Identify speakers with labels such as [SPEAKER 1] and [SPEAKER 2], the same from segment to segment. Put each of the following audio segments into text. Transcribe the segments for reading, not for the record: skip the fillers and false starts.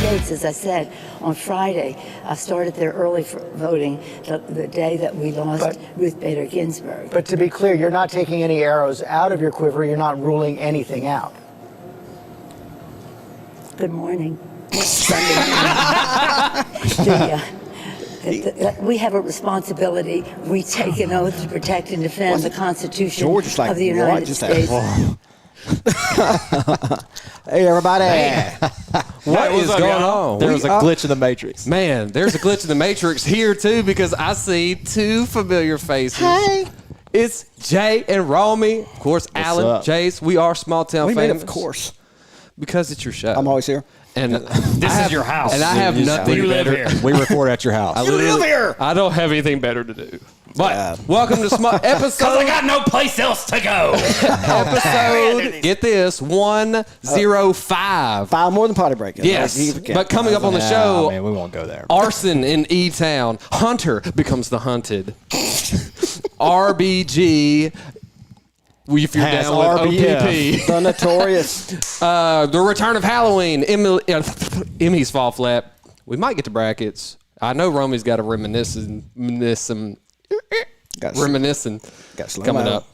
[SPEAKER 1] States, as I said, on Friday. I started there early for voting, the day that we lost Ruth Bader Ginsburg.
[SPEAKER 2] But to be clear, you're not taking any arrows out of your quiver. You're not ruling anything out.
[SPEAKER 1] Good morning. Sunday morning. We have a responsibility. We take an oath to protect and defend the Constitution of the United States.
[SPEAKER 3] Hey, everybody.
[SPEAKER 4] What is going on?
[SPEAKER 3] There's a glitch in the Matrix.
[SPEAKER 4] Man, there's a glitch in the Matrix here, too, because I see two familiar faces.
[SPEAKER 3] Hey.
[SPEAKER 4] It's Jay and Romey. Of course, Alan,
[SPEAKER 3] up?
[SPEAKER 4] Jace. We are Small Town Famous.
[SPEAKER 3] Of course.
[SPEAKER 4] Because it's your show.
[SPEAKER 3] I'm always here.
[SPEAKER 4] And
[SPEAKER 5] This is your house.
[SPEAKER 4] And I have nothing
[SPEAKER 5] You live
[SPEAKER 4] better.
[SPEAKER 5] here.
[SPEAKER 3] We record at your house.
[SPEAKER 4] I live here. I don't have anything better to do. But welcome to Small Episode.
[SPEAKER 5] I got no place else to go.
[SPEAKER 4] Episode, get this, 105.
[SPEAKER 3] 5 more than potty breaking.
[SPEAKER 4] Yes. But coming up on the show,
[SPEAKER 3] Man, we won't go there.
[SPEAKER 4] arson in E-Town. Hunter becomes the hunted. RBG. If you're
[SPEAKER 3] Has
[SPEAKER 4] down with
[SPEAKER 3] RBF,
[SPEAKER 4] OPP.
[SPEAKER 3] the notorious.
[SPEAKER 4] The return of Halloween. Emmy's fall flat. We might get to brackets. I know Romey's got a reminiscing coming up.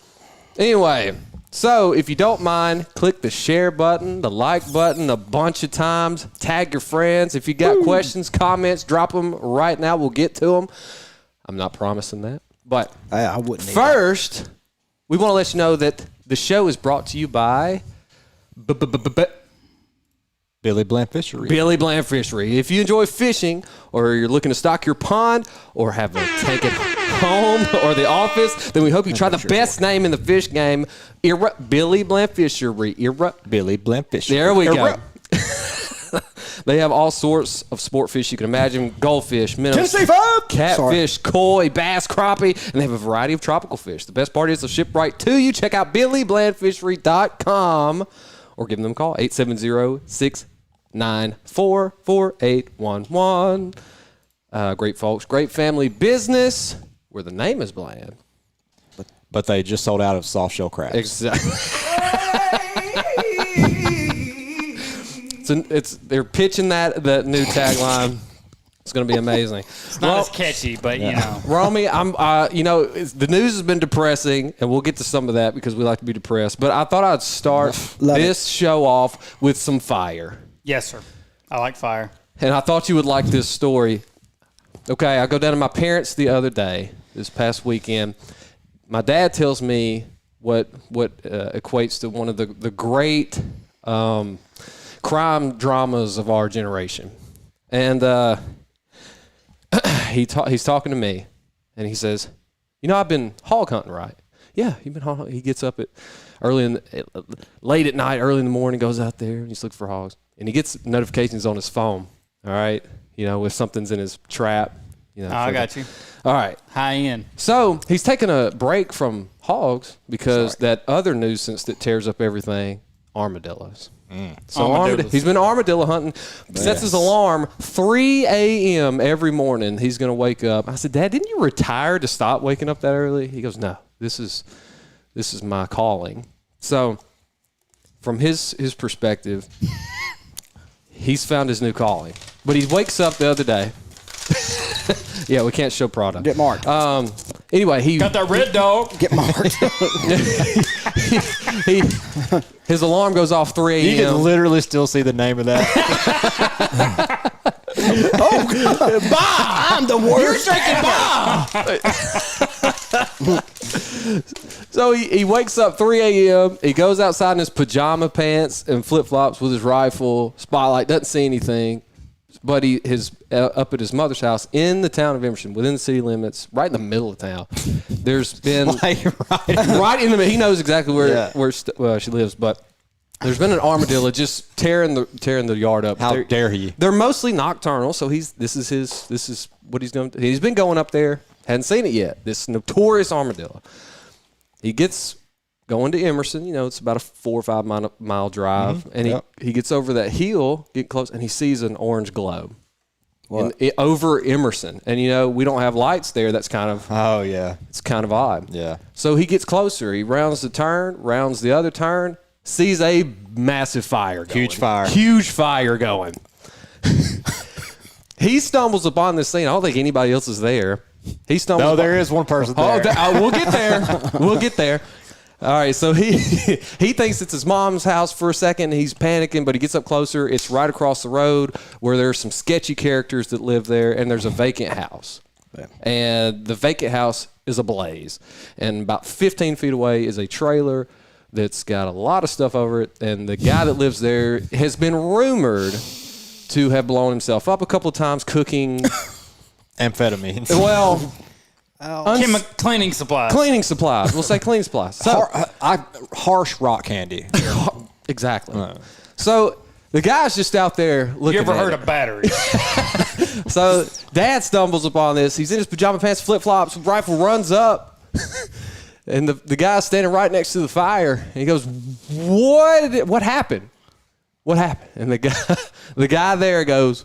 [SPEAKER 4] Anyway, so if you don't mind, click the share button, the like button a bunch of times. Tag your friends. If you got questions, comments, drop them right now. We'll get to them. I'm not promising that. But
[SPEAKER 3] I wouldn't.
[SPEAKER 4] First, we want to let you know that the show is brought to you by
[SPEAKER 3] Billy Bland Fishery.
[SPEAKER 4] Billy Bland Fishery. If you enjoy fishing, or you're looking to stock your pond, or have a tank at home or the office, then we hope you try the best name in the fish game, Billy Bland Fishery.
[SPEAKER 3] Billy Bland Fishery.
[SPEAKER 4] There we go. They have all sorts of sport fish you can imagine: goldfish, minnows, catfish, koi, bass, crappie, and they have a variety of tropical fish. The best part is they'll ship right to you. Check out BillyBlandFishery.com or give them a call, 870-694-4811. Great folks, great family business where the name is Bland.
[SPEAKER 3] But they just sold out of soft shell crabs.
[SPEAKER 4] Exactly. They're pitching that new tagline. It's going to be amazing.
[SPEAKER 5] It's not as catchy, but you know.
[SPEAKER 4] Romey, the news has been depressing, and we'll get to some of that because we like to be depressed. But I thought I'd start this show off with some fire.
[SPEAKER 5] Yes, sir. I like fire.
[SPEAKER 4] And I thought you would like this story. Okay, I go down to my parents the other day, this past weekend. My dad tells me what equates to one of the great crime dramas of our generation. And he's talking to me, and he says, I've been hog hunting, right? Yeah, you've been hog hunting. He gets up late at night, early in the morning, goes out there, and he's looking for hogs. And he gets notifications on his phone, all right? If something's in his trap.
[SPEAKER 5] I got you.
[SPEAKER 4] All right.
[SPEAKER 5] High end.
[SPEAKER 4] So he's taking a break from hogs because that other nuisance that tears up everything, armadillos. So he's been armadillo hunting, sets his alarm 3 a.m. every morning. He's going to wake up. I said, Dad, didn't you retire to stop waking up that early? He goes, no, this is my calling. So from his perspective, he's found his new calling. But he wakes up the other day. Yeah, we can't show product.
[SPEAKER 3] Get marked.
[SPEAKER 4] Anyway, he
[SPEAKER 5] got that red dog.
[SPEAKER 3] Get marked.
[SPEAKER 4] His alarm goes off 3 a.m.
[SPEAKER 3] You can literally still see the name of that.
[SPEAKER 4] Bob!
[SPEAKER 3] I'm the worst.
[SPEAKER 4] You're drinking Bob! So he wakes up 3 a.m. He goes outside in his pajama pants and flip-flops with his rifle, spotlight, doesn't see anything. But he is up at his mother's house in the town of Emerson, within the city limits, right in the middle of town. There's been right in the middle. He knows exactly where she lives, but there's been an armadillo just tearing the yard up.
[SPEAKER 3] How dare he?
[SPEAKER 4] They're mostly nocturnal, so this is what he's going to do. He's been going up there, hadn't seen it yet. This notorious armadillo. He gets going to Emerson, it's about a 4 or 5 mile drive, and he gets over that hill, get close, and he sees an orange glow over Emerson. And we don't have lights there. That's kind of it's kind of odd.
[SPEAKER 3] Yeah.
[SPEAKER 4] So he gets closer. He rounds the turn, rounds the other turn, sees a massive fire going.
[SPEAKER 3] Huge fire going.
[SPEAKER 4] He stumbles upon this scene. I don't think anybody else is there. He stumbles.
[SPEAKER 3] No, there is one person there.
[SPEAKER 4] We'll get there. We'll get there. All right, so he thinks it's his mom's house for a second. He's panicking, but he gets up closer. It's right across the road where there's some sketchy characters that live there, and there's a vacant house. Yeah. And the vacant house is ablaze. And about 15 feet away is a trailer that's got a lot of stuff over it. And the guy that lives there has been rumored to have blown himself up a couple of times cooking
[SPEAKER 3] amphetamines.
[SPEAKER 4] Well,
[SPEAKER 5] Cleaning supplies.
[SPEAKER 4] Cleaning supplies. We'll say cleaning supplies. So,
[SPEAKER 3] harsh rock candy.
[SPEAKER 4] Exactly. So the guy's just out there looking.
[SPEAKER 5] You ever
[SPEAKER 4] at
[SPEAKER 5] heard
[SPEAKER 4] it.
[SPEAKER 5] of batteries?
[SPEAKER 4] So Dad stumbles upon this. He's in his pajama pants, flip flops, rifle runs up, and the guy's standing right next to the fire. And he goes, "What happened? What happened?" And the guy there goes,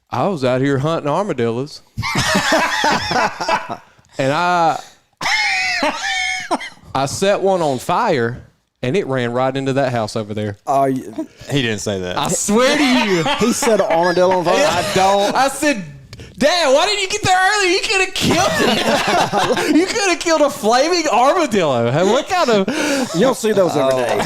[SPEAKER 4] "I was out here hunting armadillos, and I set one on fire, and it ran right into that house over there."
[SPEAKER 3] He didn't say that.
[SPEAKER 4] I swear to you.
[SPEAKER 2] He said an armadillo on fire.
[SPEAKER 4] I don't. I said, Dad, why didn't you get there earlier? You could have killed it. You could have killed a flaming armadillo. What kind of...
[SPEAKER 2] You don't see those every day.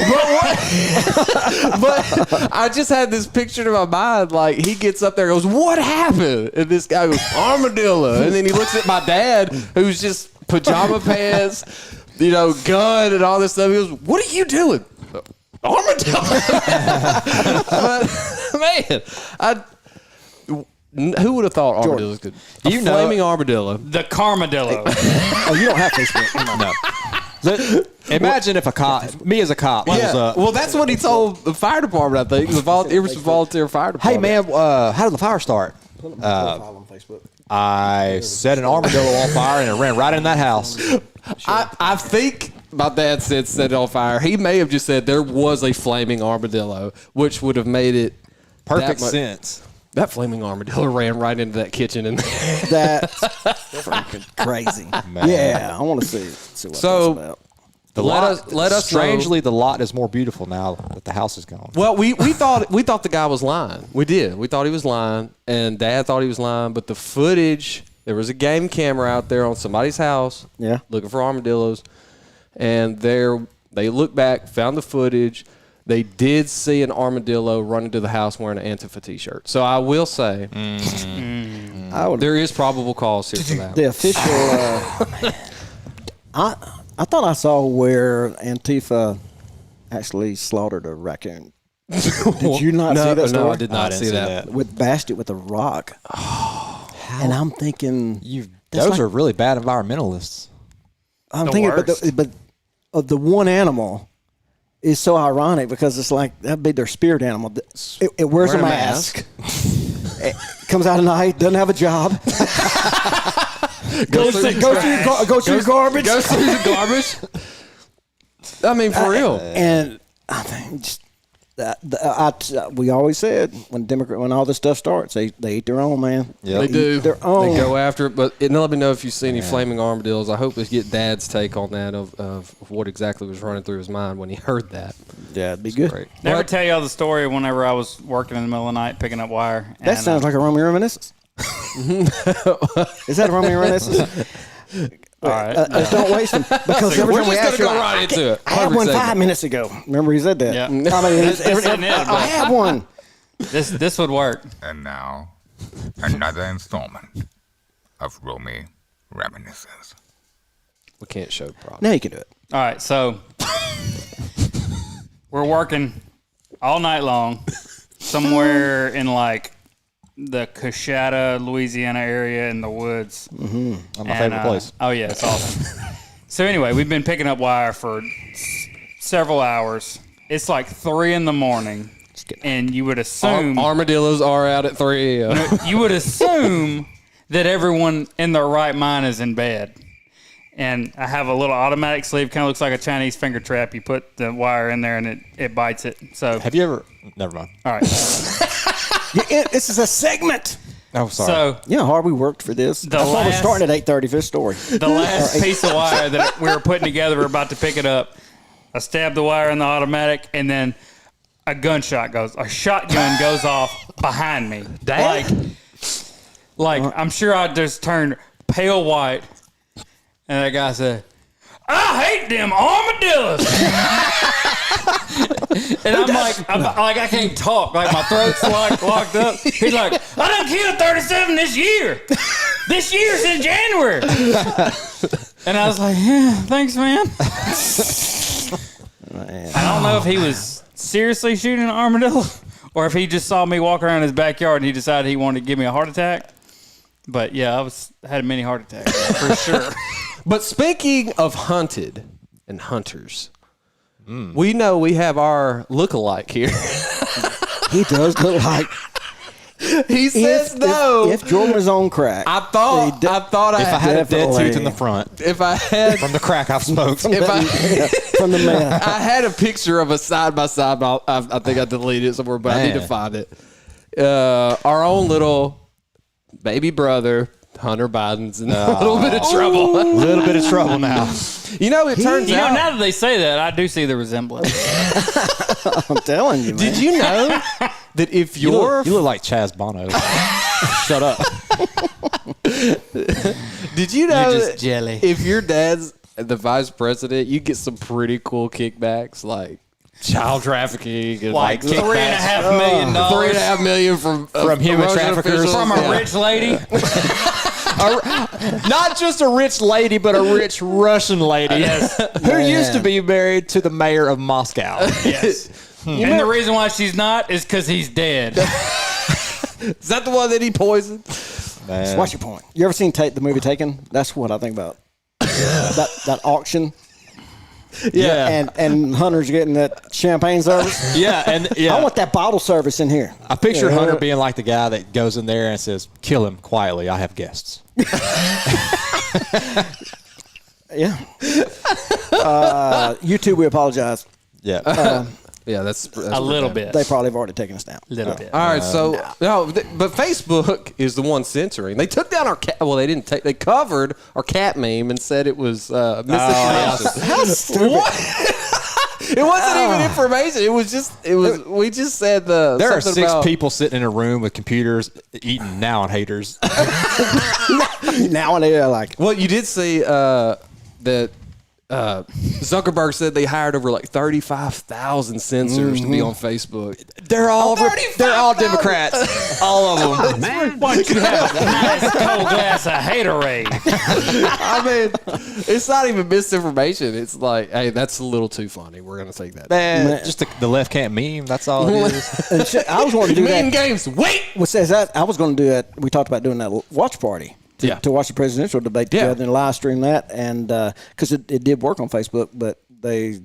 [SPEAKER 4] But I just had this picture in my mind. Like, he gets up there and goes, "What happened?" And this guy goes, "Armadillo." And then he looks at my dad, who's just pajama pants, gun and all this stuff. He goes, "What are you doing?" "Armadillo." But, man, who would have thought armadillos could? Flaming armadillo.
[SPEAKER 5] The Carmadillo.
[SPEAKER 2] Oh, you don't have Facebook.
[SPEAKER 3] No. Imagine if a cop, me as a cop,
[SPEAKER 4] Well, that's what he told the fire department, I think. It was a volunteer fire
[SPEAKER 3] hey,
[SPEAKER 4] department.
[SPEAKER 3] man, how did the fire start?
[SPEAKER 2] On Facebook.
[SPEAKER 3] I set an armadillo on fire and it ran right in that house.
[SPEAKER 4] I think my dad said set it on fire. He may have just said there was a flaming armadillo, which would have made it
[SPEAKER 3] Perfect sense.
[SPEAKER 4] That flaming armadillo ran right into that kitchen in there.
[SPEAKER 2] That's freaking crazy.
[SPEAKER 3] Man.
[SPEAKER 2] Yeah, I want to see what
[SPEAKER 4] So,
[SPEAKER 2] that's about.
[SPEAKER 4] Let us
[SPEAKER 3] strangely,
[SPEAKER 4] know.
[SPEAKER 3] the lot is more beautiful now that the house is gone.
[SPEAKER 4] Well, we thought the guy was lying. We did. We thought he was lying, and Dad thought he was lying. But the footage, there was a game camera out there on somebody's house, looking for armadillos, and they looked back, found the footage. They did see an armadillo run into the house wearing an Antifa T-shirt. So I will say, there is probable cause here for that.
[SPEAKER 2] The official. I thought I saw where Antifa actually slaughtered a raccoon. Did you not see that story?
[SPEAKER 4] No, I did not see that.
[SPEAKER 2] Bashed it with a rock. And I'm thinking,
[SPEAKER 3] Those are really bad environmentalists.
[SPEAKER 2] I'm thinking, but the one animal is so ironic because it's like that'd be their spirit animal. It wears a mask. It comes out at night, doesn't have a job. Goes through your garbage.
[SPEAKER 4] Goes through the garbage. I mean, for real.
[SPEAKER 2] And I think just we always said when all this stuff starts, they eat their own, man.
[SPEAKER 3] Yep.
[SPEAKER 4] They do.
[SPEAKER 2] Their own.
[SPEAKER 4] They go after it. But let me know if you see any flaming armadillos. I hope to get Dad's take on that of what exactly was running through his mind when he heard that.
[SPEAKER 2] Yeah, it'd be good.
[SPEAKER 4] Great.
[SPEAKER 5] Never tell y'all the story whenever I was working in the middle of the night picking up wire.
[SPEAKER 2] That sounds like a Romey reminiscence. Is that a Romey reminiscence?
[SPEAKER 5] All right.
[SPEAKER 2] Don't waste them because every
[SPEAKER 4] We're
[SPEAKER 2] time we
[SPEAKER 4] just
[SPEAKER 2] ask
[SPEAKER 4] going to
[SPEAKER 2] you,
[SPEAKER 4] go right into it.
[SPEAKER 2] I had one
[SPEAKER 4] 100%.
[SPEAKER 2] 5 minutes ago. Remember he said that?
[SPEAKER 5] Yeah.
[SPEAKER 2] I mean,
[SPEAKER 5] I
[SPEAKER 2] I have one.
[SPEAKER 5] This would work.
[SPEAKER 6] And now, another installment of Romey Reminiscences.
[SPEAKER 4] We can't show the problem.
[SPEAKER 2] Now you can do it.
[SPEAKER 5] All right, so we're working all night long somewhere in like the Coshada, Louisiana area in the woods.
[SPEAKER 3] Mm-hmm. My favorite place.
[SPEAKER 5] Oh, yeah, it's awesome. So anyway, we've been picking up wire for several hours. It's like 3 a.m, and you would assume
[SPEAKER 4] Armadillos are out at 3 a.m.
[SPEAKER 5] you would assume that everyone in their right mind is in bed. And I have a little automatic sleeve, kind of looks like a Chinese finger trap. You put the wire in there and it bites it. So
[SPEAKER 3] Have you ever? Never mind.
[SPEAKER 5] all right.
[SPEAKER 2] This is a segment.
[SPEAKER 3] Oh, sorry.
[SPEAKER 5] So
[SPEAKER 2] You know how hard we worked for this? That's why we're starting at 8:30 for this story.
[SPEAKER 5] the last piece of wire that we were putting together, we're about to pick it up. I stabbed the wire in the automatic, and then a shotgun goes off behind me. Like I'm sure I just turned pale white, and that guy said, "I hate them armadillos." And I'm like, I can't talk. Like my throat's locked up. He's like, "I done killed 37 this year. This year's in January." And I was like, "Yeah, thanks, man." I don't know if he was seriously shooting an armadillo or if he just saw me walk around his backyard and he decided he wanted to give me a heart attack. But yeah, I had a mini heart attack for sure.
[SPEAKER 4] But speaking of hunted and hunters, we know we have our look-alike here.
[SPEAKER 2] He does look like.
[SPEAKER 4] He says no.
[SPEAKER 2] If Jordan was on crack,
[SPEAKER 4] I thought
[SPEAKER 3] If I had a dead tooth in the front,
[SPEAKER 4] if I had
[SPEAKER 3] from the crack I've smoked,
[SPEAKER 2] from the man.
[SPEAKER 4] I had a picture of a side by side. I think I deleted it somewhere, but I need to find it. Our own little baby brother, Hunter Biden's in a little bit of trouble.
[SPEAKER 3] a little bit of trouble now.
[SPEAKER 4] You know, it turns out.
[SPEAKER 5] Now that they say that, I do see the resemblance.
[SPEAKER 2] I'm telling you, man.
[SPEAKER 4] Did you know that if
[SPEAKER 3] You look like Chaz Bono. Shut up.
[SPEAKER 4] Did you know
[SPEAKER 5] You're just
[SPEAKER 4] that
[SPEAKER 5] jelly.
[SPEAKER 4] if your dad's the vice president, you get some pretty cool kickbacks like child trafficking and
[SPEAKER 5] Like
[SPEAKER 4] kickbacks.
[SPEAKER 5] $3.5 million.
[SPEAKER 4] $3.5 million from
[SPEAKER 3] human
[SPEAKER 4] Russian
[SPEAKER 3] traffickers.
[SPEAKER 4] officials.
[SPEAKER 5] From a rich lady.
[SPEAKER 3] Not just a rich lady, but a rich Russian lady who used to be married to the mayor of Moscow.
[SPEAKER 5] Yes. And the reason why she's not is because he's dead.
[SPEAKER 4] Is that the one that he poisoned?
[SPEAKER 3] Man.
[SPEAKER 2] What's your point? You ever seen the movie Taken? That's what I think about. that auction.
[SPEAKER 3] Yeah.
[SPEAKER 2] And Hunter's getting that champagne service. I want that bottle service in here.
[SPEAKER 3] I picture Hunter being like the guy that goes in there and says, "Kill him quietly. I have guests."
[SPEAKER 2] Yeah. You two, we apologize.
[SPEAKER 3] Yeah.
[SPEAKER 4] Yeah, that's
[SPEAKER 5] A little bit.
[SPEAKER 2] They probably have already taken us down.
[SPEAKER 5] A little bit.
[SPEAKER 4] All right, so but Facebook is the one censoring. They took down our cat. Well, they didn't take. They covered our cat meme and said it was misinformation.
[SPEAKER 2] How stupid.
[SPEAKER 4] It wasn't even information. It was just. It was. We just said the.
[SPEAKER 3] There are
[SPEAKER 4] something
[SPEAKER 3] 6
[SPEAKER 4] about,
[SPEAKER 3] people sitting in a room with computers eating now on haters.
[SPEAKER 2] Now and they're like,
[SPEAKER 4] Well, you did see that. Zuckerberg said they hired over like 35,000 censors to be on Facebook.
[SPEAKER 3] They're all Democrats. All of them.
[SPEAKER 5] Man, why don't you have a nice cold glass of haterade?
[SPEAKER 4] I mean, it's not even misinformation. It's like, hey, that's a little too funny. We're going to take that.
[SPEAKER 3] Man, just the left can't meme. That's all it is.
[SPEAKER 2] and shit, I was going to do
[SPEAKER 4] Meme
[SPEAKER 2] that.
[SPEAKER 4] games. Wait.
[SPEAKER 2] What says that? I was going to do that. We talked about doing that watch party. To watch the presidential debate together and live stream that, and because it did work on Facebook, but they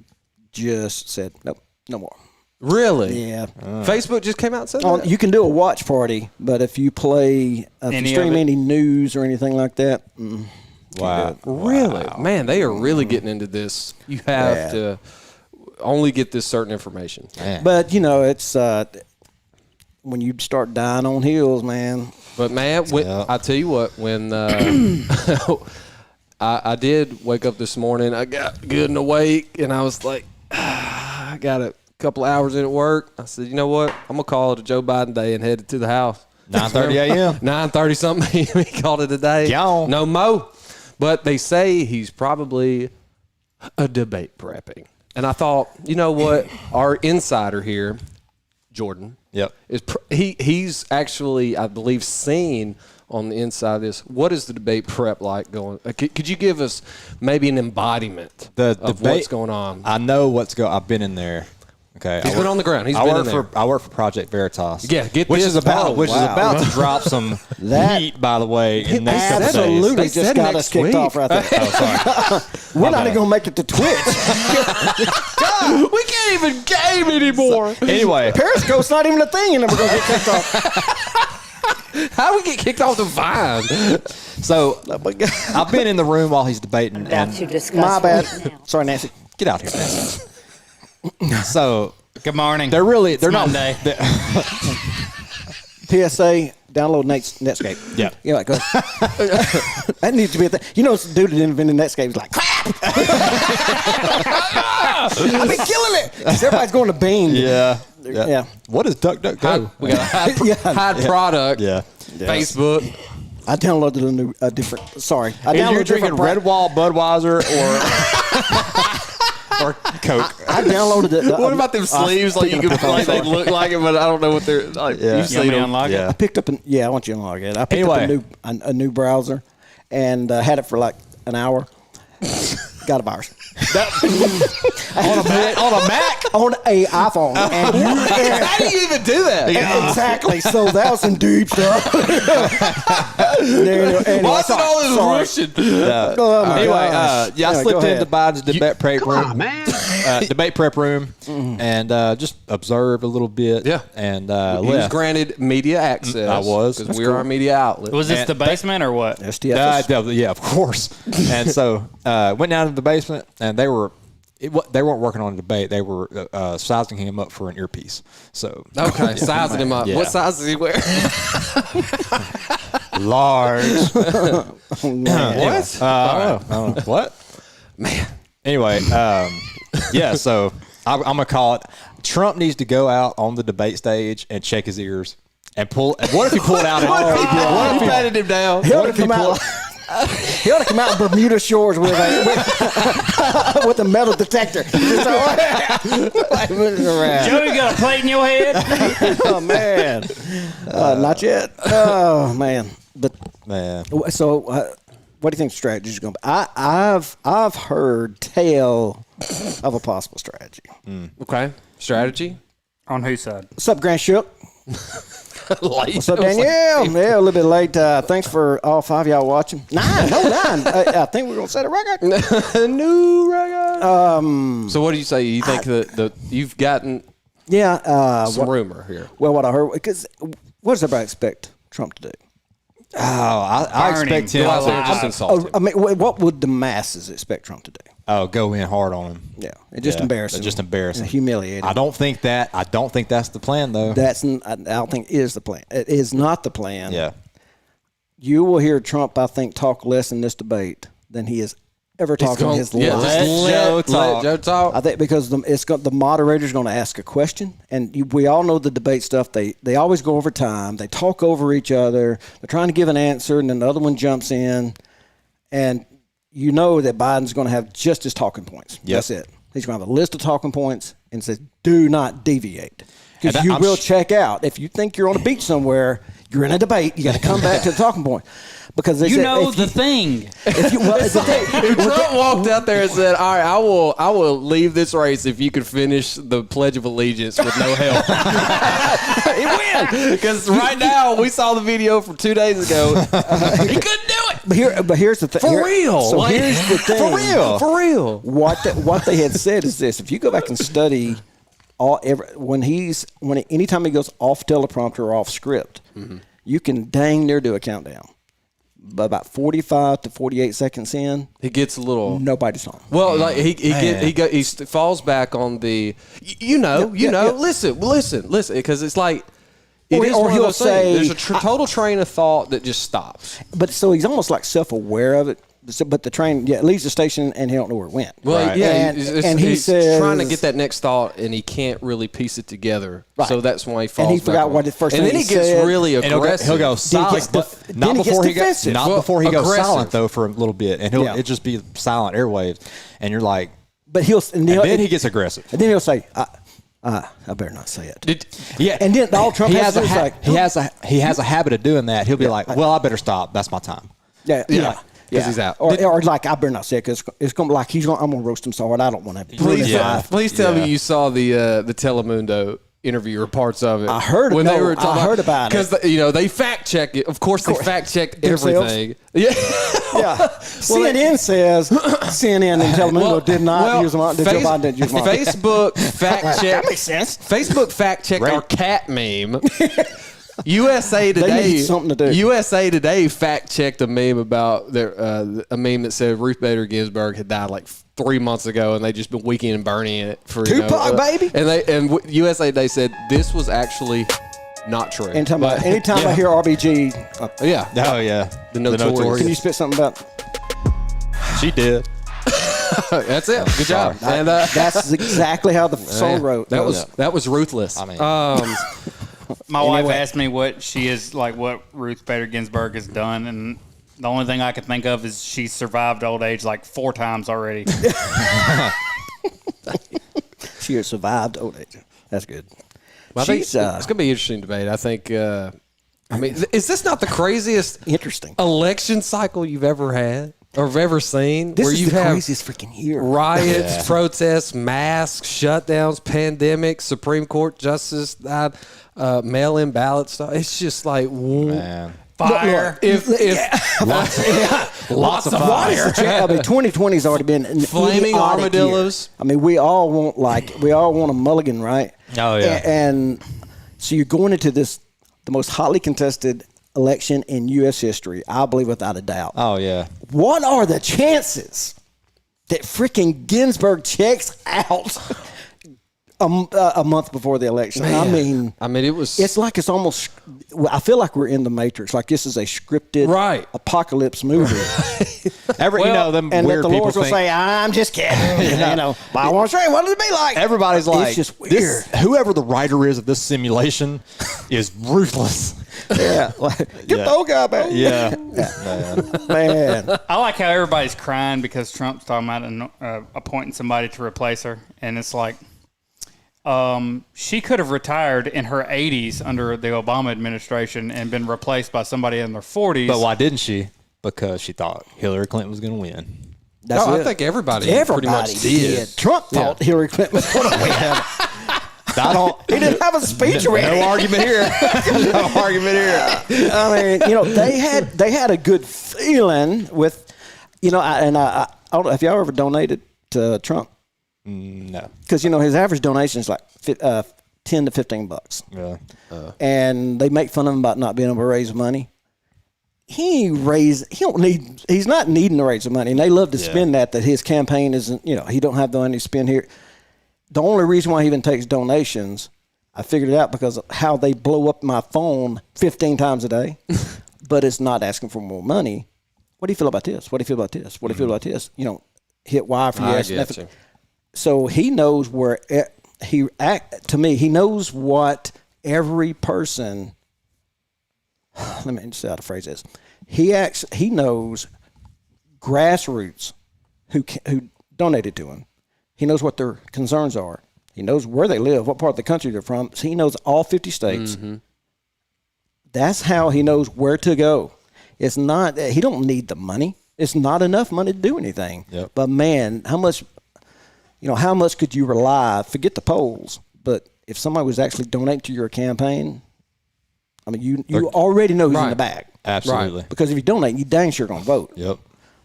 [SPEAKER 2] just said nope, no more.
[SPEAKER 4] Really?
[SPEAKER 2] Yeah.
[SPEAKER 4] Facebook just came out and said that?
[SPEAKER 2] You can do a watch party, but if you play, if
[SPEAKER 5] Any
[SPEAKER 2] you stream
[SPEAKER 5] of it?
[SPEAKER 2] any news or anything like that,
[SPEAKER 3] Wow.
[SPEAKER 4] Really? Man, they are really getting into this. You have to only get this certain information.
[SPEAKER 3] Man.
[SPEAKER 2] But you know, it's when you start dying on heels, man.
[SPEAKER 4] But man, I tell you what, when I did wake up this morning, I got good and awake, and I was like, I got a couple hours in at work. I said, you know what? I'm gonna call it a Joe Biden day and head to the house.
[SPEAKER 3] 9:30 a.m.
[SPEAKER 4] 9:30 something. He called it a day.
[SPEAKER 3] Gone.
[SPEAKER 4] No mo. But they say he's probably a debate prepping, and I thought, you know what? Our insider here, Jordan.
[SPEAKER 3] Yep.
[SPEAKER 4] He's actually, I believe, seen on the inside of this. What is the debate prep like going? Could you give us maybe an embodiment of
[SPEAKER 3] debate,
[SPEAKER 4] what's going on?
[SPEAKER 3] I know what's going. I've been in there. Okay.
[SPEAKER 4] He's been on the ground. He's been in there.
[SPEAKER 3] I work for Project Veritas.
[SPEAKER 4] Yeah,
[SPEAKER 3] which
[SPEAKER 4] this.
[SPEAKER 3] is about
[SPEAKER 4] Oh, wow.
[SPEAKER 3] is about to drop some heat, by the way. In next couple days.
[SPEAKER 2] Absolutely,
[SPEAKER 4] They
[SPEAKER 2] just
[SPEAKER 4] said
[SPEAKER 2] got
[SPEAKER 4] next
[SPEAKER 2] us kicked
[SPEAKER 4] week.
[SPEAKER 2] off right there.
[SPEAKER 3] Oh, sorry.
[SPEAKER 2] We're not even gonna make it to Twitch.
[SPEAKER 4] We can't even game anymore.
[SPEAKER 3] Anyway,
[SPEAKER 2] Periscope's not even a thing, and then we're gonna get kicked off.
[SPEAKER 4] How do we get kicked off the Vine?
[SPEAKER 3] so I've been in the room while he's debating,
[SPEAKER 1] About to
[SPEAKER 3] and
[SPEAKER 1] discuss
[SPEAKER 2] My bad.
[SPEAKER 1] right now.
[SPEAKER 2] Sorry, Nancy.
[SPEAKER 3] get out here, Nancy. So
[SPEAKER 5] Good morning.
[SPEAKER 3] they're
[SPEAKER 5] It's
[SPEAKER 3] not.
[SPEAKER 5] Monday.
[SPEAKER 2] PSA: download Netscape.
[SPEAKER 3] Yeah.
[SPEAKER 2] You're like, that needs to be a thing. You know, this dude that invented Netscape is like, crap! I've been killing it. 'Cause everybody's going to Bing.
[SPEAKER 3] Yeah.
[SPEAKER 2] What
[SPEAKER 3] is DuckDuckGo?
[SPEAKER 4] We got a hide product.
[SPEAKER 3] Yeah.
[SPEAKER 4] Facebook.
[SPEAKER 2] I downloaded a different. Sorry, I
[SPEAKER 3] If
[SPEAKER 2] downloaded
[SPEAKER 3] you're
[SPEAKER 2] a different
[SPEAKER 3] drinking Red Wall, Budweiser, or Coke.
[SPEAKER 2] I downloaded it.
[SPEAKER 4] What about them sleeves? Like you can like they look like it, but I don't know what they're like.
[SPEAKER 3] Yeah.
[SPEAKER 4] You see them.
[SPEAKER 5] Unlock it?
[SPEAKER 2] I picked up I want you to unlock it. I picked
[SPEAKER 3] Anyway.
[SPEAKER 2] up a new browser and had it for like an hour. Got a virus.
[SPEAKER 3] On a Mac?
[SPEAKER 2] On a iPhone. And
[SPEAKER 3] How do you even do that?
[SPEAKER 2] exactly. So that was some deep stuff. Anyway,
[SPEAKER 4] Why is it all this
[SPEAKER 2] sorry.
[SPEAKER 4] Russian?
[SPEAKER 2] Oh, my
[SPEAKER 3] Anyway,
[SPEAKER 2] gosh.
[SPEAKER 3] I
[SPEAKER 2] Anyway,
[SPEAKER 3] slipped
[SPEAKER 2] go
[SPEAKER 3] into
[SPEAKER 2] ahead.
[SPEAKER 3] Biden's debate prep room. Debate prep room, and just observed a little bit.
[SPEAKER 4] Yeah.
[SPEAKER 3] And
[SPEAKER 4] He was
[SPEAKER 3] left.
[SPEAKER 4] granted media access.
[SPEAKER 3] I was.
[SPEAKER 4] because we're our media outlet.
[SPEAKER 5] Was this the basement or what?
[SPEAKER 2] STF.
[SPEAKER 3] Yeah, of course. And so went down to the basement, and they weren't working on a debate. They were sizing him up for an earpiece. So
[SPEAKER 4] Okay, sizing him up.
[SPEAKER 3] Yeah.
[SPEAKER 4] What size does he wear?
[SPEAKER 3] large.
[SPEAKER 4] What?
[SPEAKER 3] I don't know. What?
[SPEAKER 4] Man.
[SPEAKER 3] Anyway, yeah. So I'm gonna call it. Trump needs to go out on the debate stage and check his ears and pull. What if he pulled out?
[SPEAKER 4] What if he patted him down?
[SPEAKER 2] He ought to come out. He ought to come out in Bermuda Shores with a metal detector.
[SPEAKER 5] Joey got a plate in your head?
[SPEAKER 2] Oh man, not yet. Oh man, but
[SPEAKER 3] Man.
[SPEAKER 2] so what do you think the strategy is going to be? I've heard tale of a possible strategy.
[SPEAKER 4] Okay. Strategy?
[SPEAKER 5] On whose side?
[SPEAKER 2] What's up, Grant Shook?
[SPEAKER 4] Late.
[SPEAKER 2] What's up, Danielle? Yeah, a little bit late. Thanks for all 5 of y'all watching. 9. I think we're gonna set a record.
[SPEAKER 4] New record. So what do you say? You think that you've gotten
[SPEAKER 2] Yeah.
[SPEAKER 4] some rumor here?
[SPEAKER 2] Well, what I heard, because what does everybody expect Trump to do?
[SPEAKER 3] Oh, I expect him.
[SPEAKER 4] Go out there and just insult him.
[SPEAKER 2] I mean, what would the masses expect Trump to do?
[SPEAKER 3] Oh, go in hard on him.
[SPEAKER 2] Yeah, and just embarrass him.
[SPEAKER 3] Just embarrass him.
[SPEAKER 2] And humiliate him.
[SPEAKER 3] I don't think that's the plan, though.
[SPEAKER 2] I don't think it is the plan. It is not the plan.
[SPEAKER 3] Yeah.
[SPEAKER 2] You will hear Trump, I think, talk less in this debate than he has ever talked in his life.
[SPEAKER 4] Let Joe talk.
[SPEAKER 2] I think because the moderator's going to ask a question, and we all know the debate stuff. They always go over time. They talk over each other. They're trying to give an answer, and then the other one jumps in, and you know that Biden's going to have just his talking points.
[SPEAKER 3] Yep.
[SPEAKER 2] That's it. He's going to have a list of talking points and says, "Do not deviate," because you
[SPEAKER 3] I'm
[SPEAKER 2] will check out if you think you're on a beach somewhere. You're in a debate. You got to come back to the talking point. Because they
[SPEAKER 5] You
[SPEAKER 2] said
[SPEAKER 5] know
[SPEAKER 2] if
[SPEAKER 5] the thing.
[SPEAKER 2] If you, well, it's the thing.
[SPEAKER 4] If Trump walked out there and said, "All right, I will leave this race if you could finish the Pledge of Allegiance with no help," he win. Because right now we saw the video from 2 days ago. He couldn't do it.
[SPEAKER 2] But here's the thing.
[SPEAKER 4] For real.
[SPEAKER 2] So
[SPEAKER 4] Like,
[SPEAKER 2] here's the thing.
[SPEAKER 4] For real.
[SPEAKER 2] What they had said is this: if you go back and study anytime he goes off teleprompter or off script, you can dang near do a countdown. But about 45 to 48 seconds in,
[SPEAKER 4] He gets a little.
[SPEAKER 2] nobody's on.
[SPEAKER 4] Well, like he falls back on the, listen, because it's like it is
[SPEAKER 2] Or
[SPEAKER 4] one of
[SPEAKER 2] he'll
[SPEAKER 4] those things.
[SPEAKER 2] say,
[SPEAKER 4] There's a total train of thought that just stops.
[SPEAKER 2] But so he's almost like self-aware of it. But the train leaves the station and he don't know where it went.
[SPEAKER 4] Well,
[SPEAKER 3] Right.
[SPEAKER 4] yeah,
[SPEAKER 2] And he
[SPEAKER 4] he's
[SPEAKER 2] says-
[SPEAKER 4] trying to get that next thought, and he can't really piece it together.
[SPEAKER 2] Right.
[SPEAKER 4] So that's why he falls.
[SPEAKER 2] And he
[SPEAKER 4] back
[SPEAKER 2] forgot
[SPEAKER 4] on
[SPEAKER 2] what
[SPEAKER 4] it.
[SPEAKER 2] the first
[SPEAKER 4] and
[SPEAKER 2] thing
[SPEAKER 4] then
[SPEAKER 2] he
[SPEAKER 4] he gets
[SPEAKER 2] said.
[SPEAKER 4] really
[SPEAKER 3] And
[SPEAKER 4] aggressive.
[SPEAKER 3] he'll go silent,
[SPEAKER 2] gets
[SPEAKER 3] but not
[SPEAKER 2] gets
[SPEAKER 3] before he
[SPEAKER 2] defensive.
[SPEAKER 3] not
[SPEAKER 4] Well,
[SPEAKER 3] before he goes
[SPEAKER 4] aggressive.
[SPEAKER 3] silent though for a little bit, and
[SPEAKER 2] Yeah.
[SPEAKER 3] it just be silent airwaves, and you're like,
[SPEAKER 2] But
[SPEAKER 3] and then he gets aggressive.
[SPEAKER 2] And then he'll say, I better not say it.
[SPEAKER 3] Yeah,
[SPEAKER 2] And then all Trump
[SPEAKER 3] he
[SPEAKER 2] has
[SPEAKER 3] has
[SPEAKER 2] to do is like,
[SPEAKER 3] he has a habit of doing that. He'll be like, well, I better stop. That's my time.
[SPEAKER 2] yeah.
[SPEAKER 4] 'Cause he's out.
[SPEAKER 2] Or like, I better not say it because it's going to be like I'm going to roast him so hard I don't want to.
[SPEAKER 4] Please tell me you saw the Telemundo interview or parts of it.
[SPEAKER 2] I heard it.
[SPEAKER 4] when they
[SPEAKER 2] No,
[SPEAKER 4] were talking
[SPEAKER 2] I heard about it.
[SPEAKER 4] because they fact check it. Of course, they fact checked
[SPEAKER 2] Themselves?
[SPEAKER 4] everything. Yeah.
[SPEAKER 2] Yeah. CNN says CNN and Telemundo did not use them. Joe Biden didn't use them.
[SPEAKER 4] Facebook fact check.
[SPEAKER 2] That makes sense.
[SPEAKER 4] Facebook fact checked our cat meme. USA Today.
[SPEAKER 2] need something to do.
[SPEAKER 4] USA Today fact checked a meme about a meme that said Ruth Bader Ginsburg had died like 3 months ago, and they just been weekend and burning it for
[SPEAKER 2] Tupac, baby.
[SPEAKER 4] And USA Today said this was actually not true.
[SPEAKER 2] Anytime I hear RBG,
[SPEAKER 4] yeah.
[SPEAKER 3] Oh yeah.
[SPEAKER 4] The Notorious.
[SPEAKER 2] can you spit something about?
[SPEAKER 3] She did.
[SPEAKER 4] That's it. Good job. And
[SPEAKER 2] That's exactly how the song wrote.
[SPEAKER 4] that was ruthless.
[SPEAKER 3] I mean,
[SPEAKER 5] My wife asked me what Ruth Bader Ginsburg has done, and the only thing I could think of is she's survived old age like 4 times already.
[SPEAKER 2] She has survived old age. That's good.
[SPEAKER 4] Well, I think it's going to be an interesting debate. I think. Is this not the craziest
[SPEAKER 2] Interesting
[SPEAKER 4] election cycle you've ever had or have ever seen?
[SPEAKER 2] This
[SPEAKER 4] where
[SPEAKER 2] is
[SPEAKER 4] you
[SPEAKER 2] the
[SPEAKER 4] have
[SPEAKER 2] craziest freaking year.
[SPEAKER 4] Riots, protests, masks, shutdowns, pandemics, Supreme Court justice, mail-in ballot stuff. It's just like
[SPEAKER 3] man.
[SPEAKER 5] Fire.
[SPEAKER 4] Lots of fire.
[SPEAKER 2] 2020 has already been
[SPEAKER 4] Flaming armadillos.
[SPEAKER 2] Year. I mean, we all want a mulligan, right?
[SPEAKER 3] Oh yeah.
[SPEAKER 2] And so you're going into the most hotly contested election in U.S. history, I believe, without a doubt.
[SPEAKER 3] Oh yeah.
[SPEAKER 2] What are the chances that freaking Ginsburg checks out a month before the election?
[SPEAKER 4] Man. I mean, it was.
[SPEAKER 2] It's like it's almost. I feel like we're in the Matrix. Like this is a scripted apocalypse movie.
[SPEAKER 3] Them
[SPEAKER 2] and
[SPEAKER 3] weird
[SPEAKER 2] the
[SPEAKER 3] people
[SPEAKER 2] Lords will say, "I'm just kidding." I want to say, what does it be like?
[SPEAKER 3] Everybody's like,
[SPEAKER 2] it's just weird.
[SPEAKER 3] Whoever the writer is of this simulation is ruthless.
[SPEAKER 2] Yeah, get the old guy back.
[SPEAKER 3] Yeah,
[SPEAKER 2] man.
[SPEAKER 5] I like how everybody's crying because Trump's talking about appointing somebody to replace her, and it's like. She could have retired in her 80s under the Obama administration and been replaced by somebody in their 40s.
[SPEAKER 3] But why didn't she? Because she thought Hillary Clinton was going to win.
[SPEAKER 4] I think everybody pretty much did.
[SPEAKER 2] Trump thought Hillary Clinton was going to win. He didn't have a speech ready.
[SPEAKER 3] No argument here. No argument here.
[SPEAKER 2] I mean, they had a good feeling with, I don't know if y'all ever donated to Trump.
[SPEAKER 3] No,
[SPEAKER 2] because his average donation is like $10 to $15.
[SPEAKER 3] Yeah,
[SPEAKER 2] and they make fun of him about not being able to raise money. He's not needing to raise the money, and they love to spend that his campaign isn't. He don't have the money to spend here. The only reason why he even takes donations, I figured it out because of how they blow up my phone 15 times a day. But it's not asking for more money. What do you feel about this? What do you feel about this? What do you feel about this? Hit Y for yes. So he knows where he knows what every person. Let me just see how to phrase this. He knows grassroots who donated to him. He knows what their concerns are. He knows where they live, what part of the country they're from. So he knows all 50 states. Mm-hmm. That's how he knows where to go. It's not he don't need the money. It's not enough money to do anything.
[SPEAKER 3] Yep.
[SPEAKER 2] But man, how much could you rely? Forget the polls, but if somebody was actually donating to your campaign, I mean, you already know who's in the bag.
[SPEAKER 3] Absolutely.
[SPEAKER 2] Right. Because if you donate, you dang sure going to vote.
[SPEAKER 3] Yep.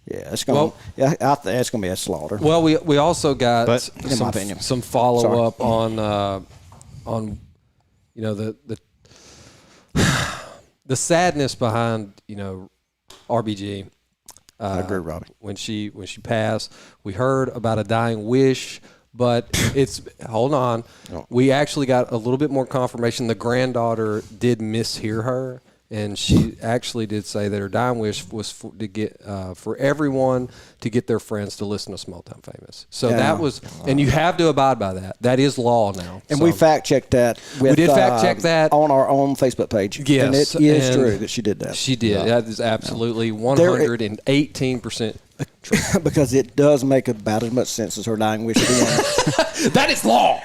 [SPEAKER 2] Yeah, it's going. I think it's going to be a slaughter.
[SPEAKER 4] Well, we also got some follow up on the sadness behind RBG.
[SPEAKER 2] I agree, Robbie.
[SPEAKER 4] When she passed, we heard about a dying wish, but hold on. Oh. We actually got a little bit more confirmation. The granddaughter did mishear her, and she actually did say that her dying wish was for everyone to get their friends to listen to Small Town Famous. So that was, and you have to abide by that. That is law now.
[SPEAKER 2] And we fact checked that.
[SPEAKER 4] We did fact check that
[SPEAKER 2] on our own Facebook page.
[SPEAKER 4] Yes,
[SPEAKER 2] and it is true that she did that.
[SPEAKER 4] She did. Yeah. That is absolutely 118% true.
[SPEAKER 2] Because it does make about as much sense as her dying wish.
[SPEAKER 4] That is law.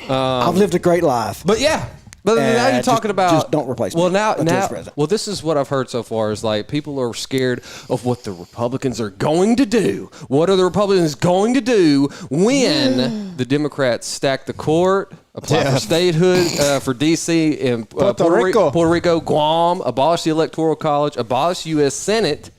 [SPEAKER 2] I've lived a great life.
[SPEAKER 4] But yeah. But now you're talking about
[SPEAKER 2] just don't replace me.
[SPEAKER 4] Well, this is what I've heard so far is like people are scared of what the Republicans are going to do. What are the Republicans going to do when the Democrats stack the court, apply for statehood for D.C. and Puerto Rico, Guam, abolish the Electoral College, abolish U.S. Senate?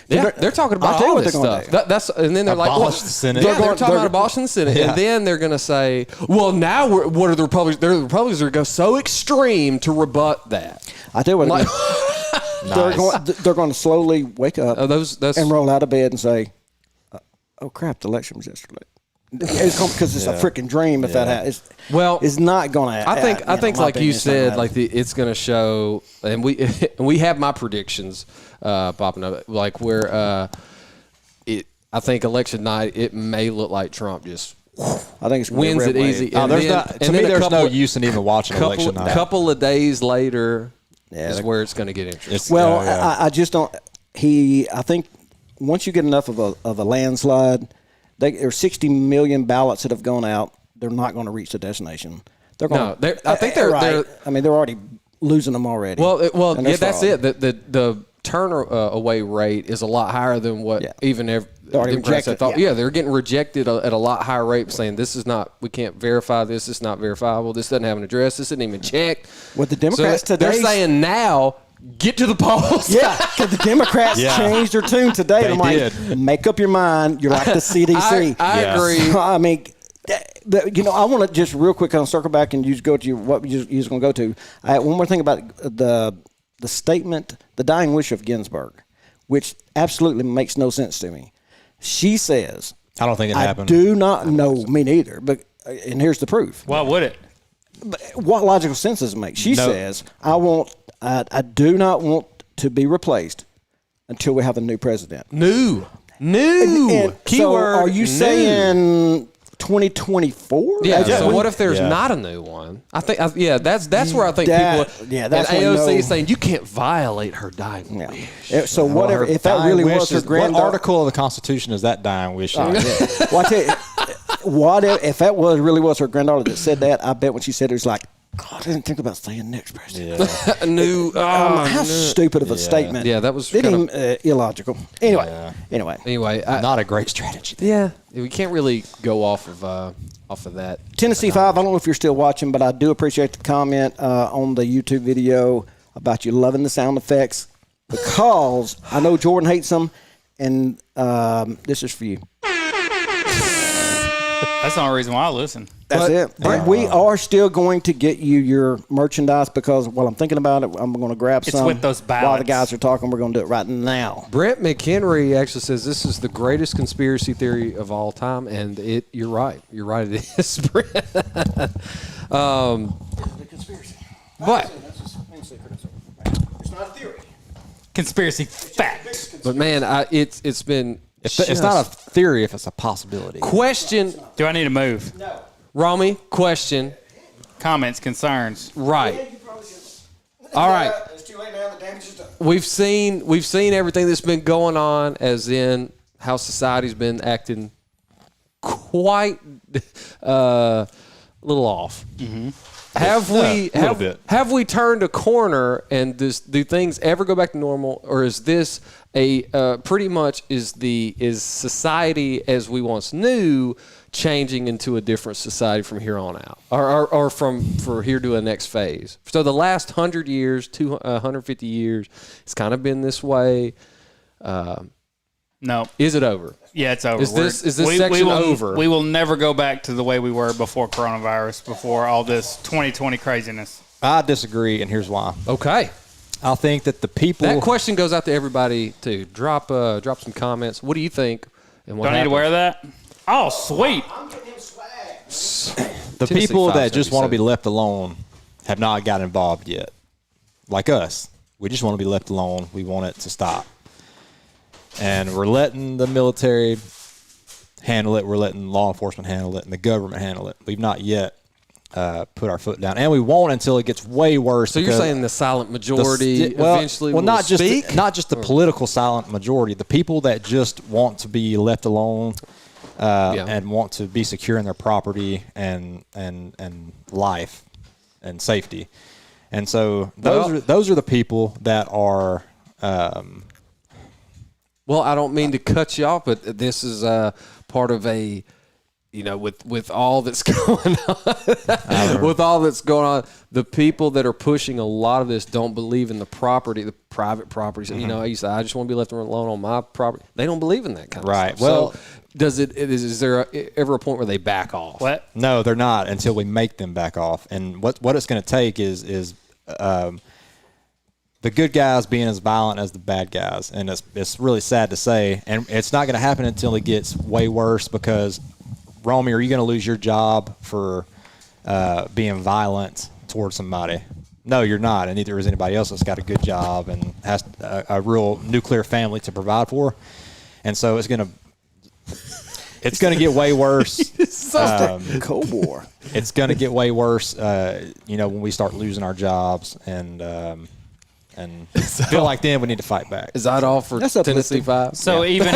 [SPEAKER 4] They're talking about all this stuff. And then they're
[SPEAKER 3] abolish the Senate.
[SPEAKER 4] Yeah, they're talking about abolishing the Senate. Yeah. And then they're going to say, well, now what are the Republicans? The Republicans are going to go so extreme to rebut that.
[SPEAKER 2] I tell you what, they're going to slowly wake up and roll out of bed and say, oh, crap, the election was yesterday. Because it's a freaking dream if that happens.
[SPEAKER 4] Well,
[SPEAKER 2] it's not going to.
[SPEAKER 4] I think like you said, like it's going to show, and we have my predictions popping up, like where I think election night it may look like Trump just.
[SPEAKER 2] I think it's
[SPEAKER 4] wins it easy.
[SPEAKER 3] To me, there's no use in even watching election night.
[SPEAKER 4] A couple of days later is where it's going to get interesting.
[SPEAKER 2] Well, I just don't. I think once you get enough of a landslide. There's 60 million ballots that have gone out. They're not going to reach the destination. They're going.
[SPEAKER 4] No, I think they're.
[SPEAKER 2] I mean, they're already losing them already.
[SPEAKER 4] Well, yeah, that's it. The turn away rate is a lot higher than what even Democrats had thought. Yeah, they're getting rejected at a lot higher rate, saying this is not. We can't verify this. It's not verifiable. This doesn't have an address. This isn't even checked.
[SPEAKER 2] What the Democrats today?
[SPEAKER 4] They're saying now. Get to the polls.
[SPEAKER 2] Yeah, because the Democrats changed their tune today. I'm like, make up your mind. You're like the CDC.
[SPEAKER 4] I agree.
[SPEAKER 2] So, I mean, I want to just real quick, I'll circle back and you go to what you was going to go to. One more thing about the statement, the dying wish of Ginsburg, which absolutely makes no sense to me. She says,
[SPEAKER 3] I don't think it happened.
[SPEAKER 2] I do not know, me neither, and here's the proof.
[SPEAKER 5] Why would it?
[SPEAKER 2] But what logical sense does it make? She says, I do not want to be replaced until we have a new president.
[SPEAKER 4] New.
[SPEAKER 2] And
[SPEAKER 4] Keyword.
[SPEAKER 2] So are you saying 2024?
[SPEAKER 4] Yeah. So what if there's not a new one? I think. That's where I think people.
[SPEAKER 2] Yeah. That's
[SPEAKER 4] and AOC is saying you can't violate her dying wish.
[SPEAKER 2] So whatever. If that really was her granddaughter,
[SPEAKER 3] what article of the Constitution is that dying wish?
[SPEAKER 2] Well, I tell you, if that really was her granddaughter that said that, I bet when she said it was like, God, I didn't think about saying next president.
[SPEAKER 4] Yeah. New.
[SPEAKER 2] How stupid of a statement.
[SPEAKER 4] Yeah, that was
[SPEAKER 2] illogical. Anyway,
[SPEAKER 3] not a great strategy.
[SPEAKER 4] Yeah, we can't really go off of that.
[SPEAKER 2] Tennessee 5. I don't know if you're still watching, but I do appreciate the comment on the YouTube video about you loving the sound effects because I know Jordan hates them, and this is for you.
[SPEAKER 5] That's the only reason why I listen.
[SPEAKER 2] That's it. But we are still going to get you your merchandise because while I'm thinking about it, I'm going to grab some.
[SPEAKER 5] It's with those ballots.
[SPEAKER 2] While the guys are talking, we're going to do it right now.
[SPEAKER 4] Brent McHenry actually says this is the greatest conspiracy theory of all time, and you're right. You're right, it is, Brent.
[SPEAKER 2] The conspiracy.
[SPEAKER 4] But
[SPEAKER 2] it's not a theory.
[SPEAKER 5] Conspiracy fact.
[SPEAKER 4] But man, it's been.
[SPEAKER 3] It's not a theory if it's a possibility.
[SPEAKER 4] Question.
[SPEAKER 5] Do I need to move?
[SPEAKER 2] No.
[SPEAKER 4] Romey, question.
[SPEAKER 5] Comments, concerns.
[SPEAKER 4] Right. All right.
[SPEAKER 2] It's too late now. The damage is done.
[SPEAKER 4] We've seen everything that's been going on, as in how society's been acting quite a little off. Mm-hmm. Have we turned a corner, and do things ever go back to normal, or is this pretty much is society as we once knew changing into a different society from here on out, or for here to the next phase? So the last 100 years, 150 years, it's kind of been this way.
[SPEAKER 5] No.
[SPEAKER 4] Is it over?
[SPEAKER 5] Yeah, it's over.
[SPEAKER 4] Is this section over?
[SPEAKER 5] We will never go back to the way we were before coronavirus, before all this 2020 craziness.
[SPEAKER 3] I disagree, and here's why.
[SPEAKER 4] Okay.
[SPEAKER 3] I think that the people.
[SPEAKER 4] That question goes out to everybody too. Drop some comments. What do you think? And what
[SPEAKER 5] Do I need to wear that? Oh, sweet.
[SPEAKER 2] I'm getting him swag.
[SPEAKER 3] The people that just want to be left alone have not got involved yet. Like us. We just want to be left alone. We want it to stop. And we're letting the military handle it. We're letting law enforcement handle it and the government handle it. We've not yet put our foot down. And we won't until it gets way worse.
[SPEAKER 4] So you're saying the silent majority eventually will
[SPEAKER 3] not
[SPEAKER 4] speak?
[SPEAKER 3] Not just the political silent majority. The people that just want to be left alone and want to be secure in their property and life and safety. And so those are the people that are
[SPEAKER 4] well, I don't mean to cut you off, but this is part of a, with all that's going on, the people that are pushing a lot of this don't believe in the private properties. Mm-hmm. You say, I just want to be left alone on my property. They don't believe in that kind of stuff. Well, so is there ever a point where they back off?
[SPEAKER 5] What?
[SPEAKER 3] No, they're not until we make them back off. And what it's going to take is the good guys being as violent as the bad guys. And it's really sad to say. And it's not going to happen until it gets way worse because Romey, are you going to lose your job for being violent towards somebody? No, you're not, and neither is anybody else that's got a good job and has a real nuclear family to provide for. And so it's going to get way worse.
[SPEAKER 2] Cold War.
[SPEAKER 3] It's going to get way worse, when we start losing our jobs and feel like then we need to fight back.
[SPEAKER 4] Is that all for
[SPEAKER 2] That's
[SPEAKER 4] Tennessee
[SPEAKER 2] uplifting.
[SPEAKER 4] 5?
[SPEAKER 5] So even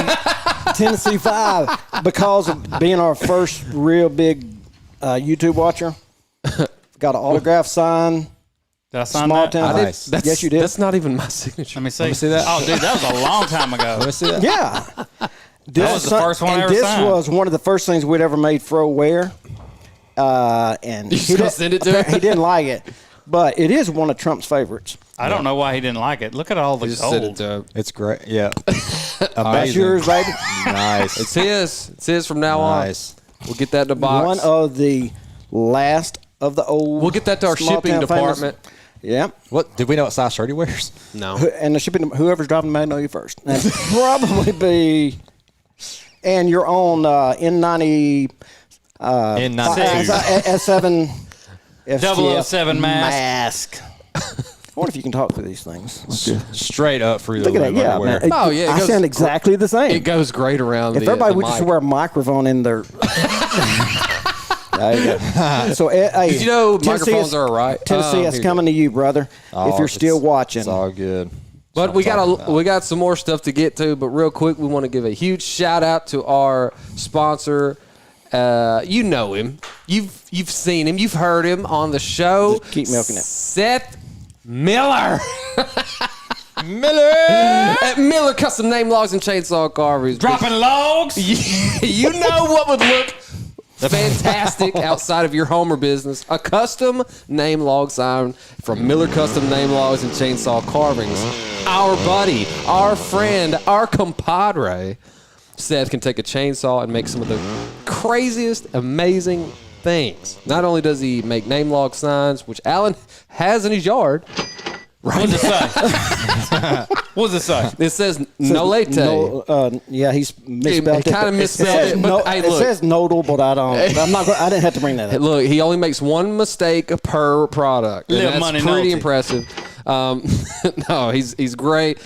[SPEAKER 2] Tennessee 5, because of being our first real big YouTube watcher, got an autograph sign.
[SPEAKER 5] did I sign
[SPEAKER 2] Small
[SPEAKER 5] that?
[SPEAKER 2] town.
[SPEAKER 3] Nice.
[SPEAKER 2] Yes, you did.
[SPEAKER 4] That's not even my signature.
[SPEAKER 5] Let me see.
[SPEAKER 3] Let me see that.
[SPEAKER 5] Oh, dude, that was a long time ago.
[SPEAKER 3] Let me see that.
[SPEAKER 2] Yeah.
[SPEAKER 5] That was the first one I ever
[SPEAKER 2] this
[SPEAKER 5] signed.
[SPEAKER 2] was one of the first things we'd ever made Fro wear. And
[SPEAKER 4] You just gonna send it to him?
[SPEAKER 2] He didn't like it. But it is one of Trump's favorites.
[SPEAKER 5] I don't know why he didn't like it. Look at all the
[SPEAKER 4] Just send it
[SPEAKER 5] gold.
[SPEAKER 4] to him.
[SPEAKER 3] It's great. Yeah.
[SPEAKER 2] That's
[SPEAKER 3] Amazing.
[SPEAKER 2] yours, baby.
[SPEAKER 3] Nice.
[SPEAKER 4] It's his. It's his from now
[SPEAKER 3] Nice.
[SPEAKER 4] on. We'll get that in the box.
[SPEAKER 2] One of the last of the old.
[SPEAKER 4] We'll get that to our
[SPEAKER 2] small
[SPEAKER 4] shipping
[SPEAKER 2] town
[SPEAKER 4] department.
[SPEAKER 2] famous- Yeah.
[SPEAKER 3] What did we know what size shirt he wears?
[SPEAKER 4] No.
[SPEAKER 2] And the shipping, whoever's driving may know you first. That'd probably be. And you're on N90.
[SPEAKER 3] N92.
[SPEAKER 2] S7. STF
[SPEAKER 5] 007 mask.
[SPEAKER 2] I wonder if you can talk through these things.
[SPEAKER 3] Straight up through
[SPEAKER 2] Look
[SPEAKER 3] the
[SPEAKER 2] at that. Yeah,
[SPEAKER 3] underwear.
[SPEAKER 2] man.
[SPEAKER 4] Oh, yeah, it
[SPEAKER 2] I
[SPEAKER 4] goes-
[SPEAKER 2] sound exactly the same.
[SPEAKER 4] It goes great around
[SPEAKER 2] if
[SPEAKER 4] the
[SPEAKER 2] everybody
[SPEAKER 4] the
[SPEAKER 2] would just
[SPEAKER 4] mic.
[SPEAKER 2] wear a microphone in their. There you go. So, hey,
[SPEAKER 4] Did you know
[SPEAKER 2] Tennessee
[SPEAKER 4] microphones
[SPEAKER 2] is-
[SPEAKER 4] are all right?
[SPEAKER 2] Tennessee is
[SPEAKER 4] Here you
[SPEAKER 2] coming to you, brother.
[SPEAKER 3] Oh,
[SPEAKER 2] if you're still watching.
[SPEAKER 3] It's all good.
[SPEAKER 4] But we got some more stuff to get to. But real quick, we want to give a huge shout out to our sponsor. You know him. You've seen him. You've heard him on the show.
[SPEAKER 2] Just keep milking it.
[SPEAKER 4] Seth Miller.
[SPEAKER 3] Miller.
[SPEAKER 4] At Miller Custom Name Logs and Chainsaw Carvings.
[SPEAKER 5] Dropping logs.
[SPEAKER 4] You know what would look fantastic outside of your home or business? A custom name log sign from Miller Custom Name Logs and Chainsaw Carvings. Our buddy, our friend, our compadre, Seth can take a chainsaw and make some of the craziest, amazing things. Not only does he make name log signs, which Alan has in his yard.
[SPEAKER 5] What does it say? What does it say?
[SPEAKER 4] It says Nolete.
[SPEAKER 2] No, yeah, he's misspelled
[SPEAKER 4] It kinda misspelled it, but hey,
[SPEAKER 2] it
[SPEAKER 4] look.
[SPEAKER 2] says nodal, but I don't. I'm not. I didn't have to bring that up.
[SPEAKER 4] Look, he only makes one mistake per product. And
[SPEAKER 5] Little
[SPEAKER 4] that's
[SPEAKER 5] money
[SPEAKER 4] pretty
[SPEAKER 5] naughty.
[SPEAKER 4] impressive. No, he's great.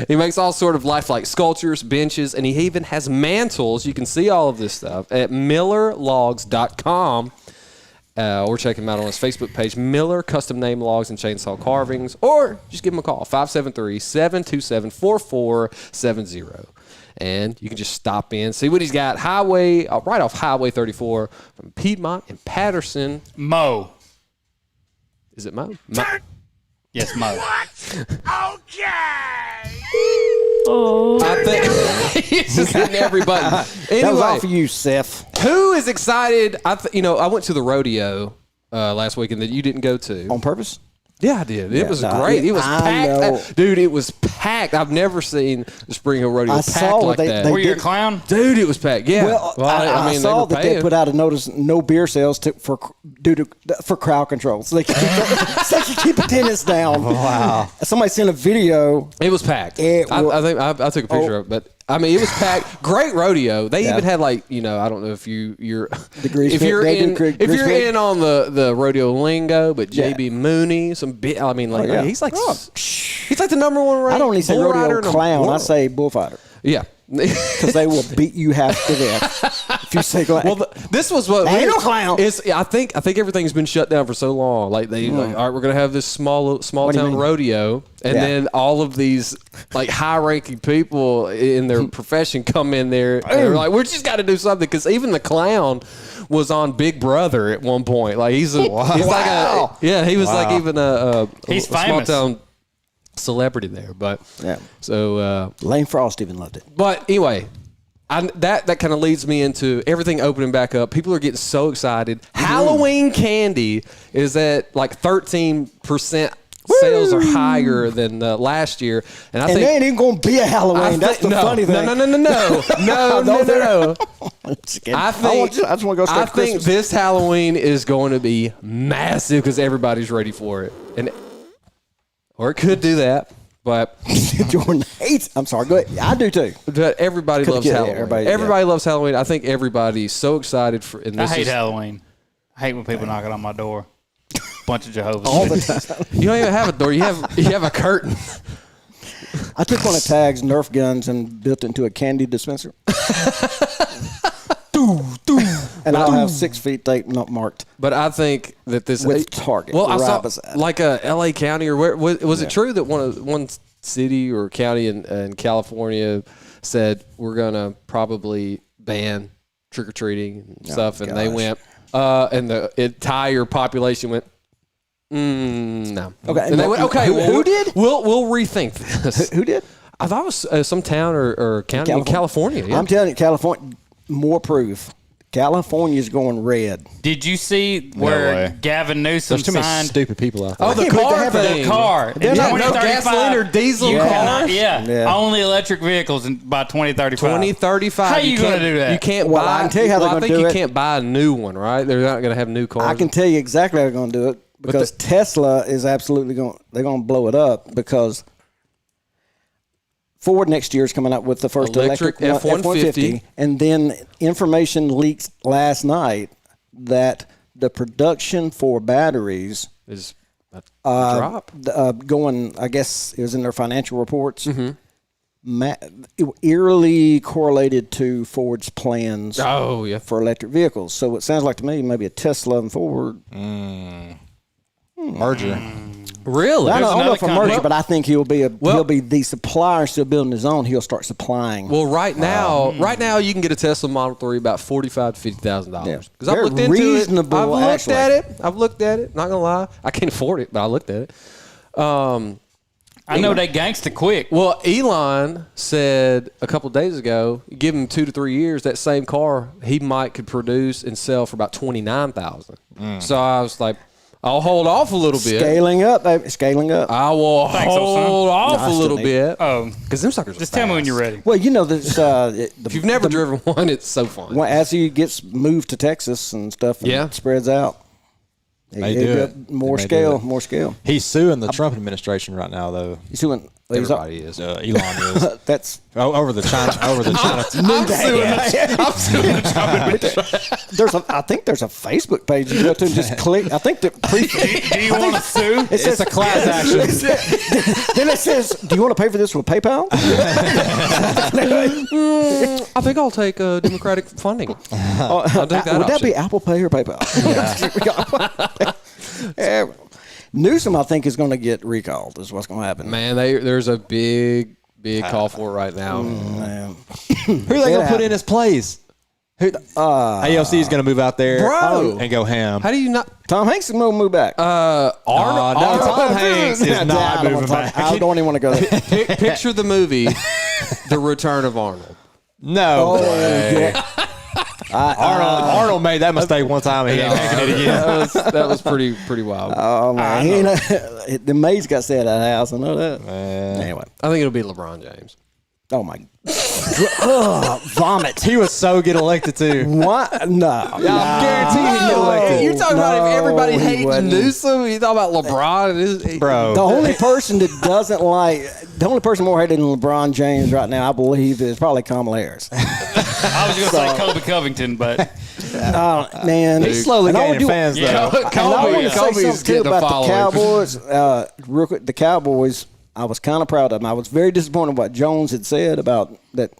[SPEAKER 4] He makes all sort of lifelike sculptures, benches, and he even has mantles. You can see all of this stuff at millerlogs.com. Or check him out on his Facebook page, Miller Custom Name Logs and Chainsaw Carvings, or just give him a call, 573-727-4470. And you can just stop in, see what he's got. Right off Highway 34 from Piedmont and Patterson.
[SPEAKER 5] Mo.
[SPEAKER 4] Is it Mo?
[SPEAKER 5] Yes, Mo.
[SPEAKER 4] I think he's just hitting every button. Anyway,
[SPEAKER 2] That was all for you, Seth.
[SPEAKER 4] who is excited? I went to the rodeo last weekend that you didn't go to.
[SPEAKER 2] On purpose?
[SPEAKER 4] Yeah, I did. It was
[SPEAKER 2] nah,
[SPEAKER 4] great. It was
[SPEAKER 2] I know.
[SPEAKER 4] packed. Dude, it was packed. I've never seen the Spring Hill Rodeo
[SPEAKER 2] I
[SPEAKER 4] packed
[SPEAKER 2] saw
[SPEAKER 4] like
[SPEAKER 2] they-
[SPEAKER 4] that.
[SPEAKER 2] they
[SPEAKER 5] Were you a
[SPEAKER 2] did-
[SPEAKER 5] clown?
[SPEAKER 4] Dude, it was packed. Yeah.
[SPEAKER 2] Well, I
[SPEAKER 4] mean,
[SPEAKER 2] saw
[SPEAKER 4] they were
[SPEAKER 2] that they
[SPEAKER 4] paying.
[SPEAKER 2] put out a notice: no beer sales for crowd control, so they can keep attendance down. Wow! Somebody sent a video.
[SPEAKER 4] It was packed.
[SPEAKER 2] It
[SPEAKER 4] I
[SPEAKER 2] wa-
[SPEAKER 4] think I took a picture of it, but I mean, it was packed. Great rodeo. They
[SPEAKER 2] Yeah.
[SPEAKER 4] even had I don't know if you're
[SPEAKER 2] grease
[SPEAKER 4] if
[SPEAKER 2] pig-
[SPEAKER 4] you're
[SPEAKER 2] they do
[SPEAKER 4] in
[SPEAKER 2] grease
[SPEAKER 4] if you're
[SPEAKER 2] pig.
[SPEAKER 4] in on the rodeo lingo, but JB Mooney,
[SPEAKER 2] yeah.
[SPEAKER 4] he's like he's like the number one ranked
[SPEAKER 2] I don't even say
[SPEAKER 4] bull rider
[SPEAKER 2] rodeo
[SPEAKER 4] in the
[SPEAKER 2] clown. I
[SPEAKER 4] world.
[SPEAKER 2] say bullfighter
[SPEAKER 4] Yeah.
[SPEAKER 2] because they will beat you half to death if you say clown.
[SPEAKER 4] Well, this was what
[SPEAKER 2] Ain't no clown.
[SPEAKER 4] I think everything's been shut down for so long. Like all right, we're gonna have this small
[SPEAKER 2] What do you
[SPEAKER 4] town
[SPEAKER 2] mean?
[SPEAKER 4] rodeo, and
[SPEAKER 2] Yeah.
[SPEAKER 4] then all of these high ranking people in their profession come in there. And they're like, we just got to do something because even the clown was on Big Brother at one point. Like he's he was like even a
[SPEAKER 5] He's
[SPEAKER 4] small
[SPEAKER 5] famous.
[SPEAKER 4] town celebrity there. But
[SPEAKER 2] Yeah.
[SPEAKER 4] so.
[SPEAKER 2] Lane Frost even loved it.
[SPEAKER 4] But anyway, that kind of leads me into everything opening back up. People are getting so excited. Halloween candy is at 13% sales are higher than last year, and I
[SPEAKER 2] And
[SPEAKER 4] think
[SPEAKER 2] they ain't even going to be a Halloween. That's the funny thing.
[SPEAKER 4] No.
[SPEAKER 2] I'm just kidding.
[SPEAKER 4] I think
[SPEAKER 2] I just want to go straight
[SPEAKER 4] I
[SPEAKER 2] to
[SPEAKER 4] think
[SPEAKER 2] Christmas.
[SPEAKER 4] this Halloween is going to be massive because everybody's ready for it, or it could do that. But
[SPEAKER 2] Jordan hates. I'm sorry. Go ahead. I do too.
[SPEAKER 4] but everybody
[SPEAKER 2] Could've
[SPEAKER 4] loves
[SPEAKER 2] get it.
[SPEAKER 4] Halloween.
[SPEAKER 2] Everybody,
[SPEAKER 4] Loves Halloween. I think everybody's so excited for. And
[SPEAKER 5] I
[SPEAKER 4] this
[SPEAKER 5] hate
[SPEAKER 4] is,
[SPEAKER 5] Halloween. I hate when people knocking on my door. Bunch of Jehovah's
[SPEAKER 2] all the
[SPEAKER 5] Witnesses.
[SPEAKER 2] time.
[SPEAKER 4] You don't even have a door. You have a curtain.
[SPEAKER 2] I took one of Tag's Nerf guns and built it into a candy dispenser. And I'll have 6 feet tape not marked.
[SPEAKER 4] But I think that this
[SPEAKER 2] With Target,
[SPEAKER 4] Well, I
[SPEAKER 2] right
[SPEAKER 4] saw
[SPEAKER 2] beside.
[SPEAKER 4] like a L.A. County or where was it true that one city or county in California said we're gonna probably ban trick or treating and stuff, and they
[SPEAKER 2] gosh.
[SPEAKER 4] went and the entire population went. No.
[SPEAKER 2] Okay,
[SPEAKER 4] And they went, okay.
[SPEAKER 2] Who did?
[SPEAKER 4] We'll rethink this.
[SPEAKER 2] Who did?
[SPEAKER 4] I thought it was some town or county in California. Yeah.
[SPEAKER 2] I'm telling you, California, more proof. California's going red.
[SPEAKER 5] Did you see where
[SPEAKER 3] way.
[SPEAKER 5] Gavin Newsom
[SPEAKER 3] There's too many
[SPEAKER 5] signed
[SPEAKER 3] stupid people out there.
[SPEAKER 4] Oh, the
[SPEAKER 2] can't believe
[SPEAKER 4] car
[SPEAKER 2] they have
[SPEAKER 4] thing.
[SPEAKER 5] the car?
[SPEAKER 2] They're
[SPEAKER 5] In
[SPEAKER 2] not- no
[SPEAKER 5] 2035,
[SPEAKER 4] gasoline or diesel
[SPEAKER 5] you
[SPEAKER 4] cars?
[SPEAKER 5] cannot-
[SPEAKER 2] Yeah.
[SPEAKER 5] Yeah, only electric vehicles by 2035.
[SPEAKER 4] 2035.
[SPEAKER 5] How you gonna
[SPEAKER 4] can't-
[SPEAKER 5] do that?
[SPEAKER 4] You can't
[SPEAKER 2] Well,
[SPEAKER 4] buy.
[SPEAKER 2] I can tell you how they're
[SPEAKER 4] I
[SPEAKER 2] gonna
[SPEAKER 4] think
[SPEAKER 2] do
[SPEAKER 4] you
[SPEAKER 2] it.
[SPEAKER 4] can't buy a new one, right? They're not going to have new cars.
[SPEAKER 2] I can tell you exactly how they're going to do it because Tesla is absolutely going. They're going to blow it up because Ford next year is coming out with the first
[SPEAKER 4] Electric
[SPEAKER 2] electric
[SPEAKER 4] F-150.
[SPEAKER 2] and then information leaks last night that the production for batteries
[SPEAKER 4] is a drop.
[SPEAKER 2] going. I guess it was in their financial reports.
[SPEAKER 4] Mm-hmm.
[SPEAKER 2] Eerily correlated to Ford's plans
[SPEAKER 4] Oh yeah.
[SPEAKER 2] for electric vehicles. So it sounds like to me maybe a Tesla and Ford.
[SPEAKER 3] Merger.
[SPEAKER 4] Really?
[SPEAKER 2] I don't know if a
[SPEAKER 5] another
[SPEAKER 2] merger, but I think he'll be
[SPEAKER 4] Well-
[SPEAKER 2] he'll be the supplier still building his own. He'll start supplying.
[SPEAKER 4] Well, right now you can get a Tesla Model 3 about $45,000 to $50,000.
[SPEAKER 2] Yeah.
[SPEAKER 4] Because I've
[SPEAKER 2] Very
[SPEAKER 4] looked into
[SPEAKER 2] reasonable,
[SPEAKER 4] it. I've looked at it. Not gonna lie, I can't afford it, but I looked at it.
[SPEAKER 5] I know they gangsta quick.
[SPEAKER 4] Well, Elon said a couple of days ago, give him 2 to 3 years, that same car he could produce and sell for about $29,000. So I was like, I'll hold off a little bit.
[SPEAKER 2] Scaling up, baby. Scaling up.
[SPEAKER 4] I will
[SPEAKER 5] Thanks, old son.
[SPEAKER 4] hold off
[SPEAKER 2] No, I
[SPEAKER 4] a
[SPEAKER 2] still
[SPEAKER 4] little
[SPEAKER 2] need
[SPEAKER 4] bit.
[SPEAKER 5] Oh,
[SPEAKER 4] Because them suckers
[SPEAKER 5] just
[SPEAKER 4] are
[SPEAKER 5] tell me when
[SPEAKER 4] fast.
[SPEAKER 5] you're ready.
[SPEAKER 2] Well, you know this.
[SPEAKER 4] If you've never driven one, it's so fun.
[SPEAKER 2] As he gets moved to Texas and stuff, and
[SPEAKER 4] Yeah.
[SPEAKER 2] it spreads out.
[SPEAKER 3] They
[SPEAKER 2] He'll
[SPEAKER 3] do
[SPEAKER 2] get
[SPEAKER 3] it.
[SPEAKER 2] more
[SPEAKER 3] They may do
[SPEAKER 2] scale,
[SPEAKER 3] it.
[SPEAKER 2] more scale.
[SPEAKER 3] He's suing the Trump administration right now, though.
[SPEAKER 2] He's doing.
[SPEAKER 4] Everybody is.
[SPEAKER 3] Elon is.
[SPEAKER 2] That's
[SPEAKER 3] Over the China.
[SPEAKER 4] I'm suing the Trump administration.
[SPEAKER 2] I think there's a Facebook page you go to and just click. I think the
[SPEAKER 5] Do you want to sue?
[SPEAKER 3] It's a class action.
[SPEAKER 2] then it says, "Do you want to pay for this with PayPal?"
[SPEAKER 4] I think I'll take Democratic funding. I'll take that
[SPEAKER 2] Would that
[SPEAKER 4] option.
[SPEAKER 2] be Apple Pay or PayPal? Yeah. Newsom, I think, is going to get recalled. Is what's going to happen.
[SPEAKER 4] Man, there's a big call for it right now.
[SPEAKER 2] Man.
[SPEAKER 3] Who are they going to put in his place? AOC is going to move out there
[SPEAKER 4] Bro.
[SPEAKER 3] and go ham.
[SPEAKER 4] How do you not?
[SPEAKER 2] Tom Hanks is going to move back.
[SPEAKER 3] Tom Hanks is not moving back.
[SPEAKER 2] I don't even want to go there.
[SPEAKER 4] Picture the movie, The Return of Arnold.
[SPEAKER 3] No.
[SPEAKER 2] Yeah.
[SPEAKER 3] Arnold made that mistake one time and he ain't making it again.
[SPEAKER 4] That was pretty wild.
[SPEAKER 2] Oh man, the maid's got to stay at that house. I know that. Anyway,
[SPEAKER 4] I think it'll be LeBron James.
[SPEAKER 2] oh my, vomit.
[SPEAKER 3] He was so get elected too.
[SPEAKER 2] What? No,
[SPEAKER 3] I'm guaranteeing he'd get elected.
[SPEAKER 4] You're talking about if everybody
[SPEAKER 2] he
[SPEAKER 4] hates
[SPEAKER 2] wouldn't.
[SPEAKER 4] Newsom. You talking about LeBron?
[SPEAKER 3] Bro.
[SPEAKER 2] The only person that doesn't like, the only person more hated than LeBron James right now, I believe, is probably Kamala Harris.
[SPEAKER 5] I was going to say Kobe Covington, but
[SPEAKER 2] Man,
[SPEAKER 3] He's slowly
[SPEAKER 2] and I
[SPEAKER 3] gaining
[SPEAKER 2] would do-
[SPEAKER 3] fans though.
[SPEAKER 2] And I want to say
[SPEAKER 4] Kobe's
[SPEAKER 2] something too
[SPEAKER 4] getting a
[SPEAKER 2] about the
[SPEAKER 4] following.
[SPEAKER 2] Cowboys. Real quick, the Cowboys. I was kind of proud of them. I was very disappointed what Jones had said about that.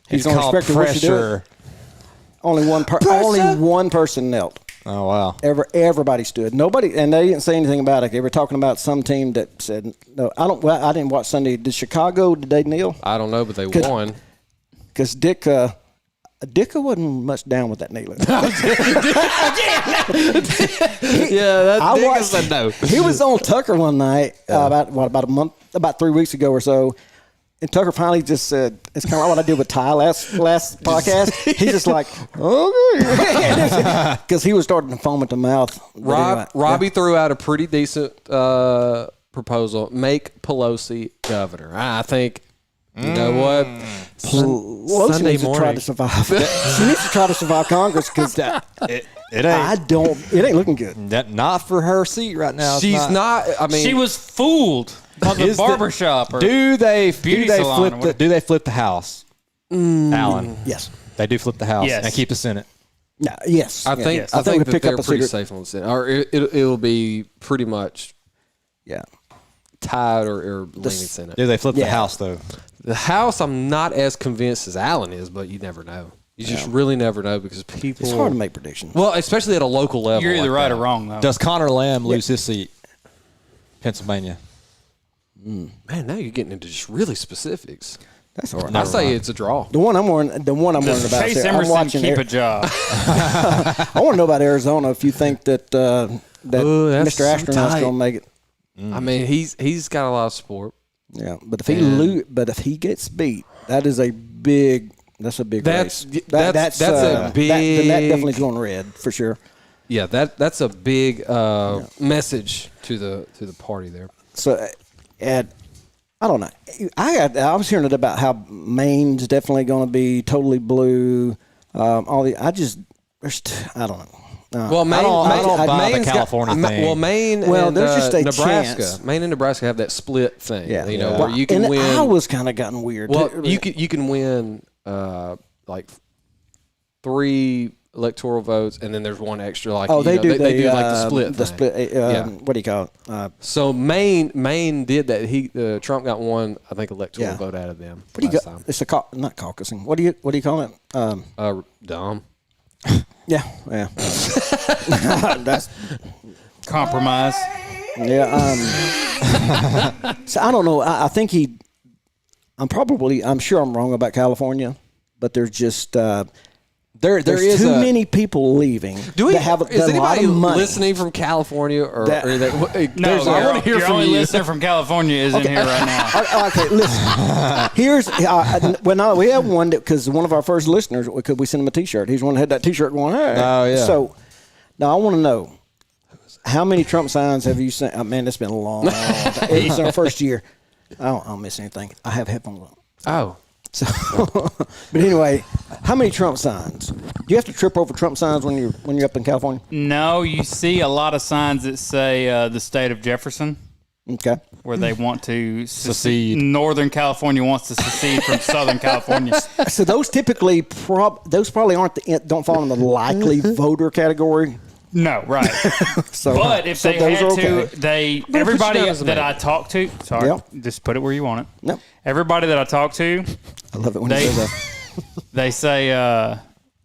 [SPEAKER 2] He's
[SPEAKER 3] It's
[SPEAKER 2] going to
[SPEAKER 3] called
[SPEAKER 2] respect the way you do it.
[SPEAKER 3] pressure.
[SPEAKER 2] Only one person knelt.
[SPEAKER 3] Oh wow.
[SPEAKER 2] Everybody stood. Nobody, and they didn't say anything about it. They were talking about some team that said no. I don't. Well, I didn't watch Sunday. Did Chicago? Did they kneel?
[SPEAKER 4] I don't know, but they
[SPEAKER 2] Could-
[SPEAKER 4] won.
[SPEAKER 2] Because Ditka wasn't much down with that kneeling.
[SPEAKER 4] Yeah, that
[SPEAKER 2] I
[SPEAKER 4] nigga
[SPEAKER 2] watched-
[SPEAKER 4] said no.
[SPEAKER 2] He was on Tucker one night about 3 weeks ago or so, and Tucker finally just said, "It's kind of like what I did with Ty last podcast." He's just like, "Okay," because he was starting to foam at the mouth. But anyway,
[SPEAKER 4] Robbie threw out a pretty decent proposal: make Pelosi governor. I think. You know what?
[SPEAKER 2] Pelosi
[SPEAKER 4] Sunday
[SPEAKER 2] needs to try
[SPEAKER 4] morning.
[SPEAKER 2] to survive. She needs to try to survive Congress because
[SPEAKER 3] It ain't.
[SPEAKER 2] it ain't looking good.
[SPEAKER 3] Not for her seat right now. It's
[SPEAKER 4] She's not. I mean,
[SPEAKER 5] she was fooled Well, the barbershop or
[SPEAKER 3] do they
[SPEAKER 5] salon
[SPEAKER 3] flip the house? Alan,
[SPEAKER 2] Yes.
[SPEAKER 3] they do flip the house
[SPEAKER 5] Yes.
[SPEAKER 3] and keep the Senate.
[SPEAKER 2] Yeah, yes.
[SPEAKER 4] I think
[SPEAKER 2] we
[SPEAKER 4] that
[SPEAKER 2] pick
[SPEAKER 4] they're
[SPEAKER 2] up a
[SPEAKER 4] pretty
[SPEAKER 2] cigarette.
[SPEAKER 4] safe on the Senate, or it'll be pretty much
[SPEAKER 2] Yeah.
[SPEAKER 4] tied or leaning Senate.
[SPEAKER 3] Do they flip the
[SPEAKER 2] Yeah.
[SPEAKER 3] house though?
[SPEAKER 4] The House, I'm not as convinced as Alan is, but you never know. You just really never know because people.
[SPEAKER 2] It's hard to make predictions.
[SPEAKER 4] Well, especially at a local level.
[SPEAKER 5] You're either
[SPEAKER 4] like
[SPEAKER 5] right
[SPEAKER 4] that.
[SPEAKER 5] or wrong, though.
[SPEAKER 3] Does Connor Lamb lose his seat? Pennsylvania.
[SPEAKER 4] Man, now you're getting into just really specifics.
[SPEAKER 2] That's hard.
[SPEAKER 4] I say it's a draw.
[SPEAKER 2] The one I'm worrying about.
[SPEAKER 5] Does Chase
[SPEAKER 2] is I'm
[SPEAKER 5] Emerson
[SPEAKER 2] watching.
[SPEAKER 5] keep a job?
[SPEAKER 2] I want to know about Arizona. If you think that
[SPEAKER 4] Ooh, that's
[SPEAKER 2] Mr. Astronaut's
[SPEAKER 4] tight.
[SPEAKER 2] going to make it.
[SPEAKER 4] I mean, he's got a lot of support.
[SPEAKER 2] Yeah, but if he gets beat, that's a big
[SPEAKER 4] That's
[SPEAKER 2] race.
[SPEAKER 4] a
[SPEAKER 2] Then
[SPEAKER 4] big.
[SPEAKER 2] that definitely is going red for sure.
[SPEAKER 4] Yeah, that's a big message to the party there.
[SPEAKER 2] So, I don't know. I was hearing it about how Maine's definitely going to be totally blue. I don't know.
[SPEAKER 4] Well, Maine,
[SPEAKER 3] I don't buy the
[SPEAKER 4] Maine's
[SPEAKER 3] California thing.
[SPEAKER 4] Well, Maine
[SPEAKER 2] Well,
[SPEAKER 4] and
[SPEAKER 2] there's just a
[SPEAKER 4] Nebraska.
[SPEAKER 2] chance.
[SPEAKER 4] Maine and Nebraska have that split thing.
[SPEAKER 2] Yeah,
[SPEAKER 4] You know,
[SPEAKER 2] Well,
[SPEAKER 4] where you can
[SPEAKER 2] and
[SPEAKER 4] win.
[SPEAKER 2] Iowa's kind of gotten weird.
[SPEAKER 4] Well,
[SPEAKER 2] too.
[SPEAKER 4] you can win like 3 electoral votes, and then there's one extra. Like
[SPEAKER 2] they do
[SPEAKER 4] like the split.
[SPEAKER 2] The
[SPEAKER 4] thing.
[SPEAKER 2] split.
[SPEAKER 4] Yeah.
[SPEAKER 2] What do you call it?
[SPEAKER 4] So Maine did that. Trump got one, I think, electoral vote out of them.
[SPEAKER 2] What do you
[SPEAKER 4] last
[SPEAKER 2] got?
[SPEAKER 4] time.
[SPEAKER 2] It's not caucusing. What do you call it?
[SPEAKER 4] Dumb.
[SPEAKER 2] Yeah. That's
[SPEAKER 5] Compromise.
[SPEAKER 2] yeah. So I don't know. I think I'm sure I'm wrong about California, but there's just there's
[SPEAKER 3] is
[SPEAKER 2] too many people leaving.
[SPEAKER 4] Do we
[SPEAKER 2] that have
[SPEAKER 4] is
[SPEAKER 2] a lot
[SPEAKER 4] anybody
[SPEAKER 2] of money.
[SPEAKER 4] listening from California or
[SPEAKER 2] That-
[SPEAKER 5] No,
[SPEAKER 4] I want to hear
[SPEAKER 5] your
[SPEAKER 4] from
[SPEAKER 5] only
[SPEAKER 4] you.
[SPEAKER 5] listener from California is in here right now.
[SPEAKER 2] Okay, listen. Here's we have one because one of our first listeners we sent him a T-shirt. He's one that had that T-shirt going. Hey.
[SPEAKER 3] Oh, yeah.
[SPEAKER 2] So now I want to know how many Trump signs have you seen? Oh, man, it's been a long time. It's our first year. I don't miss anything. I have headphones on.
[SPEAKER 4] Oh,
[SPEAKER 2] So, but anyway, how many Trump signs? Do you have to trip over Trump signs when you're up in California?
[SPEAKER 5] No, you see a lot of signs that say the state of Jefferson,
[SPEAKER 2] Okay.
[SPEAKER 5] where they want to
[SPEAKER 3] Secede.
[SPEAKER 5] Northern California wants to secede from Southern California.
[SPEAKER 2] So those typically probably don't fall in the likely voter category.
[SPEAKER 5] No, right.
[SPEAKER 2] So,
[SPEAKER 5] But if they
[SPEAKER 2] those
[SPEAKER 5] had
[SPEAKER 2] are okay.
[SPEAKER 5] to,
[SPEAKER 4] put
[SPEAKER 5] everybody
[SPEAKER 4] you down as a
[SPEAKER 5] that
[SPEAKER 4] man.
[SPEAKER 5] I talk to, sorry,
[SPEAKER 2] Yep.
[SPEAKER 5] just put it where you want it.
[SPEAKER 2] Yep.
[SPEAKER 5] Everybody that I talk to,
[SPEAKER 2] I love it when
[SPEAKER 5] They-
[SPEAKER 2] you say that.
[SPEAKER 5] they say,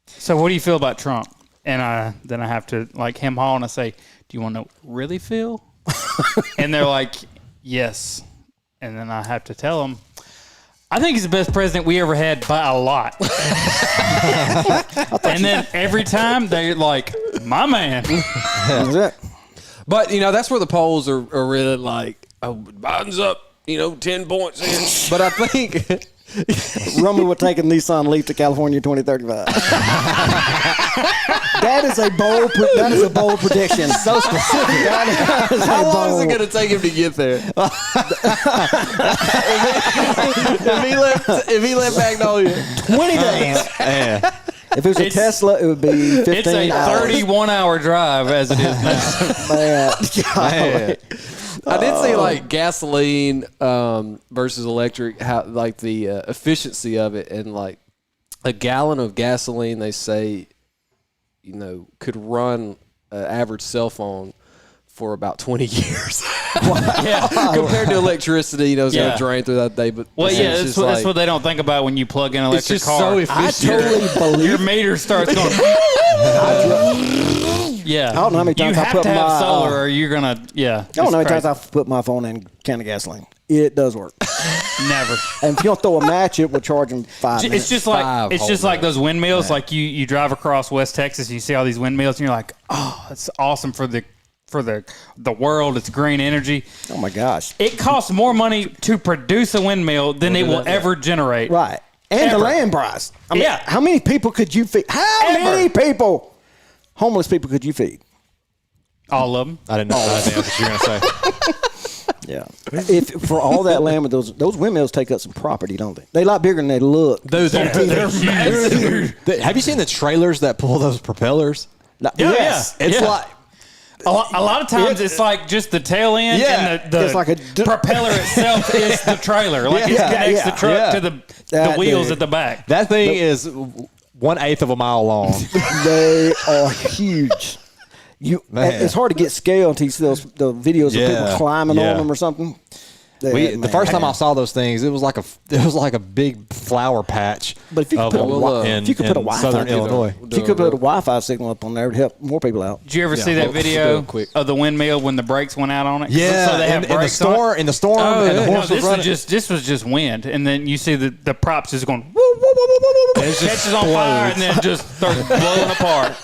[SPEAKER 5] so what do you feel about Trump? And then I have to like hem haw and I say, do you want to really feel? And they're like, yes. And then I have to tell them, I think he's the best president we ever had by a lot. And then every time they're like, my man.
[SPEAKER 2] That's it.
[SPEAKER 4] but that's where the polls are really like, oh, Biden's up, 10 points in. But I think
[SPEAKER 2] Romey would take a Nissan Leaf to California 2035. That is a bold prediction. So specific.
[SPEAKER 4] how long is it going to take him to get there? if he left Magnolia,
[SPEAKER 2] 20 days.
[SPEAKER 3] Yeah.
[SPEAKER 2] If it was a Tesla, it would be 15
[SPEAKER 5] It's a
[SPEAKER 2] hours.
[SPEAKER 5] 31-hour drive as it is now.
[SPEAKER 2] Man.
[SPEAKER 3] Man.
[SPEAKER 4] I did see like gasoline versus electric, how like the efficiency of it, and like a gallon of gasoline, they say, could run an average cell phone for about 20 years.
[SPEAKER 5] Yeah.
[SPEAKER 4] Compared to electricity, it's
[SPEAKER 5] Yeah.
[SPEAKER 4] going to drain through that day. But
[SPEAKER 5] Well,
[SPEAKER 4] it's
[SPEAKER 5] yeah,
[SPEAKER 4] just
[SPEAKER 5] that's
[SPEAKER 4] like-
[SPEAKER 5] what they don't think about when you plug in an
[SPEAKER 4] it's
[SPEAKER 5] electric
[SPEAKER 4] just
[SPEAKER 5] car.
[SPEAKER 4] so
[SPEAKER 2] I
[SPEAKER 4] efficient.
[SPEAKER 2] totally believe
[SPEAKER 5] Your meter starts going. Yeah.
[SPEAKER 2] I don't know how many times
[SPEAKER 5] you
[SPEAKER 2] I
[SPEAKER 5] have
[SPEAKER 2] put
[SPEAKER 5] to have
[SPEAKER 2] my,
[SPEAKER 5] solar, or you're gonna. Yeah.
[SPEAKER 2] I don't know how many times I've put my phone in a can of gasoline. It does work.
[SPEAKER 5] Never.
[SPEAKER 2] And if you don't throw a match, it will charge them 5 minutes.
[SPEAKER 5] It's just like
[SPEAKER 4] Five
[SPEAKER 5] it's
[SPEAKER 4] whole
[SPEAKER 5] just like
[SPEAKER 4] minutes.
[SPEAKER 5] those windmills. Like you drive across West Texas, and you see all these windmills, and you're like, oh, it's awesome for the world. It's green energy.
[SPEAKER 2] Oh my gosh.
[SPEAKER 5] It costs more money to produce a windmill than it will ever generate.
[SPEAKER 2] Right. And
[SPEAKER 5] Ever.
[SPEAKER 2] the land price. I mean,
[SPEAKER 5] Yeah.
[SPEAKER 2] how many people could you feed? How
[SPEAKER 5] Ever.
[SPEAKER 2] many people, homeless people, could you feed?
[SPEAKER 5] All of them.
[SPEAKER 3] I didn't know that's what you were going to say.
[SPEAKER 2] Yeah. If for all that land with those windmills take up some property, don't they? They a lot bigger than they look.
[SPEAKER 3] Those
[SPEAKER 5] They're massive.
[SPEAKER 3] Have you seen the trailers that pull those propellers?
[SPEAKER 2] No,
[SPEAKER 5] Yeah,
[SPEAKER 2] yes.
[SPEAKER 5] yeah.
[SPEAKER 3] It's
[SPEAKER 5] Yeah.
[SPEAKER 3] like
[SPEAKER 5] A lot of times it's like just the tail end and the
[SPEAKER 2] it's like
[SPEAKER 5] propeller itself is the trailer. Like it connects the truck to the wheels at the back.
[SPEAKER 3] That thing is 1/8 of a mile long.
[SPEAKER 2] They are huge. It's hard to get scale until you see the videos of people climbing on them or something.
[SPEAKER 3] The first time I saw those things, it was like a big flower patch.
[SPEAKER 2] But if you could put a Wi-Fi
[SPEAKER 3] Southern Illinois,
[SPEAKER 2] if you could put a Wi-Fi signal up on there, it would help more people out.
[SPEAKER 5] Did you ever see that video of the windmill when the brakes went out on it?
[SPEAKER 3] Yeah,
[SPEAKER 5] so they have brakes
[SPEAKER 3] in the storm, and the horse was running.
[SPEAKER 5] This was just wind, and then you see the props just going woo, woo, woo, woo, woo, woo, catches on fire, and then just starts blowing apart.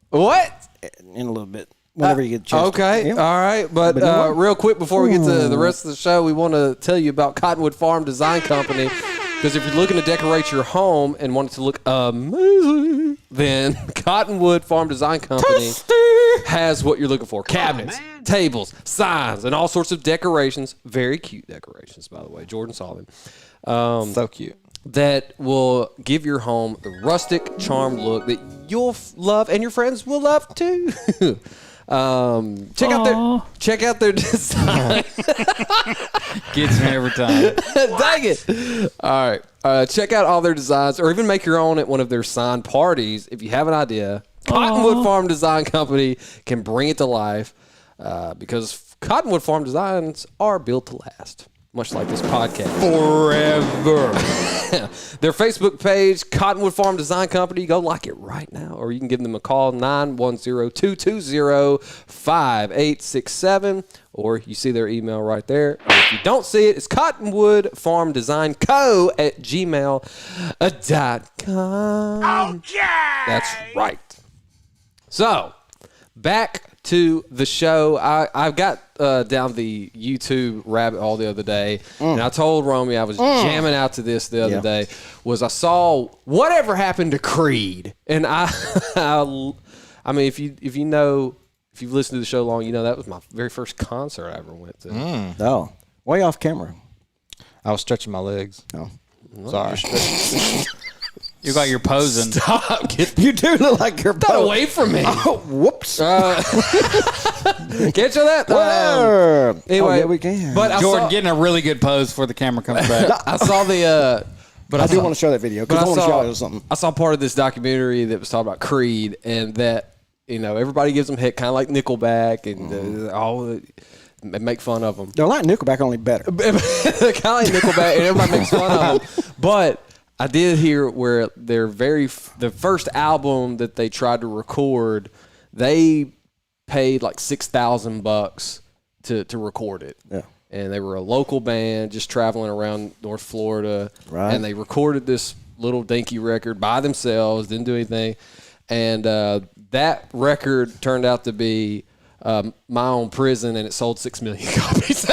[SPEAKER 4] What?
[SPEAKER 2] In a little bit. Whenever you get a chance.
[SPEAKER 4] Okay, all right. But real quick, before we get to the rest of the show, we want to tell you about Cottonwood Farm Design Company. Because if you're looking to decorate your home and want it to look amazing, then Cottonwood Farm Design Company has what you're looking for. Cabinets, tables, signs, and all sorts of decorations. Very cute decorations, by the way. Jordan saw them.
[SPEAKER 3] So cute.
[SPEAKER 4] That will give your home the rustic, charmed look that you'll love and your friends will love too. Check out their design.
[SPEAKER 5] Gets me every time.
[SPEAKER 4] Dang it! All right, check out all their designs, or even make your own at one of their sign parties. If you have an idea, Cottonwood Farm Design Company can bring it to life because Cottonwood Farm designs are built to last. Much like this podcast.
[SPEAKER 5] Forever.
[SPEAKER 4] Their Facebook page, Cottonwood Farm Design Company. Go like it right now. Or you can give them a call, 910-220-5867. Or you see their email right there. Or if you don't see it, it's Cottonwood Farm Design Co. at gmail.com. Okay. That's right. So, back to the show. I got down the YouTube rabbit hole the other day, and I told Romey I was jamming out to this the other day. I saw whatever happened to Creed, and I mean, if you've listened to the show long, you know that was my very first concert I ever went to.
[SPEAKER 2] Oh, way off camera.
[SPEAKER 3] I was stretching my legs.
[SPEAKER 2] Oh,
[SPEAKER 3] sorry.
[SPEAKER 5] You got your posing.
[SPEAKER 4] Stop.
[SPEAKER 2] You do look like you're
[SPEAKER 4] Get away from me.
[SPEAKER 2] Oh, whoops.
[SPEAKER 4] Can't show that. Anyway,
[SPEAKER 2] we can.
[SPEAKER 4] But
[SPEAKER 5] Jordan getting a really good pose before the camera comes back.
[SPEAKER 4] I saw the.
[SPEAKER 2] But I do want to show that video because I want to show you something.
[SPEAKER 4] I saw part of this documentary that was talking about Creed, and that everybody gives them hit, kind of like Nickelback, and all make fun of them.
[SPEAKER 2] They're like Nickelback, only better.
[SPEAKER 4] They're kind of like Nickelback, and everybody makes fun of them. But I did hear where the first album that they tried to record, they paid like $6,000 to record it. Yeah. And they were a local band just traveling around North Florida. Right. And they recorded this little dinky record by themselves, didn't do anything. And that record turned out to be My Own Prison, and it sold 6 million copies.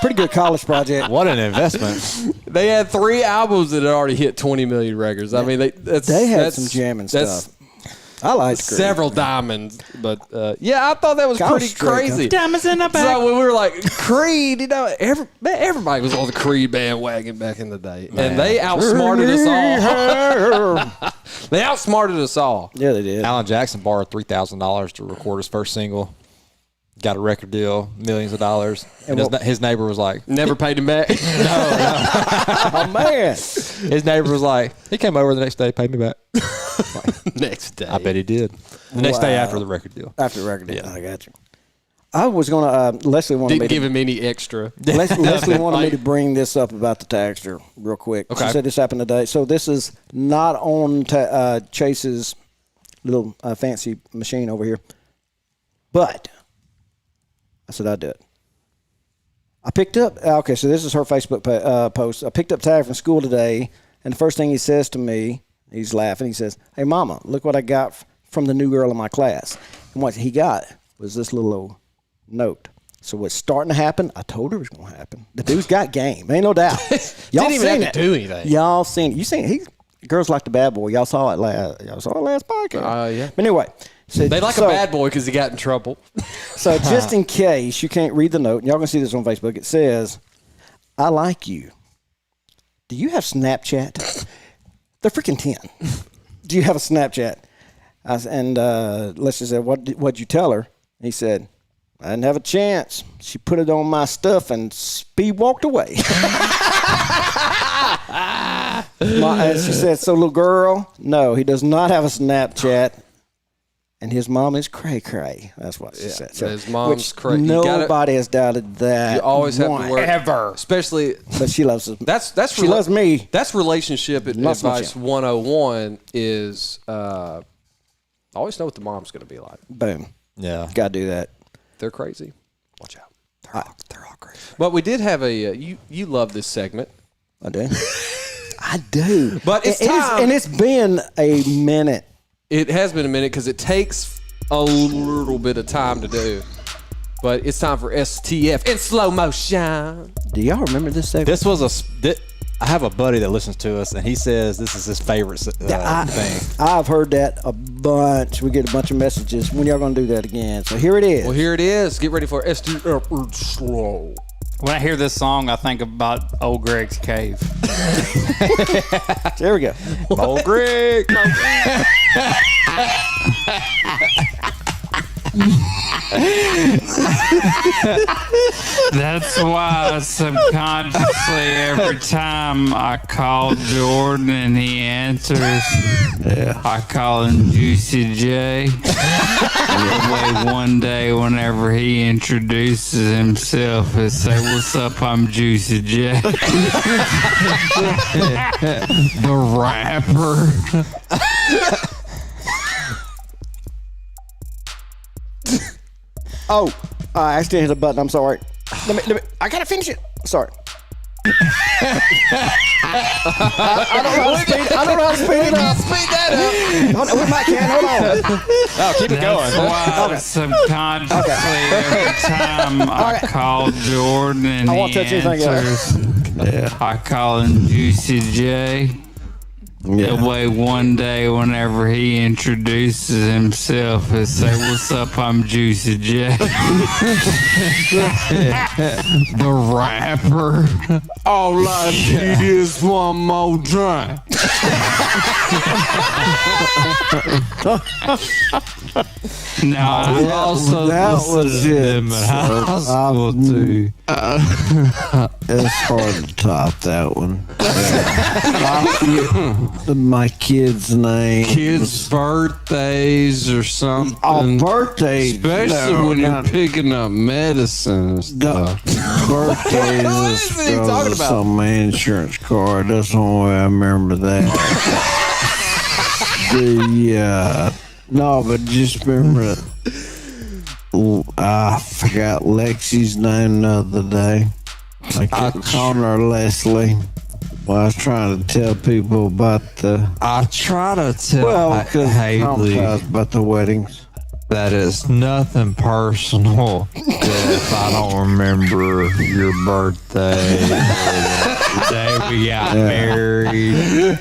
[SPEAKER 2] Pretty good college project.
[SPEAKER 3] What an investment.
[SPEAKER 4] They had 3 albums that had already hit 20 million records. I mean,
[SPEAKER 2] they had some jamming stuff. I like
[SPEAKER 4] several diamonds, but I thought that was pretty crazy.
[SPEAKER 5] Diamonds in the back.
[SPEAKER 4] So when we were like Creed, everybody was on the Creed bandwagon back in the day, and they outsmarted us all. They outsmarted us all.
[SPEAKER 2] Yeah, they did.
[SPEAKER 3] Alan Jackson borrowed $3,000 to record his first single. Got a record deal, millions of dollars. And his neighbor was like...
[SPEAKER 4] Never paid him back?
[SPEAKER 3] No.
[SPEAKER 2] Oh, man.
[SPEAKER 3] His neighbor was like, he came over the next day, paid me back.
[SPEAKER 4] Next day.
[SPEAKER 3] I bet he did. The next day after the record deal.
[SPEAKER 2] After the record deal. I got you. I was going to... Leslie wanted
[SPEAKER 4] Didn't give him any extra.
[SPEAKER 2] Leslie wanted me to bring this up about the Tagster real quick. Okay. She said this happened today. So this is not on Chase's little fancy machine over here. But... I said, I'd do it. I picked up, okay, so this is her Facebook post. I picked up Tag from school today, and the first thing he says to me, he's laughing, he says, "Hey, Mama, look what I got from the new girl in my class." And what he got was this little old note. So what's starting to happen, I told her it was going to happen. The dude's got game, ain't no doubt. Y'all
[SPEAKER 4] Didn't even have to do anything.
[SPEAKER 2] Y'all seen it. You seen it. Girls Like the Bad Boy. Y'all saw it last podcast.
[SPEAKER 4] Yeah.
[SPEAKER 2] But anyway.
[SPEAKER 4] So, they like a bad boy because he got in trouble.
[SPEAKER 2] So just in case you can't read the note, and y'all can see this on Facebook, it says, "I like you. Do you have Snapchat?" They're freaking 10. Do you have a Snapchat? Leslie said, what'd you tell her? He said, I didn't have a chance. She put it on my stuff and speed walked away. And she said, so little girl, no, he does not have a Snapchat. And his mom is cray-cray. That's what she said. So,
[SPEAKER 4] his mom's cray.
[SPEAKER 2] Nobody has doubted that.
[SPEAKER 4] You always have to work.
[SPEAKER 5] Ever.
[SPEAKER 4] Especially.
[SPEAKER 2] But she loves us.
[SPEAKER 4] She
[SPEAKER 2] loves me.
[SPEAKER 4] That's relationship advice 101 is always know what the mom's going to be like.
[SPEAKER 2] Boom.
[SPEAKER 3] Yeah.
[SPEAKER 2] Got to do that.
[SPEAKER 4] They're crazy. Watch out. They're all crazy. But we did have you love this segment.
[SPEAKER 2] I do. I do.
[SPEAKER 4] But it's time.
[SPEAKER 2] And it's been a minute.
[SPEAKER 4] It has been a minute because it takes a little bit of time to do. But it's time for STF in slow motion.
[SPEAKER 2] Do y'all remember this segment?
[SPEAKER 3] This was I have a buddy that listens to us, and he says this is his favorite thing.
[SPEAKER 2] I've heard that a bunch. We get a bunch of messages. When y'all going to do that again? So here it is.
[SPEAKER 4] Well, here it is. Get ready for STF in slow.
[SPEAKER 5] When I hear this song, I think about old Greg's cave.
[SPEAKER 2] There we go.
[SPEAKER 3] Old Greg.
[SPEAKER 5] That's why subconsciously every time I call Jordan and he answers, I call him Juicy J. That way one day whenever he introduces himself, he'll say, what's up, I'm Juicy J. The rapper.
[SPEAKER 2] Oh, I accidentally hit a button. I'm sorry. Let me. I gotta finish it. Sorry. I don't know how to speed it up.
[SPEAKER 4] Speed that up.
[SPEAKER 2] Hold on, with my can. Hold on.
[SPEAKER 3] Oh, keep it going.
[SPEAKER 5] Why subconsciously every time I call Jordan and
[SPEAKER 2] I won't touch anything else.
[SPEAKER 5] I call him Juicy J. That way one day whenever he introduces himself, he'll say, what's up, I'm Juicy J. The rapper. All I need is one more drink. Now, I also
[SPEAKER 7] that was it.
[SPEAKER 5] Hospital too.
[SPEAKER 7] It's hard to top that one. My kid's name.
[SPEAKER 5] Kids' birthdays or something.
[SPEAKER 7] Oh, birthdays.
[SPEAKER 5] Especially when you're picking up medicine and stuff.
[SPEAKER 7] Birthdays is on my insurance card. That's the only way I remember that. No, but just remember I forgot Lexi's name the other day. I kept calling her Leslie. Well, I was trying to tell people about
[SPEAKER 5] I try to tell Haley
[SPEAKER 7] about the weddings.
[SPEAKER 5] that it's nothing personal if I don't remember your birthday or the day we got married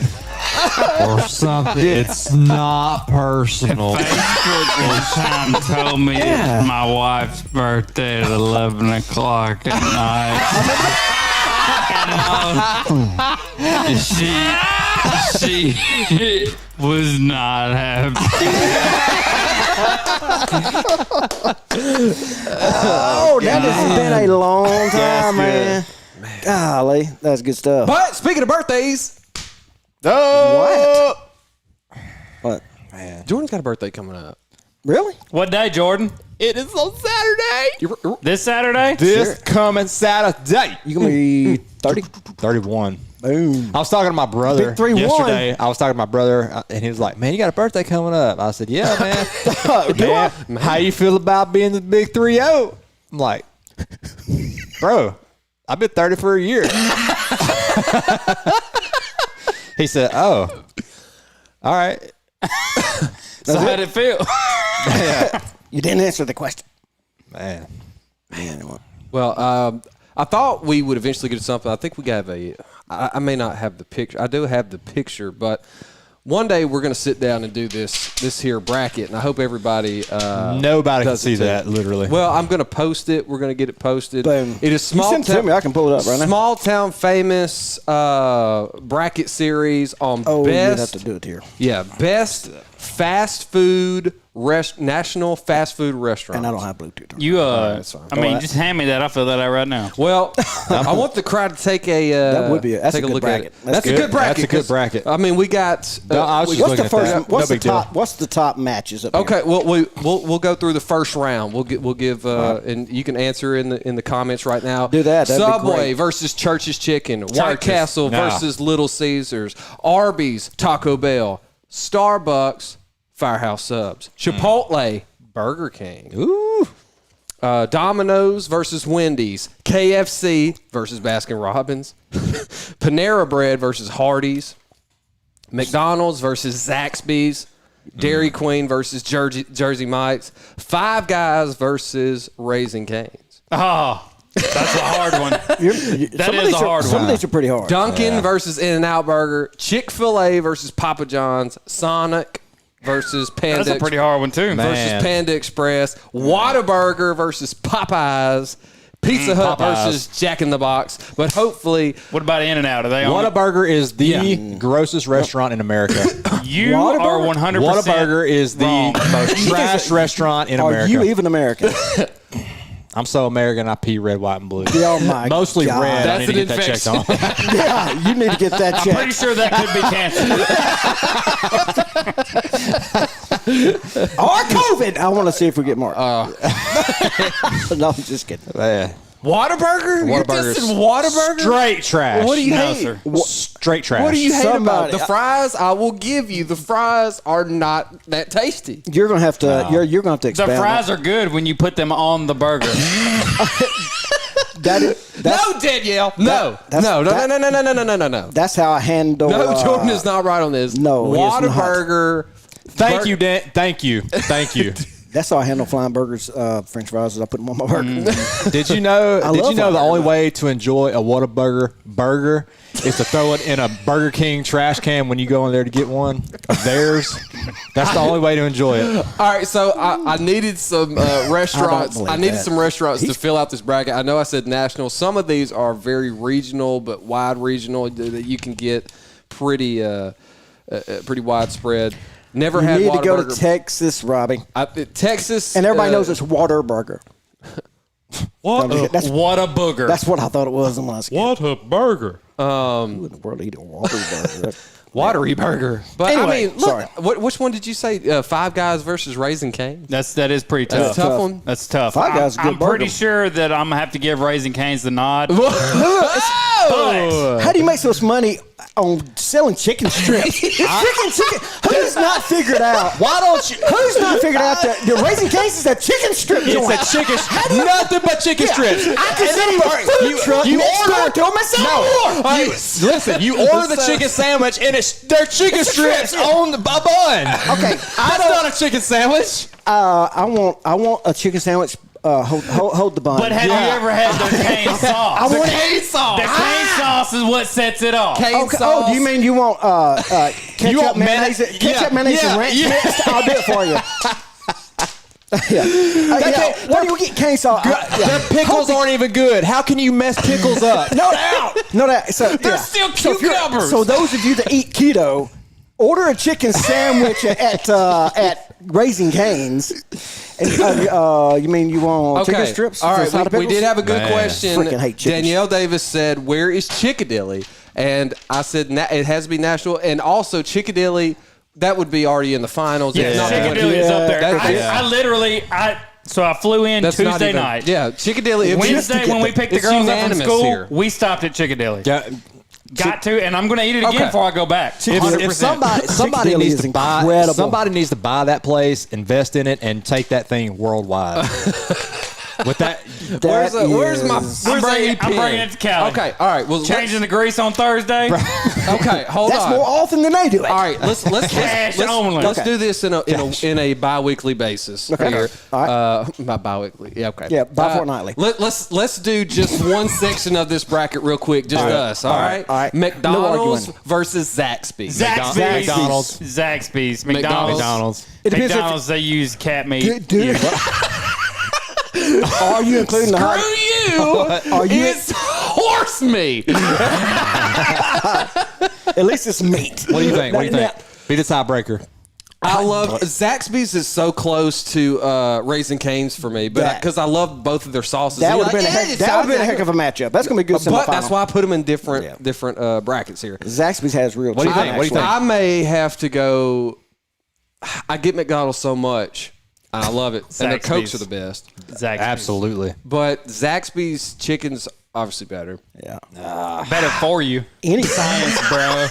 [SPEAKER 5] or something. It's not personal. Facebook one time told me it's my wife's birthday at 11 o'clock at night. She was not happy.
[SPEAKER 2] Oh, that has been a long time, man. Golly, that's good stuff.
[SPEAKER 4] But speaking of birthdays,
[SPEAKER 2] What?
[SPEAKER 3] Man.
[SPEAKER 4] Jordan's got a birthday coming up.
[SPEAKER 2] Really?
[SPEAKER 5] What day, Jordan?
[SPEAKER 3] It is on Saturday.
[SPEAKER 5] This Saturday?
[SPEAKER 3] This coming Saturday.
[SPEAKER 2] You gonna be 30?
[SPEAKER 3] 31.
[SPEAKER 2] Boom.
[SPEAKER 3] I was talking to my brother
[SPEAKER 2] Big 3-1.
[SPEAKER 3] yesterday. I was talking to my brother, and he was like, "Man, you got a birthday coming up." I said, "Yeah, man." Man, how you feel about being the big 3-0? I'm like, "Bro, I've been 30 for a year." He said, "Oh, all right."
[SPEAKER 5] So how did it feel?
[SPEAKER 2] You didn't answer the question.
[SPEAKER 3] Man.
[SPEAKER 4] Well, I thought we would eventually get to something. I think we have I may not have the picture. I do have the picture, but one day we're going to sit down and do this here bracket, and I hope everybody
[SPEAKER 3] Nobody can see that, literally.
[SPEAKER 4] Well, I'm going to post it. We're going to get it posted.
[SPEAKER 2] Boom.
[SPEAKER 4] It is small
[SPEAKER 2] You send it to me. I can pull it up right now.
[SPEAKER 4] Small town famous bracket series on
[SPEAKER 2] Oh,
[SPEAKER 4] best.
[SPEAKER 2] you'd have to do it here.
[SPEAKER 4] Yeah, best fast food national fast food restaurant.
[SPEAKER 2] And I don't have Bluetooth on.
[SPEAKER 5] You,
[SPEAKER 4] that's fine.
[SPEAKER 5] I mean, just hand me that. I'll fill that out right now.
[SPEAKER 4] Well, I want the crowd to take a
[SPEAKER 2] That would be
[SPEAKER 4] take
[SPEAKER 2] a good
[SPEAKER 4] look
[SPEAKER 2] bracket.
[SPEAKER 4] at it. That's a good bracket.
[SPEAKER 3] That's a good bracket.
[SPEAKER 4] I mean, we got.
[SPEAKER 3] I was just
[SPEAKER 2] What's
[SPEAKER 3] looking
[SPEAKER 2] the
[SPEAKER 3] at
[SPEAKER 2] first?
[SPEAKER 3] that.
[SPEAKER 2] What's
[SPEAKER 3] No
[SPEAKER 2] the
[SPEAKER 3] big deal.
[SPEAKER 2] top? What's the top matches up
[SPEAKER 4] Okay,
[SPEAKER 2] here?
[SPEAKER 4] well, we'll go through the first round. We'll give and you can answer in the comments right now.
[SPEAKER 2] Do that. That'd be
[SPEAKER 4] Subway
[SPEAKER 2] great.
[SPEAKER 4] versus Church's Chicken. White Castle
[SPEAKER 3] No.
[SPEAKER 4] versus Little Caesars. Arby's, Taco Bell, Starbucks, Firehouse Subs, Chipotle, Burger King.
[SPEAKER 3] Ooh.
[SPEAKER 4] Domino's versus Wendy's, KFC versus Baskin Robbins, Panera Bread versus Hardee's, McDonald's versus Zaxby's, Dairy Queen versus Jersey Mike's, Five Guys versus Raising Cane's,
[SPEAKER 5] Oh, that's a hard one. That is a hard
[SPEAKER 2] Some
[SPEAKER 5] one.
[SPEAKER 2] of these are pretty hard.
[SPEAKER 4] Dunkin' versus In-N-Out Burger, Chick-fil-A versus Papa John's, Sonic versus Panda.
[SPEAKER 5] That's a pretty hard one, too.
[SPEAKER 3] Man.
[SPEAKER 4] versus Panda Express, Whataburger versus Popeyes, Pizza Hut
[SPEAKER 3] Popeyes.
[SPEAKER 4] versus Jack in the Box. But hopefully,
[SPEAKER 5] What about In-N-Out? Are they on?
[SPEAKER 3] Whataburger is the grossest restaurant in America.
[SPEAKER 5] You are 100%
[SPEAKER 3] Whataburger is the
[SPEAKER 5] wrong.
[SPEAKER 3] most trash restaurant in
[SPEAKER 2] Are
[SPEAKER 3] America.
[SPEAKER 2] you even American?
[SPEAKER 3] I'm so American, I pee red, white, and blue.
[SPEAKER 2] Oh, my
[SPEAKER 3] Mostly
[SPEAKER 2] God.
[SPEAKER 3] red.
[SPEAKER 4] That's
[SPEAKER 3] I need to
[SPEAKER 4] an
[SPEAKER 3] get that checked on.
[SPEAKER 2] Yeah, you need to get that
[SPEAKER 5] I'm pretty
[SPEAKER 2] checked.
[SPEAKER 5] sure that could be canceled.
[SPEAKER 2] Or COVID. I want to see if we get more. No, I'm just kidding.
[SPEAKER 3] Yeah.
[SPEAKER 4] Whataburger? You're
[SPEAKER 3] Whataburger's
[SPEAKER 4] dissing Whataburger?
[SPEAKER 3] Straight trash.
[SPEAKER 4] What do you
[SPEAKER 5] No,
[SPEAKER 4] hate?
[SPEAKER 5] sir.
[SPEAKER 3] Straight trash.
[SPEAKER 4] What do you hate about
[SPEAKER 2] Somebody-
[SPEAKER 4] it? The fries? I will give you. The fries are not that tasty.
[SPEAKER 2] You're gonna have to. You're gonna have to
[SPEAKER 5] The
[SPEAKER 2] expand.
[SPEAKER 5] fries are good when you put them on the burger.
[SPEAKER 2] That's
[SPEAKER 4] No, Danielle. No. No.
[SPEAKER 2] that's how I handle.
[SPEAKER 4] No, Jordan is not right on this.
[SPEAKER 2] no, he is not.
[SPEAKER 4] Whataburger.
[SPEAKER 3] Thank you, Dan. Thank you. Thank you.
[SPEAKER 2] That's how I handle flying burgers, French fries. Is I put them on my burger.
[SPEAKER 3] Did you know?
[SPEAKER 2] I
[SPEAKER 3] Did
[SPEAKER 2] love
[SPEAKER 3] you know the
[SPEAKER 2] Whataburger,
[SPEAKER 3] only
[SPEAKER 2] though.
[SPEAKER 3] way to enjoy a Whataburger burger is to throw it in a Burger King trash can when you go in there to get one of theirs? That's the only way to enjoy it.
[SPEAKER 4] All right, so I needed some restaurants.
[SPEAKER 2] believe
[SPEAKER 4] I needed
[SPEAKER 2] that.
[SPEAKER 4] some restaurants to fill out this bracket. I know I said national. Some of these are very regional, but wide regional that you can get pretty widespread. Never
[SPEAKER 2] You
[SPEAKER 4] had
[SPEAKER 2] need to go to
[SPEAKER 4] Whataburger.
[SPEAKER 2] Texas, Robbie,
[SPEAKER 4] Texas,
[SPEAKER 2] and everybody knows it's Whataburger.
[SPEAKER 5] What a booger.
[SPEAKER 2] That's what I thought it was when I was a kid.
[SPEAKER 5] What a burger.
[SPEAKER 2] Who in the world eat a Whataburger?
[SPEAKER 4] Watery Burger. But
[SPEAKER 2] Anyway,
[SPEAKER 4] I mean, look,
[SPEAKER 2] sorry.
[SPEAKER 4] which one did you say? Five Guys versus Raising Cane's?
[SPEAKER 5] That is pretty tough.
[SPEAKER 4] That's a tough one.
[SPEAKER 5] That's tough.
[SPEAKER 2] Five Guys is a good
[SPEAKER 5] I'm pretty
[SPEAKER 2] burger.
[SPEAKER 5] sure that I'm gonna have to give Raising Cane's the nod.
[SPEAKER 2] How do you make so much money on selling chicken strips? chicken. Who's not figured out?
[SPEAKER 3] Why don't you?
[SPEAKER 2] Who's not figured out that the Raising Cane's is a chicken strip joint?
[SPEAKER 3] It's a chicken. Nothing but chicken strips.
[SPEAKER 2] I can sit in a food truck
[SPEAKER 3] you
[SPEAKER 2] next door
[SPEAKER 3] order-
[SPEAKER 2] to them and sell more.
[SPEAKER 3] Listen, you order the chicken sandwich and they're chicken strips on the bun.
[SPEAKER 2] Okay,
[SPEAKER 3] That's not a chicken sandwich.
[SPEAKER 2] I want a chicken sandwich. Hold the bun.
[SPEAKER 5] But have you ever had the cane sauce?
[SPEAKER 2] I want
[SPEAKER 4] Cane sauce.
[SPEAKER 5] The cane sauce is what sets it off.
[SPEAKER 4] Cane
[SPEAKER 2] Okay.
[SPEAKER 4] sauce.
[SPEAKER 2] Oh, do you mean you want ketchup,
[SPEAKER 3] You want
[SPEAKER 2] mayonnaise,
[SPEAKER 3] mayonnaise?
[SPEAKER 2] ketchup, mayonnaise,
[SPEAKER 3] Yeah,
[SPEAKER 2] and ranch
[SPEAKER 3] yeah.
[SPEAKER 2] mixed? I'll do it for you. Where do you get cane sauce?
[SPEAKER 3] Their pickles aren't even good. How can you mess pickles up?
[SPEAKER 2] No doubt. No doubt. So,
[SPEAKER 5] They're still cucumbers.
[SPEAKER 2] So those of you that eat keto, order a chicken sandwich at Raising Cane's. And, you mean you want chicken strips?
[SPEAKER 4] All right,
[SPEAKER 2] Side of
[SPEAKER 4] we
[SPEAKER 2] pickles?
[SPEAKER 4] did have a good question.
[SPEAKER 2] Freaking hate chicken
[SPEAKER 4] Danielle Davis said, "Where is Chickadilly?" And I said, "It has to be Nashville." And also Chickadilly, that would be already in the finals.
[SPEAKER 5] Yeah,
[SPEAKER 4] It's not even-
[SPEAKER 5] Chickadilly is up there.
[SPEAKER 4] That's-
[SPEAKER 5] So I flew in
[SPEAKER 4] That's not
[SPEAKER 5] Tuesday
[SPEAKER 4] even-
[SPEAKER 5] night.
[SPEAKER 4] Yeah, Chickadilly.
[SPEAKER 5] Wednesday when we picked the
[SPEAKER 4] it's
[SPEAKER 5] girls up from
[SPEAKER 4] unanimous
[SPEAKER 5] school,
[SPEAKER 4] here.
[SPEAKER 5] we stopped at Chickadilly. Got to, and I'm going to eat it again
[SPEAKER 4] Okay.
[SPEAKER 5] before I go back. 100%.
[SPEAKER 3] If somebody
[SPEAKER 2] Chickadilly
[SPEAKER 3] needs
[SPEAKER 2] is
[SPEAKER 3] to buy
[SPEAKER 2] incredible.
[SPEAKER 3] somebody needs to buy that place, invest in it, and take that thing worldwide. With that,
[SPEAKER 4] Where's my
[SPEAKER 5] I'm
[SPEAKER 4] where's
[SPEAKER 5] bringing,
[SPEAKER 4] the
[SPEAKER 5] I'm
[SPEAKER 4] pen?
[SPEAKER 5] bringing it to Cali.
[SPEAKER 4] Okay, all right. Well,
[SPEAKER 5] Changing the grease on Thursday.
[SPEAKER 4] Okay, hold
[SPEAKER 2] That's
[SPEAKER 4] on.
[SPEAKER 2] more often than they do it.
[SPEAKER 4] All right, let's
[SPEAKER 5] Cash only.
[SPEAKER 4] let's
[SPEAKER 2] Okay.
[SPEAKER 4] do this in a bi-weekly basis.
[SPEAKER 2] Okay.
[SPEAKER 4] Here.
[SPEAKER 2] All
[SPEAKER 4] By bi-weekly. Yeah, okay.
[SPEAKER 2] Yeah, bi-fortnightly.
[SPEAKER 4] Let's do just one section of this bracket real quick, just us. All right.
[SPEAKER 2] all right.
[SPEAKER 4] McDonald's
[SPEAKER 2] No arguing.
[SPEAKER 4] versus Zaxby's.
[SPEAKER 5] Zaxby's. Zaxby's. McDonald's.
[SPEAKER 2] It depends if-
[SPEAKER 5] McDonald's, they use cat meat.
[SPEAKER 2] Dude. Are you including the hot?
[SPEAKER 4] Screw you!
[SPEAKER 2] Are you?
[SPEAKER 4] It's horse meat.
[SPEAKER 2] At least it's meat.
[SPEAKER 3] what do you think? What do you
[SPEAKER 2] Now-
[SPEAKER 3] think? Be the tiebreaker.
[SPEAKER 4] I love Zaxby's is so close to Raising Cane's for me, but because I love both of their sauces.
[SPEAKER 2] That would have been a heck of a matchup. That's going to be good.
[SPEAKER 4] But that's why I put them in different brackets here.
[SPEAKER 2] Zaxby's has real.
[SPEAKER 3] What do you think? What do you think?
[SPEAKER 4] I may have to go. I get McDonald's so much. I love it, and their Cokes are the best.
[SPEAKER 5] Zaxby's.
[SPEAKER 3] Absolutely.
[SPEAKER 4] But Zaxby's chicken's obviously better.
[SPEAKER 2] Yeah,
[SPEAKER 5] Better for you.
[SPEAKER 2] any
[SPEAKER 5] Science, bro.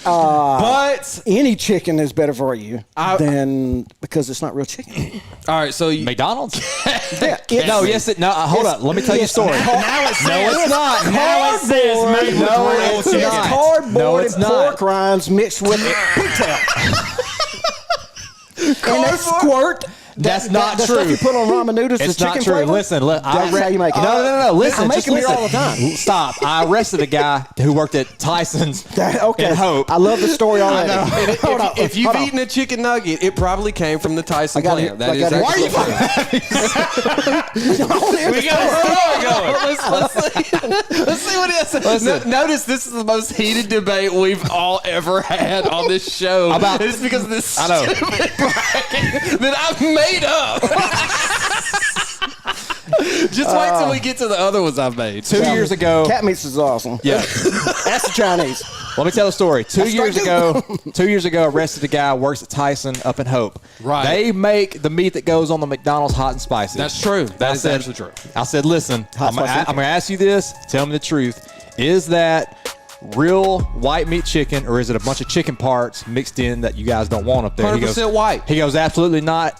[SPEAKER 4] But
[SPEAKER 2] any chicken is better for you than because it's not real chicken.
[SPEAKER 4] all right, so
[SPEAKER 3] McDonald's?
[SPEAKER 2] No,
[SPEAKER 3] hold up. Let me tell you a story.
[SPEAKER 5] Now it says,
[SPEAKER 2] it's not.
[SPEAKER 5] Now it says made with
[SPEAKER 3] No,
[SPEAKER 5] real
[SPEAKER 3] it's
[SPEAKER 5] chicken.
[SPEAKER 3] not.
[SPEAKER 2] Cardboard
[SPEAKER 3] No, it's
[SPEAKER 2] and
[SPEAKER 3] not.
[SPEAKER 2] pork rinds mixed with pigtail. And that squirt.
[SPEAKER 3] That's not
[SPEAKER 2] the
[SPEAKER 3] true.
[SPEAKER 2] Stuff you put on ramen noodles is
[SPEAKER 3] It's not
[SPEAKER 2] chicken
[SPEAKER 3] true.
[SPEAKER 2] flavor.
[SPEAKER 3] Listen,
[SPEAKER 2] That's how you make it.
[SPEAKER 3] No. Listen,
[SPEAKER 2] I make
[SPEAKER 3] just
[SPEAKER 2] them here
[SPEAKER 3] listen.
[SPEAKER 2] all the time.
[SPEAKER 3] Stop. I arrested a guy who worked at Tyson's
[SPEAKER 2] Okay.
[SPEAKER 3] in Hope.
[SPEAKER 2] I love the story already.
[SPEAKER 4] And if you've eaten a chicken nugget, it probably came from the Tyson
[SPEAKER 2] got
[SPEAKER 4] plant.
[SPEAKER 2] it.
[SPEAKER 4] That
[SPEAKER 2] I
[SPEAKER 4] is
[SPEAKER 2] got it.
[SPEAKER 4] actually true.
[SPEAKER 5] We got a story going.
[SPEAKER 4] Let's see what it is. Notice this is the most heated debate we've all ever had on this show. It's because of this stupid bracket that I've made up. Just wait till we get to the other ones I've made.
[SPEAKER 3] 2 years ago.
[SPEAKER 2] Cat meats is awesome.
[SPEAKER 3] Yeah.
[SPEAKER 2] That's the Chinese.
[SPEAKER 3] Let me tell a story. 2 years ago, arrested a guy who works at Tyson up in Hope.
[SPEAKER 4] Right.
[SPEAKER 3] They make the meat that goes on the McDonald's hot and spicy.
[SPEAKER 4] That's true. That is
[SPEAKER 3] said-
[SPEAKER 4] actually true.
[SPEAKER 3] I said, listen, I'm
[SPEAKER 2] spicy.
[SPEAKER 3] going to ask you this. Tell me the truth. Is that real white meat chicken, or is it a bunch of chicken parts mixed in that you guys don't want up there?
[SPEAKER 4] 100% white.
[SPEAKER 3] He goes, absolutely not.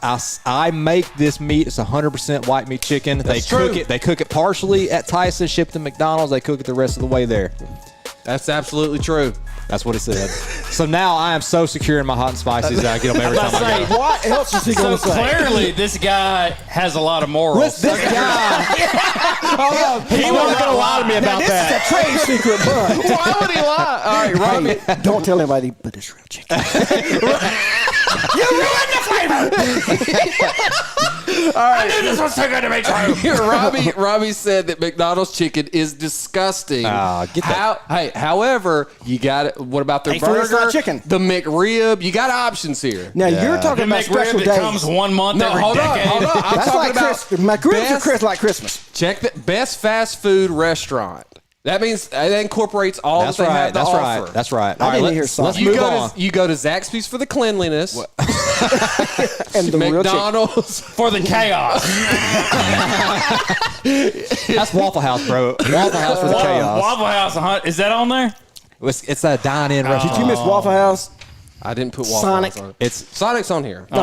[SPEAKER 3] I make this meat. It's 100% white meat chicken. They cook it partially at Tyson, shipped to McDonald's. They cook it the rest of the way there.
[SPEAKER 4] That's absolutely true.
[SPEAKER 3] That's what it said. So now I am so secure in my hot and spices that I get them every time I go.
[SPEAKER 2] What else is he
[SPEAKER 5] So
[SPEAKER 2] going to say?
[SPEAKER 5] clearly, this guy has a lot of morals.
[SPEAKER 2] This guy.
[SPEAKER 3] He wasn't going to lie to me about
[SPEAKER 2] This
[SPEAKER 3] that.
[SPEAKER 2] is a trade secret, but
[SPEAKER 4] Why would he lie? All right, Romy.
[SPEAKER 2] hey, don't tell anybody, but it's real chicken. You ruined the flavor.
[SPEAKER 5] I knew this was too good to be true.
[SPEAKER 4] Robbie said that McDonald's chicken is disgusting.
[SPEAKER 3] Get that.
[SPEAKER 4] However, you got it. What about their
[SPEAKER 2] Hey, fool, it's
[SPEAKER 4] burger?
[SPEAKER 2] not chicken.
[SPEAKER 4] The McRib. You got options here.
[SPEAKER 2] Now you're talking
[SPEAKER 5] The
[SPEAKER 2] about special
[SPEAKER 5] McRib
[SPEAKER 2] days.
[SPEAKER 5] that comes 1 month every
[SPEAKER 4] hold
[SPEAKER 5] decade.
[SPEAKER 4] on. I'm
[SPEAKER 2] That's
[SPEAKER 4] talking
[SPEAKER 2] like
[SPEAKER 4] about
[SPEAKER 2] Christmas. My ribs are
[SPEAKER 4] best-
[SPEAKER 2] like Christmas.
[SPEAKER 4] Check the best fast food restaurant. That means that incorporates all
[SPEAKER 3] That's
[SPEAKER 4] that they
[SPEAKER 3] right.
[SPEAKER 4] have to
[SPEAKER 3] That's
[SPEAKER 4] offer.
[SPEAKER 3] right. That's right.
[SPEAKER 2] I
[SPEAKER 3] All right,
[SPEAKER 2] didn't hear
[SPEAKER 3] let's
[SPEAKER 2] something.
[SPEAKER 3] move on.
[SPEAKER 4] You go to Zaxby's for the cleanliness.
[SPEAKER 2] And the real chicken.
[SPEAKER 4] McDonald's
[SPEAKER 5] For the chaos.
[SPEAKER 3] That's Waffle House, bro. Waffle House for the chaos.
[SPEAKER 5] Waffle House, is that on there?
[SPEAKER 3] It's a dine-in restaurant.
[SPEAKER 2] Did you miss Waffle House?
[SPEAKER 4] I didn't put Waffle
[SPEAKER 2] Sonic.
[SPEAKER 4] House on it.
[SPEAKER 3] It's
[SPEAKER 4] Sonic's on here.
[SPEAKER 3] okay.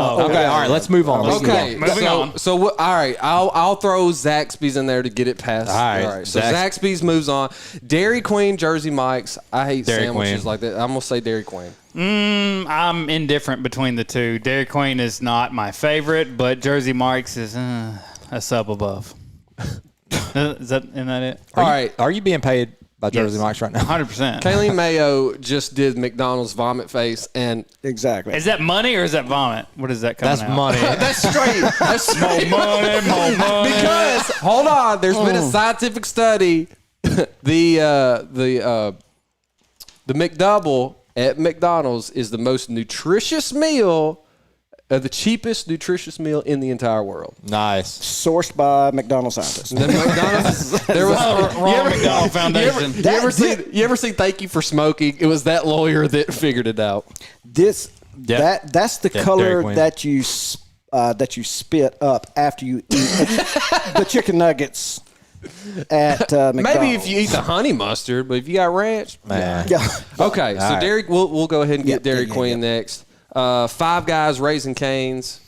[SPEAKER 3] All right, let's move on. Let's move
[SPEAKER 4] Okay,
[SPEAKER 3] on.
[SPEAKER 5] Moving on.
[SPEAKER 4] So all right, I'll throw Zaxby's in there to get it past.
[SPEAKER 3] All right,
[SPEAKER 4] So Zaxby's moves on. Dairy Queen, Jersey Mike's. I hate
[SPEAKER 3] Dairy
[SPEAKER 4] sandwiches
[SPEAKER 3] Queen.
[SPEAKER 4] like that. I'm gonna say Dairy Queen.
[SPEAKER 5] I'm indifferent between the two. Dairy Queen is not my favorite, but Jersey Mike's is a sub above. Isn't that it?
[SPEAKER 4] All right,
[SPEAKER 3] Are you being paid by Jersey Mike's right now?
[SPEAKER 5] 100%.
[SPEAKER 4] Kayleen Mayo just did McDonald's vomit face, and
[SPEAKER 2] Exactly.
[SPEAKER 5] Is that money or is that vomit? What is that coming
[SPEAKER 3] That's
[SPEAKER 5] out?
[SPEAKER 3] money.
[SPEAKER 4] that's straight. That's straight.
[SPEAKER 5] More money.
[SPEAKER 4] Because hold on, there's been a scientific study. The McDouble at McDonald's is the most nutritious meal, the cheapest nutritious meal in the entire world.
[SPEAKER 3] Nice.
[SPEAKER 2] Sourced by McDonald's scientists.
[SPEAKER 4] The McDonald's, there was
[SPEAKER 5] Wrong McDonald Foundation.
[SPEAKER 4] You ever see Thank You for Smoking? It was that lawyer that figured it out.
[SPEAKER 2] That's the
[SPEAKER 3] Dairy
[SPEAKER 2] color
[SPEAKER 3] Queen.
[SPEAKER 2] that you spit up after you eat the chicken nuggets at McDonald's.
[SPEAKER 4] Maybe if you eat the honey mustard, but if you got ranch,
[SPEAKER 3] Man.
[SPEAKER 2] Yeah.
[SPEAKER 4] okay. So
[SPEAKER 3] right.
[SPEAKER 4] Dairy, we'll go ahead and get
[SPEAKER 2] Yeah,
[SPEAKER 4] Dairy
[SPEAKER 2] yeah,
[SPEAKER 4] Queen next. Five Guys, Raising Cane's.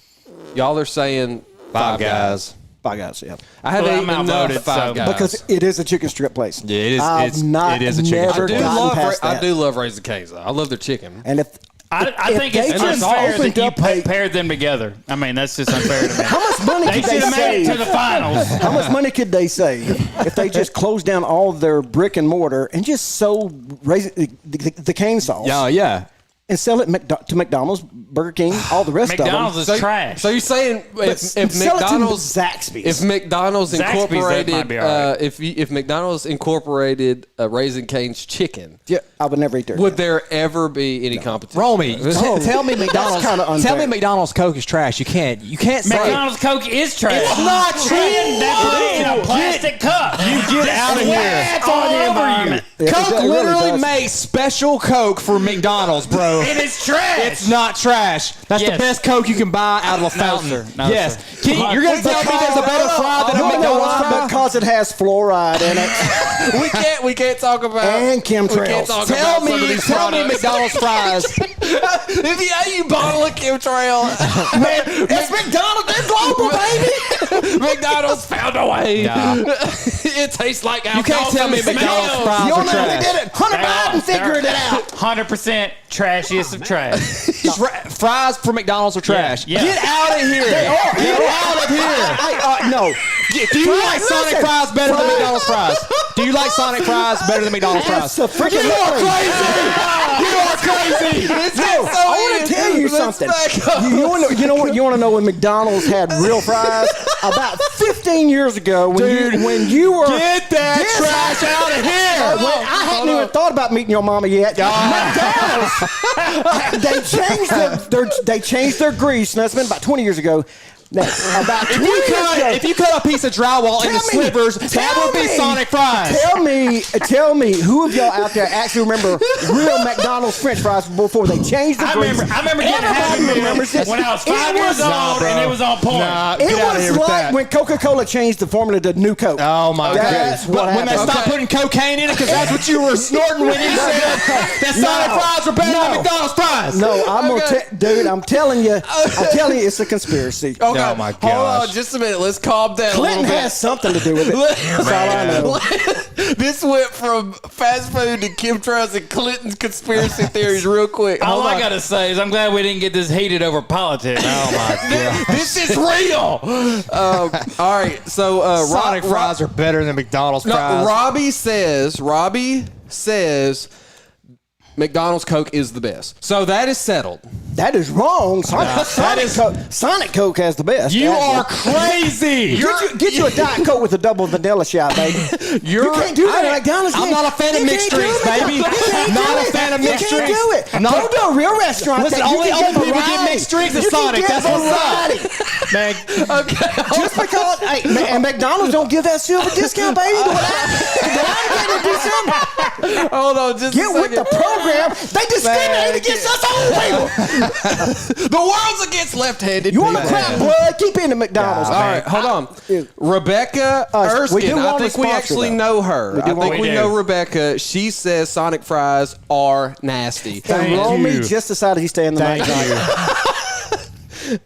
[SPEAKER 4] Y'all are saying
[SPEAKER 3] Five Guys.
[SPEAKER 2] Five Guys, yeah.
[SPEAKER 4] I have
[SPEAKER 5] Well,
[SPEAKER 4] eaten
[SPEAKER 5] I'm
[SPEAKER 4] enough
[SPEAKER 5] outvoted,
[SPEAKER 4] Five
[SPEAKER 5] so-
[SPEAKER 4] Guys
[SPEAKER 2] Because it is a chicken strip place.
[SPEAKER 3] Yeah, it is.
[SPEAKER 2] I've
[SPEAKER 3] it is a chicken
[SPEAKER 2] never
[SPEAKER 3] strip.
[SPEAKER 2] gotten past
[SPEAKER 4] I
[SPEAKER 2] that.
[SPEAKER 4] do love Raising Cane's, though. I love their chicken.
[SPEAKER 2] And if
[SPEAKER 5] I think
[SPEAKER 2] they
[SPEAKER 5] it's
[SPEAKER 2] just
[SPEAKER 5] unfair
[SPEAKER 2] opened
[SPEAKER 5] that you
[SPEAKER 2] up a-
[SPEAKER 5] paired them together. I mean, that's just unfair to me.
[SPEAKER 2] how much money
[SPEAKER 5] They
[SPEAKER 2] could they
[SPEAKER 5] should have made it
[SPEAKER 2] save?
[SPEAKER 5] to the finals.
[SPEAKER 2] How much money could they save if they just closed down all their brick and mortar and just sold the cane sauce?
[SPEAKER 3] Yeah, yeah.
[SPEAKER 2] and sell it to McDonald's, Burger King, all the rest
[SPEAKER 5] McDonald's
[SPEAKER 2] of them.
[SPEAKER 5] is trash.
[SPEAKER 4] So you're saying if
[SPEAKER 2] sell
[SPEAKER 4] McDonald's,
[SPEAKER 2] it to Zaxby's.
[SPEAKER 4] if McDonald's
[SPEAKER 5] Zaxby's, that might
[SPEAKER 4] incorporated,
[SPEAKER 5] be all right.
[SPEAKER 4] if McDonald's incorporated Raising Cane's chicken,
[SPEAKER 2] Yeah, I would never eat there.
[SPEAKER 4] would there ever be any competition?
[SPEAKER 3] Romy, tell me McDonald's.
[SPEAKER 2] kinda unfair.
[SPEAKER 3] Tell me McDonald's Coke is trash. You can't say
[SPEAKER 5] McDonald's Coke is trash.
[SPEAKER 3] It's not true.
[SPEAKER 5] They put it in a plastic cup.
[SPEAKER 3] You get out of here.
[SPEAKER 5] That's all the environment.
[SPEAKER 2] Yeah,
[SPEAKER 3] Coke
[SPEAKER 2] it really
[SPEAKER 3] literally
[SPEAKER 2] does.
[SPEAKER 3] makes special Coke for McDonald's, bro.
[SPEAKER 5] And it's trash.
[SPEAKER 3] It's not trash. That's the
[SPEAKER 5] Yes.
[SPEAKER 3] best Coke you can buy out of a fountain.
[SPEAKER 5] sir. No,
[SPEAKER 3] yes.
[SPEAKER 5] sir.
[SPEAKER 3] You're going to tell me there's a better fry than a
[SPEAKER 2] You wanna know
[SPEAKER 3] McDonald's
[SPEAKER 2] why?
[SPEAKER 3] fry?
[SPEAKER 2] Because it has fluoride in it.
[SPEAKER 4] we can't talk about
[SPEAKER 2] And chemtrails.
[SPEAKER 4] We can't talk
[SPEAKER 3] Tell
[SPEAKER 4] about some of
[SPEAKER 3] me
[SPEAKER 4] these products.
[SPEAKER 3] McDonald's fries.
[SPEAKER 4] If you bottle of chemtrail,
[SPEAKER 2] It's McDonald's. They're global, baby.
[SPEAKER 4] McDonald's found a way.
[SPEAKER 3] Nah.
[SPEAKER 4] It tastes like
[SPEAKER 3] You can't tell me McDonald's fries
[SPEAKER 2] You
[SPEAKER 3] are
[SPEAKER 2] don't know who
[SPEAKER 3] trash.
[SPEAKER 2] did it. Hunter Biden figured it out.
[SPEAKER 5] 100% trashiest of trash.
[SPEAKER 3] Fries for McDonald's are trash.
[SPEAKER 5] Yeah.
[SPEAKER 3] Get out of here.
[SPEAKER 2] They are.
[SPEAKER 3] Get out of here.
[SPEAKER 2] No.
[SPEAKER 3] Do you like Sonic
[SPEAKER 2] Listen.
[SPEAKER 3] fries better than McDonald's fries? Do you like Sonic fries better than McDonald's fries?
[SPEAKER 2] That's a freaking
[SPEAKER 3] You are crazy. You are crazy.
[SPEAKER 2] I want to tell you something. You want to know when McDonald's had real fries? About 15 years ago, when you were
[SPEAKER 3] Get that trash out of here.
[SPEAKER 2] When I hadn't even thought about meeting your mama yet. McDonald's, they changed their grease, and that's been about 20 years ago. Now, about 20 years ago.
[SPEAKER 3] If you cut a piece of drywall into slivers, that would be Sonic fries.
[SPEAKER 2] Tell me, who of y'all out there actually remember real McDonald's French fries before they changed the
[SPEAKER 5] I
[SPEAKER 2] grease?
[SPEAKER 5] remember getting Happy
[SPEAKER 2] Everybody
[SPEAKER 5] Meal
[SPEAKER 2] remembers this.
[SPEAKER 5] when I was 5
[SPEAKER 2] It
[SPEAKER 5] years
[SPEAKER 2] was-
[SPEAKER 5] old, and it was on point.
[SPEAKER 2] It was like when Coca-Cola changed the formula to New Coke.
[SPEAKER 3] Oh my
[SPEAKER 2] That's
[SPEAKER 3] God!
[SPEAKER 2] what
[SPEAKER 3] When they
[SPEAKER 2] happened.
[SPEAKER 3] stopped putting cocaine in it, because that's what you were snorting when you said that Sonic fries were better than McDonald's fries.
[SPEAKER 2] No, dude, I'm telling you, it's a conspiracy.
[SPEAKER 4] Okay,
[SPEAKER 3] Oh, my
[SPEAKER 4] hold
[SPEAKER 3] gosh.
[SPEAKER 4] on, just a minute. Let's calm down
[SPEAKER 2] Clinton
[SPEAKER 4] a little
[SPEAKER 2] has something to do with it. That's all I know.
[SPEAKER 4] bit. This went from fast food to chemtrails and Clinton's conspiracy theories real quick.
[SPEAKER 5] All
[SPEAKER 4] Hold
[SPEAKER 5] I
[SPEAKER 4] on.
[SPEAKER 5] gotta say is I'm glad we didn't get this heated over politics.
[SPEAKER 3] Oh my God!
[SPEAKER 4] This is real. All right, so
[SPEAKER 3] Sonic fries are better than McDonald's fries.
[SPEAKER 4] Robbie says McDonald's Coke is the best. So that is settled.
[SPEAKER 2] That is wrong. Sonic Coke has the best.
[SPEAKER 3] You
[SPEAKER 2] actually.
[SPEAKER 3] are crazy.
[SPEAKER 2] Get you a Diet Coke with a double vanilla shot, baby. You can't do that at McDonald's.
[SPEAKER 3] I'm not a fan of mixed drinks, baby. Not a fan of mixed
[SPEAKER 2] You can't
[SPEAKER 3] drinks.
[SPEAKER 2] do it.
[SPEAKER 3] I'm not-
[SPEAKER 2] Go to a real restaurant.
[SPEAKER 3] Listen,
[SPEAKER 2] that you
[SPEAKER 3] only
[SPEAKER 2] can
[SPEAKER 3] old
[SPEAKER 2] get
[SPEAKER 3] people get
[SPEAKER 2] variety.
[SPEAKER 3] mixed drinks at
[SPEAKER 2] You can
[SPEAKER 3] Sonic.
[SPEAKER 2] get
[SPEAKER 3] That's what's
[SPEAKER 2] variety.
[SPEAKER 3] Man,
[SPEAKER 2] Just because, and McDonald's don't give that silver discount, baby.
[SPEAKER 4] Hold on, just
[SPEAKER 2] Get
[SPEAKER 4] a
[SPEAKER 2] with
[SPEAKER 4] second.
[SPEAKER 2] the program. They discriminate against us old people.
[SPEAKER 4] The world's against left-handed
[SPEAKER 2] You want to
[SPEAKER 4] people.
[SPEAKER 2] crap blood? Keep into McDonald's.
[SPEAKER 4] All right, hold on.
[SPEAKER 2] Yeah.
[SPEAKER 4] Rebecca
[SPEAKER 2] we do
[SPEAKER 4] Erskine, I
[SPEAKER 2] want
[SPEAKER 4] think
[SPEAKER 2] a
[SPEAKER 4] we
[SPEAKER 2] sponsor,
[SPEAKER 4] actually
[SPEAKER 2] though.
[SPEAKER 4] know her.
[SPEAKER 2] We do
[SPEAKER 4] I
[SPEAKER 2] want-
[SPEAKER 4] think we
[SPEAKER 5] We
[SPEAKER 4] know
[SPEAKER 5] do.
[SPEAKER 4] Rebecca. She says Sonic fries are nasty.
[SPEAKER 2] And Romey just decided he's staying the night.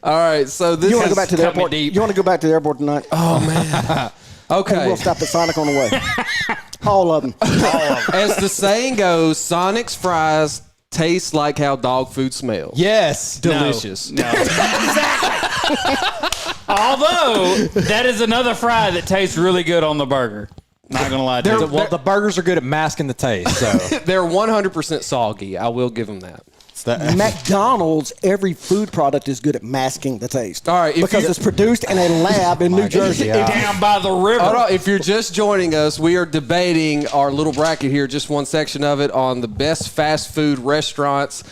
[SPEAKER 4] All right, so this
[SPEAKER 2] You want to
[SPEAKER 4] is
[SPEAKER 2] go back to the
[SPEAKER 5] cut me
[SPEAKER 2] airport?
[SPEAKER 5] deep.
[SPEAKER 2] You want to go back to the airport tonight?
[SPEAKER 4] Oh man. Okay.
[SPEAKER 2] We'll stop at Sonic on the way. All of them.
[SPEAKER 4] As the saying goes, Sonic's fries taste like how dog food smells.
[SPEAKER 3] yes,
[SPEAKER 4] Delicious.
[SPEAKER 5] No. Although, that is another fry that tastes really good on the burger. Not gonna lie to you.
[SPEAKER 3] Well, the burgers are good at masking the taste. So
[SPEAKER 4] They're 100% soggy. I will give them that.
[SPEAKER 2] McDonald's, every food product is good at masking the taste.
[SPEAKER 4] All right, if
[SPEAKER 2] because
[SPEAKER 4] you-
[SPEAKER 2] it's produced in a lab in New Jersey.
[SPEAKER 3] God.
[SPEAKER 5] Down by the river.
[SPEAKER 4] Hold on, if you're just joining us, we are debating our little bracket here, just one section of it, on the best fast food restaurants.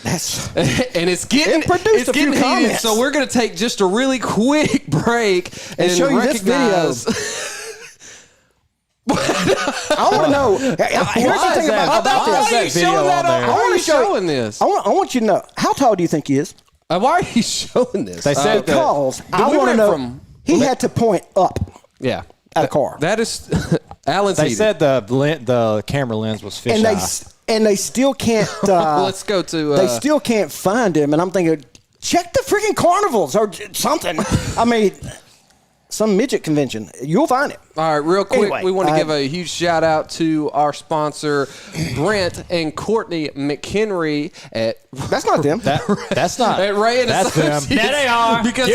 [SPEAKER 4] And it's getting,
[SPEAKER 2] It produced a few
[SPEAKER 4] heated,
[SPEAKER 2] comments.
[SPEAKER 4] so we're going to take just a really quick break and
[SPEAKER 2] show you this
[SPEAKER 4] recognize.
[SPEAKER 2] I want to know. Here's the
[SPEAKER 3] Why
[SPEAKER 2] thing
[SPEAKER 3] is that?
[SPEAKER 2] about
[SPEAKER 3] Why
[SPEAKER 2] this.
[SPEAKER 3] is that video on there?
[SPEAKER 4] Why are you
[SPEAKER 2] show-
[SPEAKER 4] showing this?
[SPEAKER 2] I want you to know. How tall do you think he is?
[SPEAKER 4] Why are you showing this?
[SPEAKER 3] They said that.
[SPEAKER 2] Because I
[SPEAKER 4] we
[SPEAKER 2] want to
[SPEAKER 4] went
[SPEAKER 2] know.
[SPEAKER 4] from-
[SPEAKER 2] He had to point up
[SPEAKER 4] Yeah.
[SPEAKER 2] at a car.
[SPEAKER 4] That is Alan's
[SPEAKER 3] they
[SPEAKER 4] heated.
[SPEAKER 3] said the camera lens was fisheye.
[SPEAKER 2] and they still can't.
[SPEAKER 4] Let's go to.
[SPEAKER 2] They still can't find him, and I'm thinking, check the freaking carnivals or something. I mean, some midget convention. You'll find it.
[SPEAKER 4] All right, real quick,
[SPEAKER 2] Anyway,
[SPEAKER 4] we want to give a huge shout out to our sponsor, Brent and Courtney McHenry at.
[SPEAKER 2] That's not them.
[SPEAKER 3] That's not.
[SPEAKER 4] At Ray and
[SPEAKER 3] That's them.
[SPEAKER 4] Associates.
[SPEAKER 5] There they are.
[SPEAKER 4] Because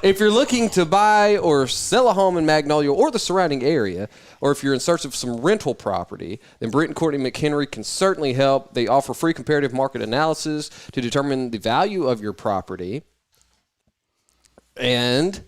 [SPEAKER 4] if you're looking to buy or sell a home in Magnolia or the surrounding area, or if you're in search of some rental property, then Brent and Courtney McHenry can certainly help. They offer free comparative market analysis to determine the value of your property. And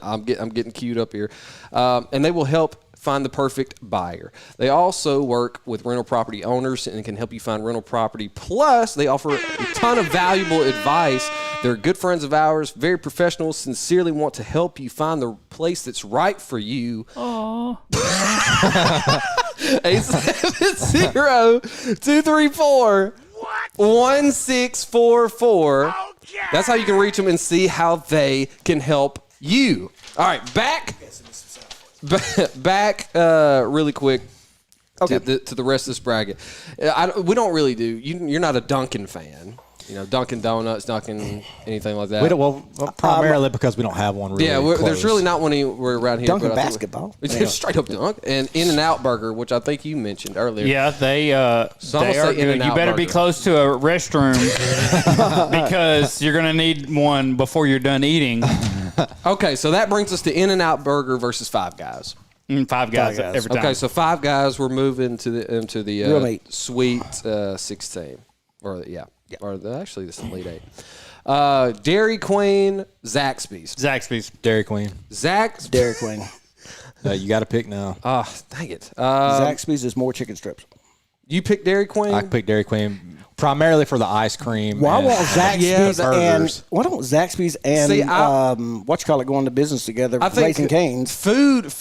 [SPEAKER 4] I'm getting queued up here. And they will help find the perfect buyer. They also work with rental property owners and can help you find rental property. Plus, they offer a ton of valuable advice. They're good friends of ours, very professional, sincerely want to help you find the place that's right for you. Aww. 870-234-1644. That's how you can reach them and see how they can help you. All right, back really quick to the rest of this bracket. We don't really do. You're not a Dunkin' fan. Dunkin' Donuts, Dunkin' anything like that.
[SPEAKER 3] We don't, primarily because we don't have one really close.
[SPEAKER 4] There's really not one anywhere around here.
[SPEAKER 2] Dunkin' basketball.
[SPEAKER 4] It's just straight up dunk. And In-N-Out Burger, which I think you mentioned earlier.
[SPEAKER 5] Yeah, they are good. You better be close to a restroom because you're going to need one before you're done eating.
[SPEAKER 4] Okay, so that brings us to In-N-Out Burger versus Five Guys.
[SPEAKER 5] Five Guys every time.
[SPEAKER 4] Okay, so Five Guys, we're moving into the Sweet 16. Or actually, this is Elite 8. Dairy Queen, Zaxby's.
[SPEAKER 3] Dairy Queen.
[SPEAKER 2] Dairy Queen.
[SPEAKER 3] You got to pick now.
[SPEAKER 4] Oh, dang it.
[SPEAKER 2] Zaxby's is more chicken strips.
[SPEAKER 4] You picked Dairy Queen?
[SPEAKER 3] I picked Dairy Queen primarily for the ice cream.
[SPEAKER 2] Why won't Zaxby's
[SPEAKER 3] burgers.
[SPEAKER 2] why don't Zaxby's and going to business together?
[SPEAKER 4] I think
[SPEAKER 2] Raising Cane's.
[SPEAKER 4] Food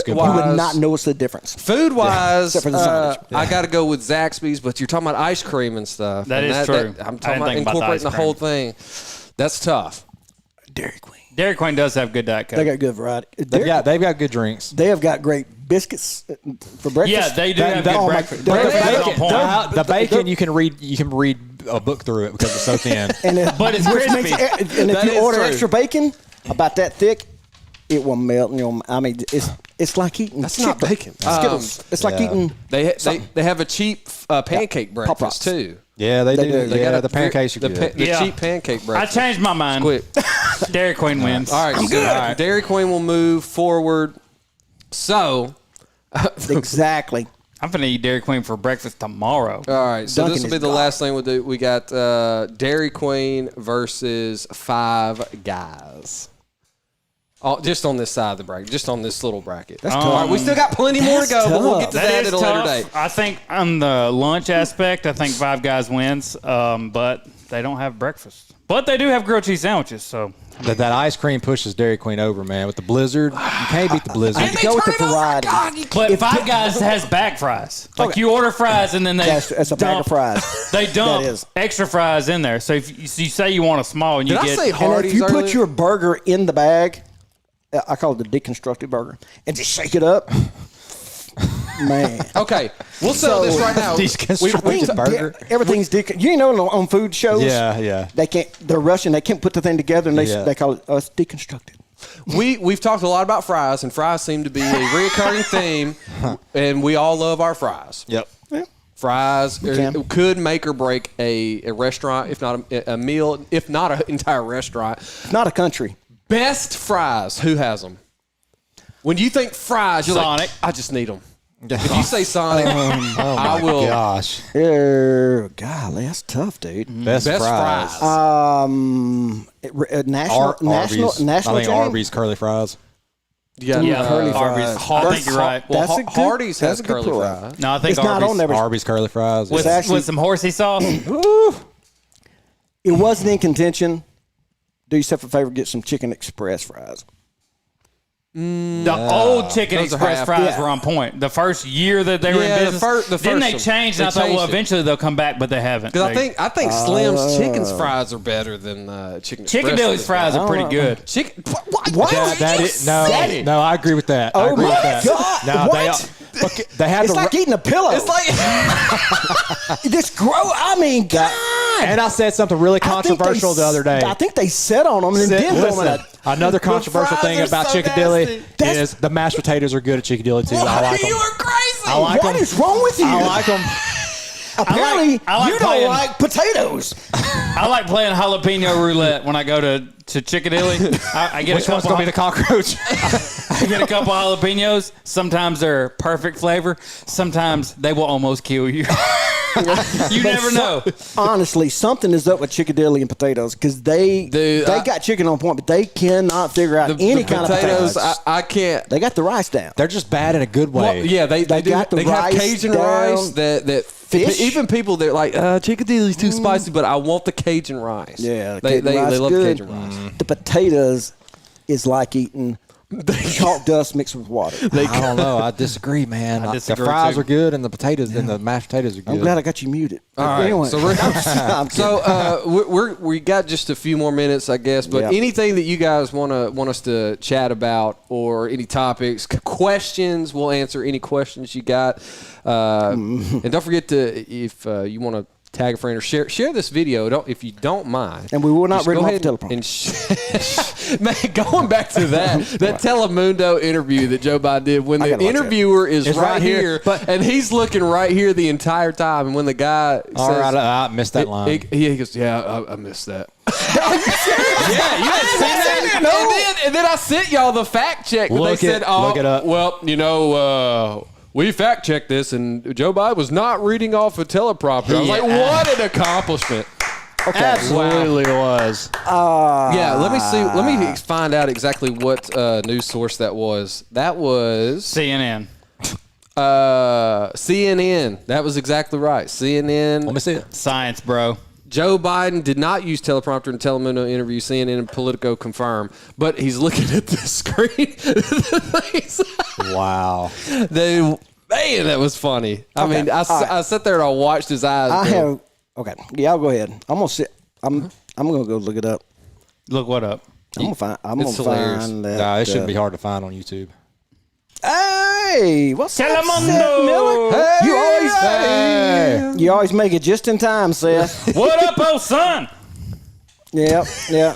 [SPEAKER 2] You would not notice the difference.
[SPEAKER 4] Food wise,
[SPEAKER 2] Except for the signage.
[SPEAKER 4] I got to go with Zaxby's, but you're talking about ice cream and stuff.
[SPEAKER 5] That is true.
[SPEAKER 4] I'm talking about incorporating the whole thing. That's tough.
[SPEAKER 2] Dairy Queen.
[SPEAKER 5] Dairy Queen does have good Diet Coke.
[SPEAKER 2] They got good variety.
[SPEAKER 3] They've got good drinks.
[SPEAKER 2] They have got great biscuits for breakfast.
[SPEAKER 5] Yeah, they do have good breakfast.
[SPEAKER 3] The bacon you can read a book through it because it's so thin.
[SPEAKER 5] But it's crispy.
[SPEAKER 2] And if you order extra bacon, about that thick, it will melt. It's like eating.
[SPEAKER 4] That's not bacon.
[SPEAKER 2] Skittles. It's like eating.
[SPEAKER 4] They have a cheap pancake breakfast too.
[SPEAKER 3] Yeah, they do.
[SPEAKER 4] They got
[SPEAKER 3] the pancakes are good.
[SPEAKER 4] The cheap pancake breakfast.
[SPEAKER 5] I changed my mind.
[SPEAKER 4] Quick.
[SPEAKER 5] Dairy Queen wins.
[SPEAKER 4] All right, I'm good. All right. Dairy Queen will move forward. So,
[SPEAKER 2] exactly.
[SPEAKER 5] I'm going to eat Dairy Queen for breakfast tomorrow.
[SPEAKER 4] All right, so
[SPEAKER 2] Dunkin'
[SPEAKER 4] this will be the last thing we'll do. We got Dairy Queen versus Five Guys. Oh, just on this side of the bracket, just on this little bracket. That's
[SPEAKER 2] tough.
[SPEAKER 4] All right, we still got plenty more to go, but we'll get to that at a later date.
[SPEAKER 5] I think on the lunch aspect, I think Five Guys wins, but they don't have breakfast. But they do have grilled cheese sandwiches, so.
[SPEAKER 3] That ice cream pushes Dairy Queen over, man. With the Blizzard, you can't beat the Blizzard.
[SPEAKER 2] And go with the variety.
[SPEAKER 5] But Five Guys has bag fries. Like you order fries and then
[SPEAKER 2] that's a bag of fries.
[SPEAKER 5] They dump extra fries in there. So if you say you want a small and you
[SPEAKER 4] Did
[SPEAKER 5] get.
[SPEAKER 4] I say Hardee's
[SPEAKER 2] and if you
[SPEAKER 4] earlier?
[SPEAKER 2] put your burger in the bag, I call it the deconstructed burger, and just shake it up. Man.
[SPEAKER 4] Okay, we'll settle this right now.
[SPEAKER 3] Deconstructed burger.
[SPEAKER 2] Everything's on food shows.
[SPEAKER 3] Yeah.
[SPEAKER 2] They can't. They're rushing. They can't put the thing together, and they call it deconstructed.
[SPEAKER 4] We've talked a lot about fries, and fries seem to be a recurring theme, and we all love our fries.
[SPEAKER 3] Yep.
[SPEAKER 2] Yeah.
[SPEAKER 4] Fries could make or break a restaurant, if not a meal, if not an entire restaurant.
[SPEAKER 2] Not a country.
[SPEAKER 4] Best fries. Who has them? When you think fries, you're
[SPEAKER 5] Sonic.
[SPEAKER 4] like, I just need them. If you say Sonic, I will.
[SPEAKER 3] Gosh.
[SPEAKER 2] Golly, that's tough, dude.
[SPEAKER 3] Best fries.
[SPEAKER 2] National
[SPEAKER 3] I think
[SPEAKER 2] chain?
[SPEAKER 3] Arby's curly fries.
[SPEAKER 4] Yeah,
[SPEAKER 2] curly
[SPEAKER 5] Arby's.
[SPEAKER 2] fries.
[SPEAKER 5] I think you're right.
[SPEAKER 4] Well,
[SPEAKER 2] That's a good-
[SPEAKER 4] Hardee's has
[SPEAKER 2] that's a good
[SPEAKER 4] curly
[SPEAKER 2] pull.
[SPEAKER 4] fries.
[SPEAKER 5] No, I think
[SPEAKER 2] It's not on there.
[SPEAKER 3] Arby's curly fries.
[SPEAKER 5] with, with some horsey sauce.
[SPEAKER 2] It wasn't in contention. Do yourself a favor, get some Chicken Express fries.
[SPEAKER 5] The old Chicken
[SPEAKER 4] those are
[SPEAKER 5] Express
[SPEAKER 4] half.
[SPEAKER 5] fries
[SPEAKER 2] Yeah.
[SPEAKER 5] were on point. The first year that they were in business,
[SPEAKER 4] the
[SPEAKER 5] then they
[SPEAKER 4] first
[SPEAKER 5] changed.
[SPEAKER 4] one.
[SPEAKER 5] And I thought, well,
[SPEAKER 4] changed it.
[SPEAKER 5] eventually they'll come back, but they haven't.
[SPEAKER 4] Because I think Slim's Chicken's fries are better than Chicken Express.
[SPEAKER 5] Chicken Dilly's fries are pretty good.
[SPEAKER 4] Chicken.
[SPEAKER 2] What?
[SPEAKER 3] No, I agree with that. I agree with that.
[SPEAKER 2] God.
[SPEAKER 3] No,
[SPEAKER 2] What?
[SPEAKER 3] they have
[SPEAKER 2] It's like eating a pillow.
[SPEAKER 4] It's like
[SPEAKER 2] Just grow. I mean, God.
[SPEAKER 3] And I said something really controversial the other day.
[SPEAKER 2] I think they set on them and then did them.
[SPEAKER 3] Another controversial
[SPEAKER 2] fries
[SPEAKER 3] thing
[SPEAKER 2] are
[SPEAKER 3] about
[SPEAKER 2] so
[SPEAKER 3] Chickadilly
[SPEAKER 2] nasty.
[SPEAKER 3] is the mashed potatoes are good at Chickadilly too. I like them.
[SPEAKER 2] You are crazy.
[SPEAKER 3] I like
[SPEAKER 2] What
[SPEAKER 3] them.
[SPEAKER 2] is wrong with you?
[SPEAKER 3] I like them.
[SPEAKER 2] Apparently,
[SPEAKER 5] I like
[SPEAKER 2] you
[SPEAKER 5] playing-
[SPEAKER 2] don't like potatoes.
[SPEAKER 5] I like playing jalapeno roulette when I go to Chickadilly. I get
[SPEAKER 3] Which one's gonna be the cockroach?
[SPEAKER 5] I get a couple jalapenos. Sometimes they're perfect flavor. Sometimes they will almost kill you. You never know.
[SPEAKER 2] Honestly, something is up with Chickadilly and potatoes because they got chicken on point, but they cannot figure out any kind of potatoes.
[SPEAKER 4] I can't.
[SPEAKER 2] They got the rice down.
[SPEAKER 3] They're just bad in a good way.
[SPEAKER 4] Well, yeah, they do.
[SPEAKER 2] got the
[SPEAKER 4] They have
[SPEAKER 2] rice
[SPEAKER 4] Cajun
[SPEAKER 2] down.
[SPEAKER 4] rice that
[SPEAKER 2] Fish.
[SPEAKER 4] even people that are like Chickadilly's too spicy, but I want the Cajun rice.
[SPEAKER 2] Yeah, the
[SPEAKER 4] they
[SPEAKER 2] Cajun rice
[SPEAKER 4] love
[SPEAKER 2] good.
[SPEAKER 4] Cajun rice.
[SPEAKER 2] The potatoes is like eating chalk dust mixed with water.
[SPEAKER 3] I don't know. I disagree, man.
[SPEAKER 5] disagree,
[SPEAKER 3] the fries
[SPEAKER 5] too.
[SPEAKER 3] are good, and the potatoes and the mashed potatoes are good.
[SPEAKER 2] I'm glad I got you muted.
[SPEAKER 4] All right,
[SPEAKER 2] Anyway,
[SPEAKER 4] so we're,
[SPEAKER 2] I'm kidding.
[SPEAKER 4] we got just a few more minutes, I guess. But
[SPEAKER 2] Yeah.
[SPEAKER 4] anything that you guys want us to chat about, or any topics, questions, we'll answer any questions you got. And don't forget to, if you want to tag a friend or share this video, if you don't mind.
[SPEAKER 2] And we will not
[SPEAKER 4] just
[SPEAKER 2] read
[SPEAKER 4] go
[SPEAKER 2] them off
[SPEAKER 4] ahead
[SPEAKER 2] the teleprompter.
[SPEAKER 4] Man, going back to that Telemundo interview that Joe Biden did, when
[SPEAKER 2] I
[SPEAKER 4] the
[SPEAKER 2] gotta watch
[SPEAKER 4] interviewer is
[SPEAKER 3] It's
[SPEAKER 4] right
[SPEAKER 3] right
[SPEAKER 4] here,
[SPEAKER 3] here, but-
[SPEAKER 4] and he's looking right here the entire time, and when the guy
[SPEAKER 3] All
[SPEAKER 4] says,
[SPEAKER 3] right, I missed that line.
[SPEAKER 4] he goes, yeah, I missed that.
[SPEAKER 5] Yeah, you hadn't seen that?
[SPEAKER 4] And then I sent y'all the fact check. But
[SPEAKER 3] Look
[SPEAKER 4] they said,
[SPEAKER 3] look it up.
[SPEAKER 4] Well, we fact checked this, and Joe Biden was not reading off a teleprompter. I was like, what an accomplishment.
[SPEAKER 3] Absolutely was.
[SPEAKER 4] Yeah, let me see. Let me find out exactly what news source that was. That was
[SPEAKER 5] CNN.
[SPEAKER 4] CNN. That was exactly right. CNN.
[SPEAKER 3] Let me see it.
[SPEAKER 5] Science, bro.
[SPEAKER 4] Joe Biden did not use teleprompter in Telemundo interview. CNN and Politico confirm, but he's looking at the screen.
[SPEAKER 3] Wow.
[SPEAKER 4] Man, that was funny. I mean, I sat there and I watched his eyes.
[SPEAKER 2] Okay. Yeah, I'll go ahead. I'm gonna sit. I'm gonna go look it up.
[SPEAKER 5] Look what up.
[SPEAKER 2] I'm gonna find.
[SPEAKER 4] It's hilarious.
[SPEAKER 2] that.
[SPEAKER 3] Nah, it shouldn't be hard to find on YouTube.
[SPEAKER 2] Hey, what's up,
[SPEAKER 5] Telemundo.
[SPEAKER 2] Seth Miller?
[SPEAKER 3] Hey.
[SPEAKER 2] You always make it just in time, Seth.
[SPEAKER 5] What up, old son?
[SPEAKER 2] Yeah.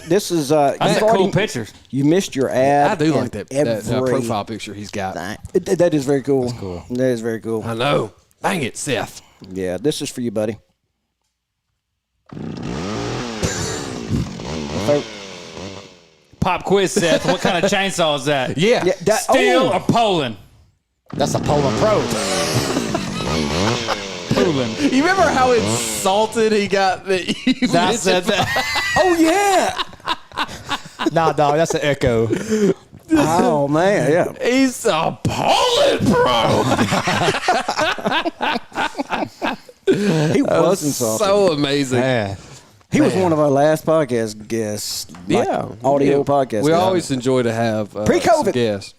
[SPEAKER 2] This is
[SPEAKER 5] That's cool pictures.
[SPEAKER 2] You missed your ad.
[SPEAKER 4] I do like that
[SPEAKER 2] every
[SPEAKER 4] profile picture he's got.
[SPEAKER 2] That is very cool. That's cool. That is very cool.
[SPEAKER 4] I know. Dang it, Seth.
[SPEAKER 2] Yeah, this is for you, buddy.
[SPEAKER 5] Pop quiz, Seth. What kind of chainsaw is that?
[SPEAKER 4] Yeah.
[SPEAKER 5] Steel or Poland?
[SPEAKER 3] That's a Poland Pro.
[SPEAKER 5] Poland.
[SPEAKER 4] You remember how insulted he got that you
[SPEAKER 3] I said that.
[SPEAKER 2] Oh yeah.
[SPEAKER 3] Nah, dog, that's an Echo.
[SPEAKER 2] Oh man, yeah.
[SPEAKER 4] He's a Poland pro.
[SPEAKER 2] He was insulted.
[SPEAKER 4] So amazing.
[SPEAKER 3] Man.
[SPEAKER 2] He was one of our last podcast guests. Audio podcast.
[SPEAKER 4] We
[SPEAKER 2] guys.
[SPEAKER 4] always enjoy to have
[SPEAKER 2] Pre-COVID.
[SPEAKER 4] some guests.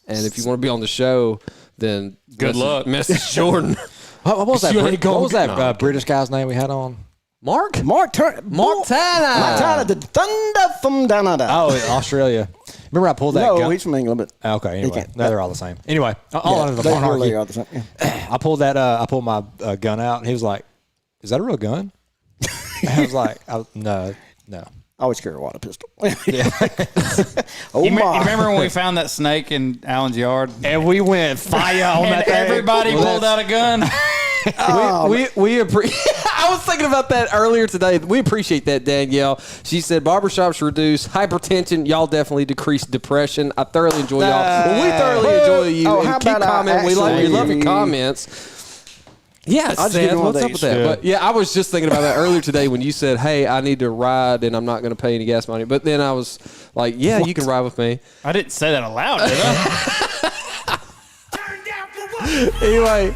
[SPEAKER 4] And if you want to be on the show, then
[SPEAKER 5] Good luck.
[SPEAKER 4] Message Jordan.
[SPEAKER 3] What was that?
[SPEAKER 4] You ain't
[SPEAKER 3] What was that
[SPEAKER 4] gonna-
[SPEAKER 3] British guy's name we had on?
[SPEAKER 4] Mark
[SPEAKER 2] Tanner.
[SPEAKER 4] Mark Tanner.
[SPEAKER 2] Mark Tanner, the thunder from Canada.
[SPEAKER 3] Oh, in Australia. Remember I pulled that
[SPEAKER 2] no,
[SPEAKER 3] gun?
[SPEAKER 2] he's from England, but
[SPEAKER 3] Okay, anyway.
[SPEAKER 2] can't-
[SPEAKER 3] No, they're all the same. Anyway, all under the
[SPEAKER 2] they
[SPEAKER 3] monarchy.
[SPEAKER 2] really are the same. Yeah.
[SPEAKER 3] I pulled that. I pulled my gun out, and he was like, "Is that a real gun?" And I was like, "No."
[SPEAKER 2] I always carry a water pistol.
[SPEAKER 3] Yeah.
[SPEAKER 2] Oh
[SPEAKER 5] You
[SPEAKER 2] my!
[SPEAKER 5] remember when we found that snake in Alan's yard?
[SPEAKER 3] And we went fire on
[SPEAKER 5] And
[SPEAKER 3] that thing.
[SPEAKER 5] everybody pulled out a gun.
[SPEAKER 4] We I was thinking about that earlier today. We appreciate that, Danielle. She said barbershops reduce hypertension. Y'all definitely decrease depression. I thoroughly enjoy y'all. Well, we thoroughly enjoy you.
[SPEAKER 2] Oh,
[SPEAKER 4] And
[SPEAKER 2] how
[SPEAKER 4] keep
[SPEAKER 2] about
[SPEAKER 4] commenting. We love your comments. Yeah,
[SPEAKER 2] I'll just give
[SPEAKER 4] Seth,
[SPEAKER 2] you one of
[SPEAKER 4] what's up
[SPEAKER 2] these.
[SPEAKER 4] with that?
[SPEAKER 3] Yeah.
[SPEAKER 4] But yeah, I was just thinking about that earlier today when you said, "Hey, I need to ride, and I'm not going to pay any gas money." But then I was like, "Yeah, you can ride with me."
[SPEAKER 5] I didn't say that aloud, did I?
[SPEAKER 4] Anyway,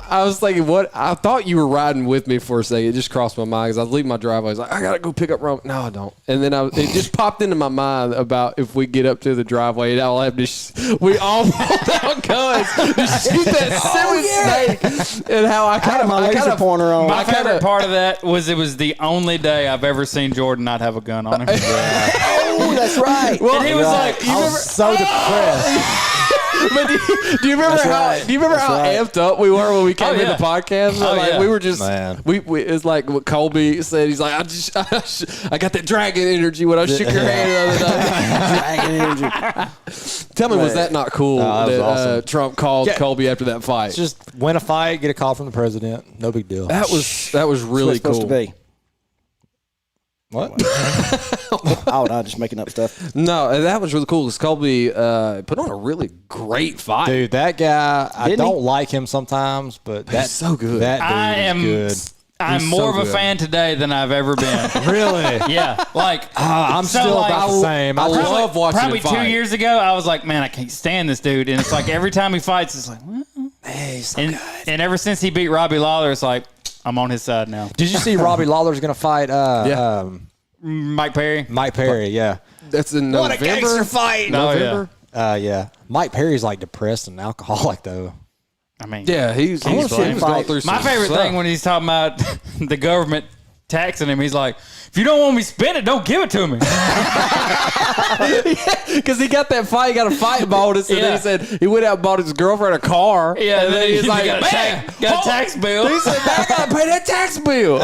[SPEAKER 4] I was thinking, what? I thought you were riding with me for a second. It just crossed my mind because I was leaving my driveway. I was like, I gotta go pick up Romey. No, I don't. And then it just popped into my mind about if we get up to the driveway and I'll have to. We all pulled out guns to shoot that snake, and how I
[SPEAKER 2] I had my laser pointer on.
[SPEAKER 5] My favorite part of that was it was the only day I've ever seen Jordan not have a gun on him.
[SPEAKER 2] Oh, that's right.
[SPEAKER 4] Well,
[SPEAKER 5] And he was like,
[SPEAKER 3] I was so depressed.
[SPEAKER 4] But do you remember how amped up we were when we came in the podcast? We were just we it's like what Colby said. He's like, I got that dragon energy when I shook your hand the other day.
[SPEAKER 2] Dragon energy.
[SPEAKER 4] Tell me, was that not cool that
[SPEAKER 3] awesome.
[SPEAKER 4] Trump called Colby after that fight?
[SPEAKER 3] Just win a fight, get a call from the president. No big deal.
[SPEAKER 4] That was really
[SPEAKER 2] That's what it's supposed
[SPEAKER 4] cool.
[SPEAKER 2] to be.
[SPEAKER 3] What?
[SPEAKER 2] I'm just making up stuff.
[SPEAKER 4] No, that was really cool because Colby put on a really great fight.
[SPEAKER 3] Dude, that guy, I
[SPEAKER 2] Didn't
[SPEAKER 3] don't
[SPEAKER 2] he?
[SPEAKER 3] like him sometimes, but that's
[SPEAKER 4] so good.
[SPEAKER 3] That dude is good.
[SPEAKER 5] I'm
[SPEAKER 4] He's
[SPEAKER 5] more
[SPEAKER 4] so
[SPEAKER 5] of a
[SPEAKER 4] good.
[SPEAKER 5] fan today than I've ever been.
[SPEAKER 3] Really?
[SPEAKER 5] Yeah, like
[SPEAKER 3] I'm
[SPEAKER 5] so,
[SPEAKER 3] still
[SPEAKER 5] like,
[SPEAKER 3] about the same.
[SPEAKER 4] I love watching
[SPEAKER 5] Probably
[SPEAKER 4] him fight.
[SPEAKER 5] 2 years ago, I was like, man, I can't stand this dude. And it's like every time he fights, it's like, well.
[SPEAKER 3] Hey, he's so
[SPEAKER 5] And,
[SPEAKER 3] good.
[SPEAKER 5] and ever since he beat Robbie Lawler, it's like, I'm on his side now.
[SPEAKER 3] Did you see Robbie Lawler's going to fight
[SPEAKER 5] Mike Perry?
[SPEAKER 3] Mike Perry? Yeah.
[SPEAKER 4] That's in November.
[SPEAKER 3] What a gangster fight.
[SPEAKER 4] November.
[SPEAKER 3] Yeah. Mike Perry's like depressed and alcoholic, though.
[SPEAKER 5] I mean,
[SPEAKER 4] Yeah, he was going through some
[SPEAKER 5] my favorite
[SPEAKER 4] stuff.
[SPEAKER 5] thing when he's talking about the government taxing him, he's like, if you don't want me to spend it, don't give it to me.
[SPEAKER 4] Because he got that fight, he got a fight bonus, and then he said he went out and bought his girlfriend a car.
[SPEAKER 5] Yeah,
[SPEAKER 4] and then he's like,
[SPEAKER 5] got
[SPEAKER 4] man,
[SPEAKER 5] a tax bill.
[SPEAKER 4] he said, man, I got to pay that tax bill.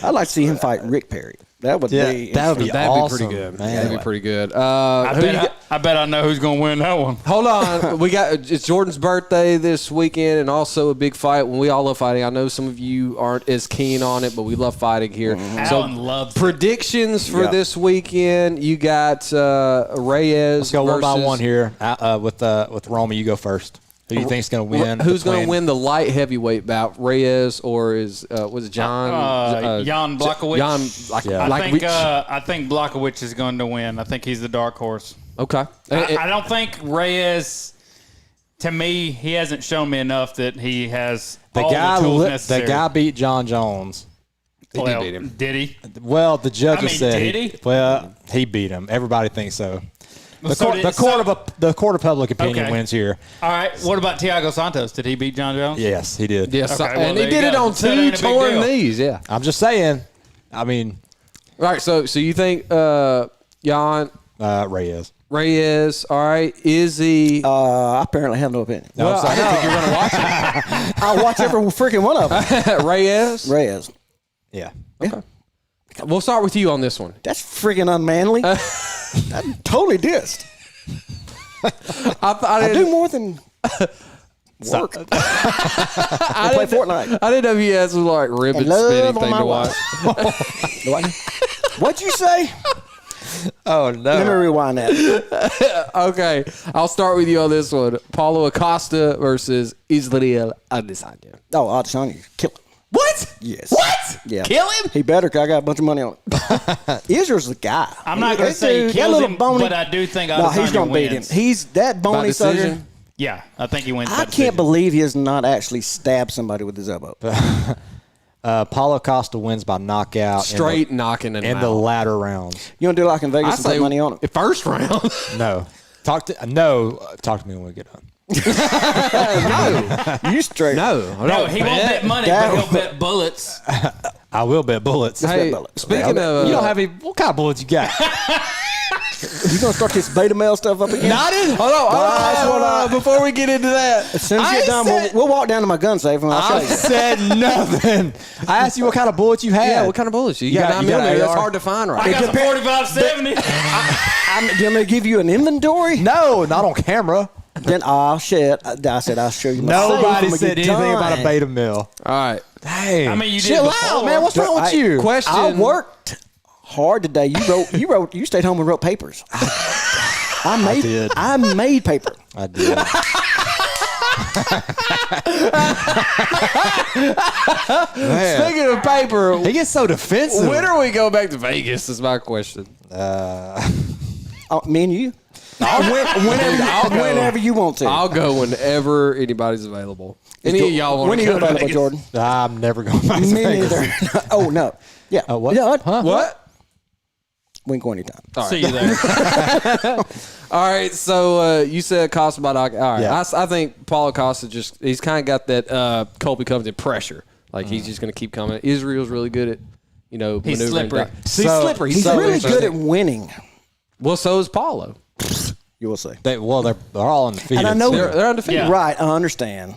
[SPEAKER 2] I'd like to see him fight Rick Perry. That would be
[SPEAKER 3] that would be
[SPEAKER 4] That'd
[SPEAKER 3] awesome,
[SPEAKER 4] be pretty good.
[SPEAKER 3] man.
[SPEAKER 4] That'd be pretty good.
[SPEAKER 5] I bet I know who's going to win that one.
[SPEAKER 4] Hold on, it's Jordan's birthday this weekend, and also a big fight. When we all love fighting, I know some of you aren't as keen on it, but we love fighting here.
[SPEAKER 5] Alan loves it.
[SPEAKER 4] Predictions for this weekend: you got Reyes.
[SPEAKER 3] Let's go one by
[SPEAKER 4] versus-
[SPEAKER 3] one here. With Romey, you go first. Who do you think's going to win?
[SPEAKER 4] Who's going to win the light heavyweight bout? Reyes or was it John?
[SPEAKER 5] Jan Blachowicz. I think Blachowicz is going to win. I think he's the dark horse.
[SPEAKER 4] Okay.
[SPEAKER 5] I don't think Reyes. To me, he hasn't shown me enough that he has the tools necessary.
[SPEAKER 3] The guy beat John Jones.
[SPEAKER 4] He did beat him.
[SPEAKER 5] Did he?
[SPEAKER 3] Well, the judges said
[SPEAKER 5] did he?
[SPEAKER 3] Well, he beat him. Everybody thinks so. The court of public opinion wins here.
[SPEAKER 5] All right. What about Thiago Santos? Did he beat John Jones?
[SPEAKER 3] Yes, he did.
[SPEAKER 4] Yes,
[SPEAKER 5] Okay, well,
[SPEAKER 4] and he
[SPEAKER 5] there
[SPEAKER 4] did
[SPEAKER 5] you
[SPEAKER 4] it
[SPEAKER 5] go.
[SPEAKER 4] on
[SPEAKER 5] So it
[SPEAKER 4] 2
[SPEAKER 5] ain't a big
[SPEAKER 4] torn
[SPEAKER 5] deal.
[SPEAKER 4] knees. Yeah.
[SPEAKER 3] I'm just saying. I mean,
[SPEAKER 4] All right. So you think Jan
[SPEAKER 3] Reyes.
[SPEAKER 4] Reyes? All right. Izzy.
[SPEAKER 2] I apparently have no opinion.
[SPEAKER 3] No,
[SPEAKER 4] well, I don't think you're going to watch
[SPEAKER 2] I'll watch every freaking one of them.
[SPEAKER 4] it. Reyes.
[SPEAKER 2] Reyes.
[SPEAKER 3] Yeah.
[SPEAKER 4] We'll start with you on this one.
[SPEAKER 2] That's freaking unmanly. I'm totally dissed. I do more than work. I play Fortnite.
[SPEAKER 4] I didn't know if you had some like ribbon
[SPEAKER 2] And love
[SPEAKER 4] spinning
[SPEAKER 2] on
[SPEAKER 4] thing
[SPEAKER 2] my
[SPEAKER 4] to watch.
[SPEAKER 2] What'd you say?
[SPEAKER 3] Oh, no.
[SPEAKER 2] Let me rewind that.
[SPEAKER 4] Okay, I'll start with you on this one. Paulo Acosta versus Israel Adesanya.
[SPEAKER 2] Oh, Adesanya, kill him.
[SPEAKER 4] What?
[SPEAKER 2] Yes.
[SPEAKER 4] What?
[SPEAKER 2] Yeah.
[SPEAKER 4] Kill him?
[SPEAKER 2] He better, 'cause I got a bunch of money on it. Israel's the guy.
[SPEAKER 5] I'm not going to say he kills him, but I do think
[SPEAKER 2] No, he's
[SPEAKER 5] Adesanya
[SPEAKER 2] going to beat him.
[SPEAKER 5] wins.
[SPEAKER 2] He's that
[SPEAKER 4] By
[SPEAKER 2] bony sucker.
[SPEAKER 4] decision?
[SPEAKER 5] Yeah, I think he wins.
[SPEAKER 2] I
[SPEAKER 5] by
[SPEAKER 2] can't
[SPEAKER 5] decision.
[SPEAKER 2] believe he has not actually stabbed somebody with his elbow.
[SPEAKER 3] Paulo Costa wins by knockout.
[SPEAKER 4] Straight knocking him
[SPEAKER 3] in
[SPEAKER 4] out.
[SPEAKER 3] the latter rounds.
[SPEAKER 2] You want to do like in Vegas
[SPEAKER 4] I
[SPEAKER 2] and put
[SPEAKER 4] say
[SPEAKER 2] money on it?
[SPEAKER 4] first round.
[SPEAKER 3] No. Talk to me when we get done.
[SPEAKER 2] You straight.
[SPEAKER 4] No,
[SPEAKER 5] No, he won't bet money, but he'll bet bullets.
[SPEAKER 3] I will bet bullets.
[SPEAKER 4] Hey, speaking of,
[SPEAKER 3] you don't have any. What kind of bullets you got?
[SPEAKER 2] You going to start this beta mail stuff up again?
[SPEAKER 4] hold on, before we get into that,
[SPEAKER 2] As soon as you get done, we'll walk down to my gun safe and I'll show
[SPEAKER 3] I
[SPEAKER 2] you.
[SPEAKER 3] said nothing. I asked you what kind of bullets you had.
[SPEAKER 4] yeah, what kind of bullets you got? 9
[SPEAKER 3] you got
[SPEAKER 4] millimeter. That's
[SPEAKER 3] AR?
[SPEAKER 4] hard to find right
[SPEAKER 5] I
[SPEAKER 4] now.
[SPEAKER 5] got some 45-70.
[SPEAKER 2] Do you want me to give you an inventory?
[SPEAKER 3] No, not on camera.
[SPEAKER 2] Then, shit. I said I'll show you my
[SPEAKER 3] Nobody
[SPEAKER 2] safe when we
[SPEAKER 3] said
[SPEAKER 2] get
[SPEAKER 3] anything
[SPEAKER 2] done.
[SPEAKER 3] about a beta mill.
[SPEAKER 4] All right.
[SPEAKER 3] Hey,
[SPEAKER 5] I mean, you did
[SPEAKER 3] chill
[SPEAKER 5] before.
[SPEAKER 3] out, man. What's wrong with you?
[SPEAKER 4] Question.
[SPEAKER 2] I worked hard today. You stayed home and wrote papers. I made paper.
[SPEAKER 3] I did.
[SPEAKER 4] Speaking of paper,
[SPEAKER 3] He gets so defensive.
[SPEAKER 4] when are we going back to Vegas? Is my question.
[SPEAKER 2] Me and you. Whenever you want to.
[SPEAKER 4] I'll go whenever anybody's available. Any of y'all want
[SPEAKER 2] When are
[SPEAKER 4] to
[SPEAKER 2] you
[SPEAKER 4] go to
[SPEAKER 2] available,
[SPEAKER 4] Vegas?
[SPEAKER 2] Jordan?
[SPEAKER 3] I'm never going back to
[SPEAKER 2] Me
[SPEAKER 3] Vegas.
[SPEAKER 2] neither. Oh, no. Yeah.
[SPEAKER 3] what?
[SPEAKER 2] Yeah,
[SPEAKER 3] Huh?
[SPEAKER 4] What?
[SPEAKER 2] we can go anytime.
[SPEAKER 5] See you there.
[SPEAKER 4] All right, so you said Costa by knockout. All right,
[SPEAKER 3] Yeah.
[SPEAKER 4] I think Paulo Costa he's kind of got that Colby comes in pressure. Like he's just going to keep coming. Israel's really good at,
[SPEAKER 5] He's
[SPEAKER 4] maneuvering.
[SPEAKER 5] slippery.
[SPEAKER 4] He's slippery.
[SPEAKER 2] He's
[SPEAKER 4] so
[SPEAKER 2] really
[SPEAKER 4] interesting.
[SPEAKER 2] good at winning.
[SPEAKER 4] Well, so is Paulo.
[SPEAKER 2] You will see.
[SPEAKER 3] They're all undefeated.
[SPEAKER 2] And I know
[SPEAKER 4] They're undefeated.
[SPEAKER 5] Yeah.
[SPEAKER 2] Right, I understand.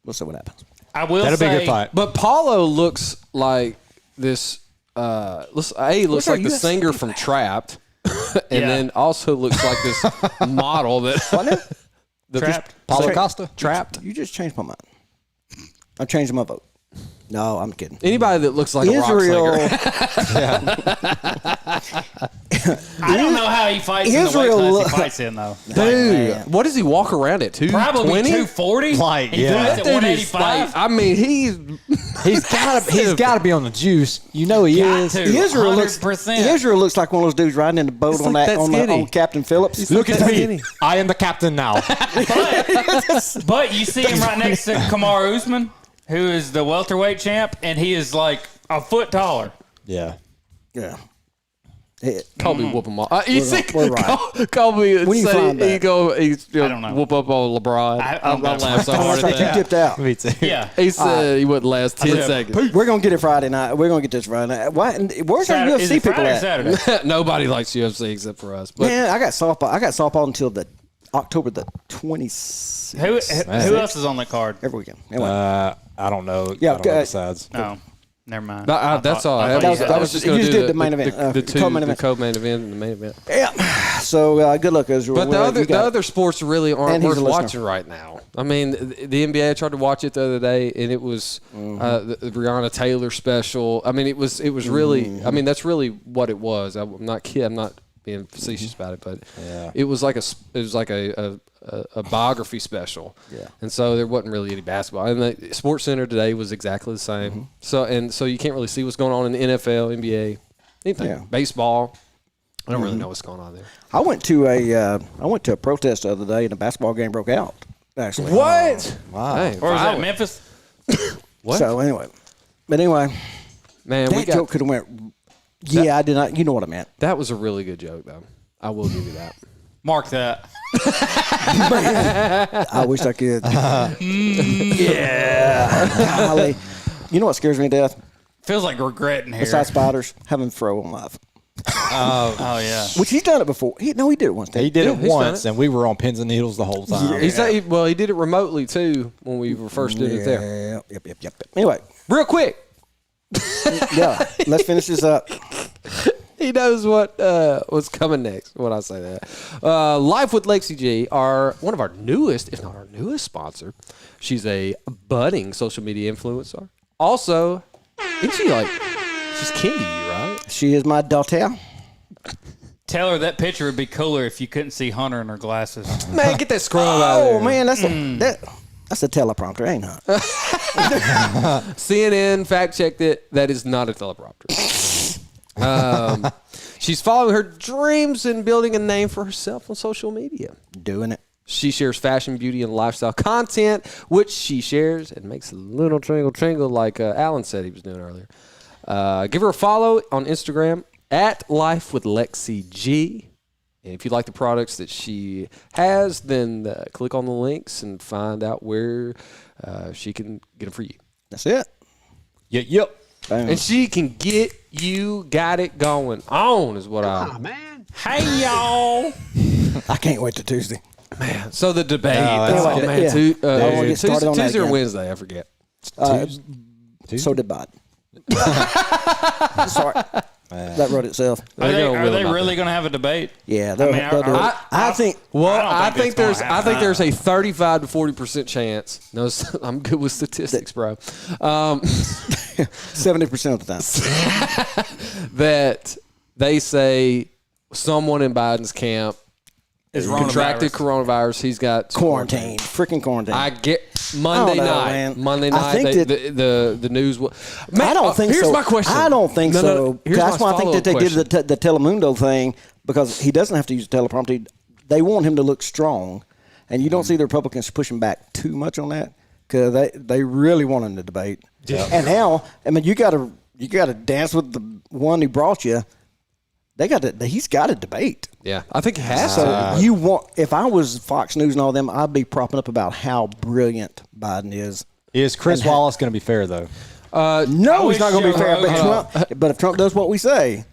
[SPEAKER 2] We'll see what happens.
[SPEAKER 5] I will
[SPEAKER 3] That'll be a
[SPEAKER 5] say,
[SPEAKER 3] good fight.
[SPEAKER 4] But Paulo looks like this. Looks like the singer from Trapped, and then also looks like this model that.
[SPEAKER 5] Trapped.
[SPEAKER 3] Paulo Costa?
[SPEAKER 4] Trapped.
[SPEAKER 2] You just changed my mind. I'm changing my vote. No, I'm kidding.
[SPEAKER 4] Anybody that looks like a rock
[SPEAKER 2] Israel.
[SPEAKER 5] I don't know how he fights in the weight
[SPEAKER 2] Israel
[SPEAKER 5] class he fights in, though.
[SPEAKER 4] Dude, what does he walk around at?
[SPEAKER 5] Probably
[SPEAKER 4] 220?
[SPEAKER 5] 240.
[SPEAKER 3] Like,
[SPEAKER 5] he
[SPEAKER 3] yeah.
[SPEAKER 5] fights at
[SPEAKER 4] That dude is
[SPEAKER 5] 185.
[SPEAKER 4] I mean,
[SPEAKER 3] He's got to be on the juice. You know he
[SPEAKER 5] Got
[SPEAKER 3] is.
[SPEAKER 5] to.
[SPEAKER 2] Israel
[SPEAKER 5] 100%.
[SPEAKER 2] looks like one of those dudes riding in the boat
[SPEAKER 4] It's
[SPEAKER 2] on
[SPEAKER 4] like
[SPEAKER 2] that
[SPEAKER 4] that
[SPEAKER 2] on,
[SPEAKER 4] skinny.
[SPEAKER 2] on Captain Phillips.
[SPEAKER 3] Look at me.
[SPEAKER 4] skinny.
[SPEAKER 3] I am the captain now.
[SPEAKER 5] But you see him right next to Kamaru Usman, who is the welterweight champ, and he is like a foot taller.
[SPEAKER 3] Yeah.
[SPEAKER 2] Yeah.
[SPEAKER 4] Colby whoop him off. You see,
[SPEAKER 2] we're right.
[SPEAKER 4] Colby would
[SPEAKER 2] When you
[SPEAKER 4] say
[SPEAKER 2] flying back?
[SPEAKER 4] he's
[SPEAKER 5] I don't know.
[SPEAKER 4] whoop up on LeBron.
[SPEAKER 5] I'm not
[SPEAKER 4] laugh so
[SPEAKER 5] sure.
[SPEAKER 4] hard
[SPEAKER 2] That's
[SPEAKER 4] at
[SPEAKER 2] like you
[SPEAKER 4] that.
[SPEAKER 2] dipped out.
[SPEAKER 3] Me too.
[SPEAKER 5] Yeah.
[SPEAKER 4] He said he wouldn't last 10 seconds.
[SPEAKER 2] We're gonna get it Friday night. We're gonna get this Friday night. Why? Where's our
[SPEAKER 5] Is
[SPEAKER 2] UFC
[SPEAKER 5] it
[SPEAKER 2] people
[SPEAKER 5] Friday or
[SPEAKER 2] at?
[SPEAKER 5] Saturday?
[SPEAKER 4] Nobody likes UFC except for us. But
[SPEAKER 2] Man, I got softball. I got softball until the October the 26th.
[SPEAKER 5] Who else is on the card?
[SPEAKER 2] Every weekend. Anyway.
[SPEAKER 3] I don't know.
[SPEAKER 2] Yeah,
[SPEAKER 3] I don't know besides.
[SPEAKER 5] No. Never mind.
[SPEAKER 4] that's all. I was just
[SPEAKER 2] you
[SPEAKER 4] going to
[SPEAKER 2] just
[SPEAKER 4] do
[SPEAKER 2] did the main event,
[SPEAKER 4] the
[SPEAKER 2] co-main event.
[SPEAKER 4] co-main event and the main event.
[SPEAKER 2] Yeah. So good luck, Israel.
[SPEAKER 4] But the other sports really aren't
[SPEAKER 2] And he's
[SPEAKER 4] worth
[SPEAKER 2] a listener.
[SPEAKER 4] watching right now. I mean, the NBA. I tried to watch it the other day, and it was the Breonna Taylor special. I mean, it was really. I mean, that's really what it was. I'm not kidding. I'm not being facetious about it, but it was like a biography special.
[SPEAKER 2] Yeah.
[SPEAKER 4] And so there wasn't really any basketball. And the Sports Center today was exactly the same. So you can't really see what's going on in the NFL, NBA, anything.
[SPEAKER 2] Yeah.
[SPEAKER 4] Baseball. I don't really know what's going on there.
[SPEAKER 2] I went to a protest the other day, and a basketball game broke out. Actually.
[SPEAKER 4] What?
[SPEAKER 3] Wow.
[SPEAKER 4] Hey,
[SPEAKER 5] Or was that Memphis?
[SPEAKER 4] what?
[SPEAKER 2] So anyway,
[SPEAKER 4] Man,
[SPEAKER 2] that joke could have went. Yeah, I did not. You know what I meant.
[SPEAKER 4] that was a really good joke, though. I will give you that.
[SPEAKER 5] Mark that.
[SPEAKER 2] I wish I could. Yeah. Golly. You know what scares me to death?
[SPEAKER 5] Feels like regretting here.
[SPEAKER 2] Besides spiders, having throw on live.
[SPEAKER 5] Oh, yeah.
[SPEAKER 2] Which he's done it before. He did it once.
[SPEAKER 3] He did it
[SPEAKER 4] he's done
[SPEAKER 3] once,
[SPEAKER 4] it.
[SPEAKER 3] and we were on pins and needles the whole time.
[SPEAKER 4] He did it remotely, too, when we were first doing it there.
[SPEAKER 2] Yep. Anyway,
[SPEAKER 4] Real quick.
[SPEAKER 2] yeah. Let's finish this up.
[SPEAKER 4] He knows what's coming next when I say that. Life with Lexi G, one of our newest, if not our newest sponsor. She's a budding social media influencer. Also, isn't she she's kin to you, right?
[SPEAKER 2] She is my daughter.
[SPEAKER 5] Tell her that picture would be cooler if you couldn't see Hunter in her glasses.
[SPEAKER 4] Man, get that scrub out of
[SPEAKER 2] Oh
[SPEAKER 4] there.
[SPEAKER 2] man, that's a teleprompter, ain't it?
[SPEAKER 4] CNN fact checked it. That is not a teleprompter. She's following her dreams and building a name for herself on social media.
[SPEAKER 2] Doing it.
[SPEAKER 4] She shares fashion, beauty, and lifestyle content, which she shares and makes a little tringle like Alan said he was doing earlier. Give her a follow on Instagram at Life with Lexi G. And if you like the products that she has, then click on the links and find out where she can get them for you.
[SPEAKER 2] That's it.
[SPEAKER 3] Yep.
[SPEAKER 2] Boom.
[SPEAKER 4] And she can get you got it going on is what
[SPEAKER 5] Hey, y'all.
[SPEAKER 2] I can't wait till Tuesday.
[SPEAKER 4] So the debate.
[SPEAKER 2] Anyway, yeah. I wanna get started on that
[SPEAKER 4] Tuesday or
[SPEAKER 2] again.
[SPEAKER 4] Wednesday, I forget.
[SPEAKER 2] So did Biden. Sorry. That wrote itself.
[SPEAKER 5] Are they
[SPEAKER 4] about
[SPEAKER 5] really going to have a debate?
[SPEAKER 2] Yeah, they'll do it. I think.
[SPEAKER 4] Well,
[SPEAKER 5] I
[SPEAKER 4] I
[SPEAKER 5] don't
[SPEAKER 4] think
[SPEAKER 5] think it's gonna happen.
[SPEAKER 4] there's a 35 to 40% chance. No, I'm good with statistics, bro.
[SPEAKER 2] 70% of the time.
[SPEAKER 4] That they say someone in Biden's camp
[SPEAKER 5] Is
[SPEAKER 4] contracted coronavirus. He's got
[SPEAKER 2] Quarantine. Freaking quarantine.
[SPEAKER 4] I get Monday
[SPEAKER 2] I don't know,
[SPEAKER 4] night.
[SPEAKER 2] man.
[SPEAKER 4] Monday
[SPEAKER 2] I
[SPEAKER 4] night.
[SPEAKER 2] think
[SPEAKER 4] The news. Man,
[SPEAKER 2] I don't think
[SPEAKER 4] here's
[SPEAKER 2] so.
[SPEAKER 4] my question.
[SPEAKER 2] I don't think so.
[SPEAKER 4] Here's
[SPEAKER 2] That's
[SPEAKER 4] my
[SPEAKER 2] why I think that they
[SPEAKER 4] follow-up
[SPEAKER 2] did the Telemundo thing, because he doesn't have to use a teleprompter. They want him to look strong, and you don't see the Republicans pushing back too much on that, because they really want him to debate. Yeah. And now, I mean, you got to dance with the one who brought you. He's got to debate.
[SPEAKER 4] Yeah, I think he has
[SPEAKER 2] So
[SPEAKER 4] to.
[SPEAKER 2] if I was Fox News and all them, I'd be propping up about how brilliant Biden is.
[SPEAKER 3] Is Chris Wallace going to be fair, though?
[SPEAKER 2] No, he's not going to be fair.
[SPEAKER 5] Joe
[SPEAKER 2] But if Trump does what we say,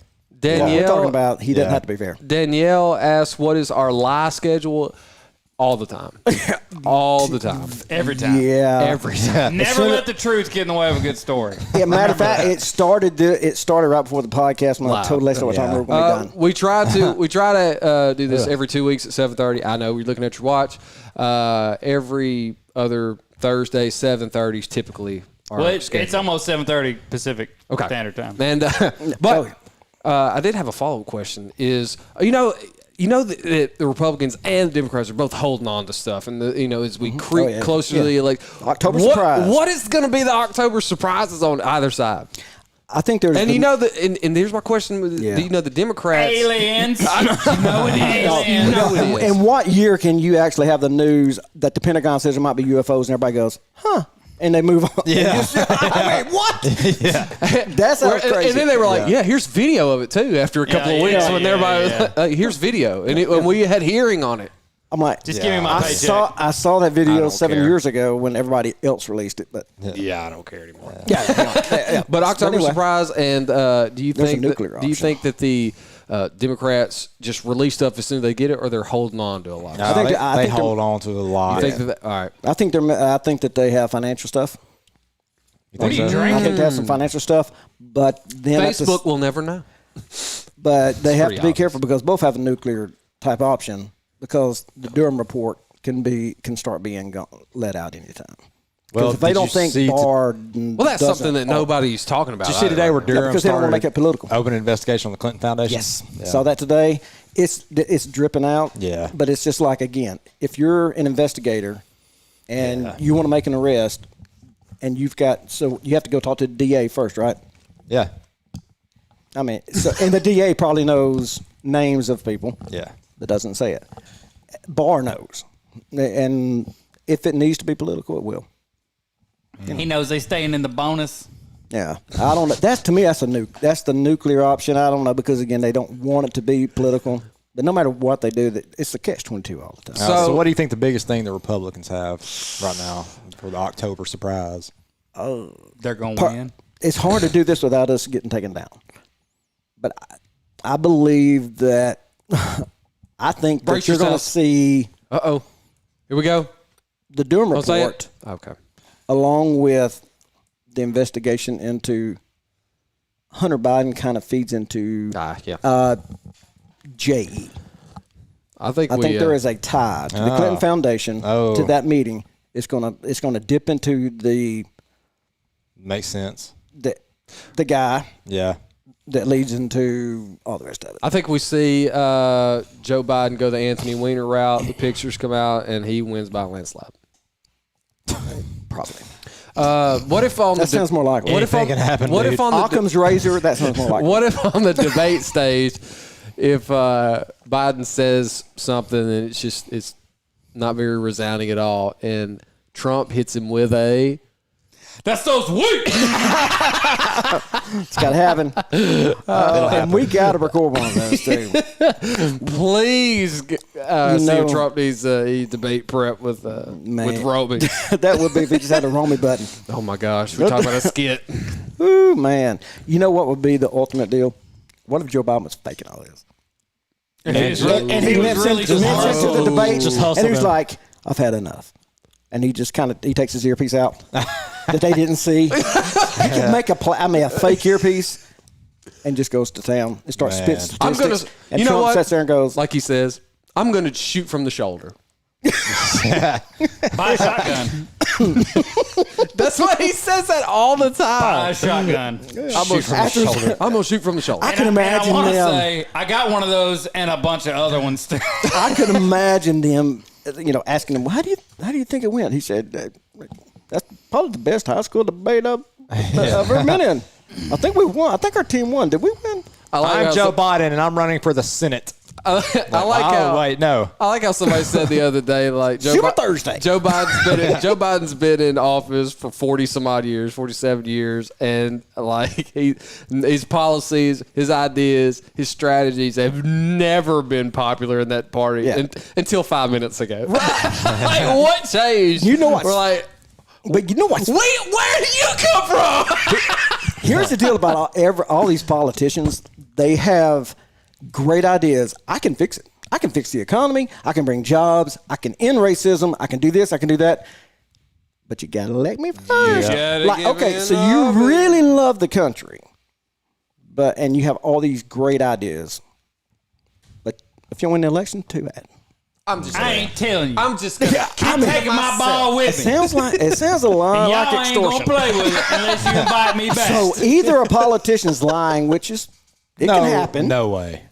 [SPEAKER 2] We're talking about he doesn't have to be fair.
[SPEAKER 4] Danielle asks, what is our lie schedule? All the time. All the time.
[SPEAKER 5] Every time.
[SPEAKER 2] Yeah.
[SPEAKER 4] Every time.
[SPEAKER 5] Never let the truth get in the way of a good story.
[SPEAKER 2] Yeah, matter of fact, it started right before the podcast when I told Leslie what time we were going to be done.
[SPEAKER 4] We try to do this every 2 weeks at 7:30. I know you're looking at your watch. Every other Thursday, 7:30 is typically our schedule.
[SPEAKER 5] It's almost 7:30 Pacific Standard Time.
[SPEAKER 4] And I did have a follow-up question. Is the Republicans and the Democrats are both holding on to stuff, and as we creep closer to the election,
[SPEAKER 2] October surprise.
[SPEAKER 4] What is going to be the October surprises on either side?
[SPEAKER 2] I think there's,
[SPEAKER 4] and and here's my question: Do you know the Democrats?
[SPEAKER 5] Aliens. Aliens.
[SPEAKER 2] In what year can you actually have the news that the Pentagon says there might be UFOs, and everybody goes, "Huh"? And they move on.
[SPEAKER 3] Yeah.
[SPEAKER 2] What?
[SPEAKER 3] Yeah.
[SPEAKER 2] That's how crazy.
[SPEAKER 4] And then they were like, here's video of it, too, after a couple of weeks when everybody, here's video. And we had hearing on it.
[SPEAKER 2] I'm like,
[SPEAKER 5] just give me my paycheck.
[SPEAKER 2] I saw that video 7 years ago when everybody else released it. But
[SPEAKER 4] I don't care anymore.
[SPEAKER 2] Yeah.
[SPEAKER 4] But October surprise, and do you think that the Democrats just release stuff as soon as they get it, or they're holding on to a lot?
[SPEAKER 3] No, they hold on to a lot.
[SPEAKER 4] All right.
[SPEAKER 2] I think that they have financial stuff.
[SPEAKER 5] What are you drinking?
[SPEAKER 2] I think they have some financial stuff, but then
[SPEAKER 4] Facebook will never know.
[SPEAKER 2] But they have to be careful because both have a nuclear type option, because the Durham report can start being let out anytime. Well, if they don't think Barr,
[SPEAKER 4] that's something that nobody's talking about.
[SPEAKER 3] Did you see today where Durham
[SPEAKER 2] because they don't want to make it political?
[SPEAKER 3] Open investigation on the Clinton Foundation.
[SPEAKER 2] Yes, saw that today. It's dripping out.
[SPEAKER 3] Yeah,
[SPEAKER 2] but it's just like, again, if you're an investigator and you want to make an arrest, and you have to go talk to the DA first, right?
[SPEAKER 3] Yeah.
[SPEAKER 2] I mean, and the DA probably knows names of people.
[SPEAKER 3] Yeah.
[SPEAKER 2] That doesn't say it. Barr knows, and if it needs to be political, it will.
[SPEAKER 5] He knows they staying in the bonus.
[SPEAKER 2] Yeah, I don't know. That's the nuclear option. I don't know, because again, they don't want it to be political. But no matter what they do, it's the catch-22 all the time.
[SPEAKER 3] So what do you think the biggest thing the Republicans have right now for the October surprise?
[SPEAKER 5] Oh, they're going to win.
[SPEAKER 2] It's hard to do this without us getting taken down. But I believe that. I think that you're going to see.
[SPEAKER 4] Here we go.
[SPEAKER 2] The Durham report.
[SPEAKER 4] Okay.
[SPEAKER 2] Along with the investigation into Hunter Biden kind of feeds into JE. I think there is a tie to the Clinton Foundation to that meeting. It's gonna dip into the.
[SPEAKER 3] Makes sense.
[SPEAKER 2] The guy.
[SPEAKER 3] Yeah.
[SPEAKER 2] That leads into all the rest of it.
[SPEAKER 4] I think we see Joe Biden go the Anthony Weiner route. The pictures come out, and he wins by a landslide.
[SPEAKER 2] Probably.
[SPEAKER 4] What if on
[SPEAKER 2] that sounds more likely.
[SPEAKER 3] What if on
[SPEAKER 2] Occam's razor? That sounds more likely.
[SPEAKER 4] What if on the debate stage, if Biden says something and it's not very resounding at all, and Trump hits him with a.
[SPEAKER 5] That's those weak.
[SPEAKER 2] It's got to happen. And we got to record one of those too.
[SPEAKER 4] Please, see Trump needs debate prep with Romey.
[SPEAKER 2] That would be if he just had a Romey button.
[SPEAKER 4] Oh my gosh, we're talking about a skit.
[SPEAKER 2] Ooh, man. You know what would be the ultimate deal? What if Joe Biden was faking all this? And he went to the debate, and he's like, "I've had enough." And he just he takes his earpiece out that they didn't see. He could make a fake earpiece and just goes to town and starts spitting statistics. And Trump sits there and goes,
[SPEAKER 4] like he says, "I'm going to shoot from the shoulder."
[SPEAKER 5] Buy a shotgun.
[SPEAKER 4] That's what he says that all the time.
[SPEAKER 5] Buy a shotgun.
[SPEAKER 4] I'm going to shoot from the shoulder.
[SPEAKER 2] I can imagine them.
[SPEAKER 5] I got one of those and a bunch of other ones too.
[SPEAKER 2] I could imagine them, asking him, "How do you think it went?" He said, "That's probably the best high school debate I've ever been in. I think we won. I think our team won. Did we win?"
[SPEAKER 3] I'm Joe Biden, and I'm running for the Senate.
[SPEAKER 4] I like how somebody said the other day, like Joe Biden's been in office for 40 some odd years, 47 years, and like his policies, his ideas, his strategies have never been popular in that party until 5 minutes ago. Right. Like, what changed?
[SPEAKER 2] You know what?
[SPEAKER 4] We're like,
[SPEAKER 2] but you know what?
[SPEAKER 4] Wait, where did you come from?
[SPEAKER 2] Here's the deal about all these politicians. They have great ideas. I can fix it. I can fix the economy. I can bring jobs. I can end racism. I can do this. I can do that. But you got to let me first. Okay, so you really love the country, and you have all these great ideas. But if you win the election, too bad.
[SPEAKER 5] I ain't telling you.
[SPEAKER 4] I'm just going to
[SPEAKER 5] keep taking my ball with me.
[SPEAKER 2] It sounds a lot like extortion.
[SPEAKER 5] Y'all ain't gonna play with it unless you invite me back.
[SPEAKER 2] So either a politician's lying, which is can happen.
[SPEAKER 3] No way.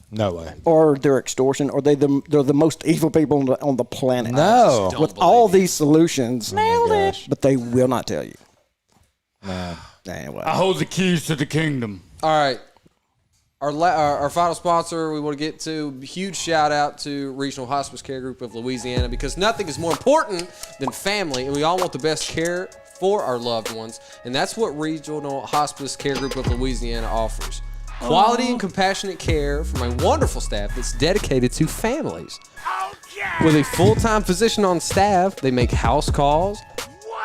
[SPEAKER 2] Or they're extortion, or they're the most evil people on the planet.
[SPEAKER 3] No.
[SPEAKER 2] With all these solutions, but they will not tell you. Anyway.
[SPEAKER 5] I hold the keys to the kingdom.
[SPEAKER 4] All right. Our final sponsor we want to get to, huge shout out to Regional Hospice Care Group of Louisiana, because nothing is more important than family, and we all want the best care for our loved ones, and that's what Regional Hospice Care Group of Louisiana offers. Quality and compassionate care from a wonderful staff that's dedicated to families. With a full-time physician on staff, they make house calls,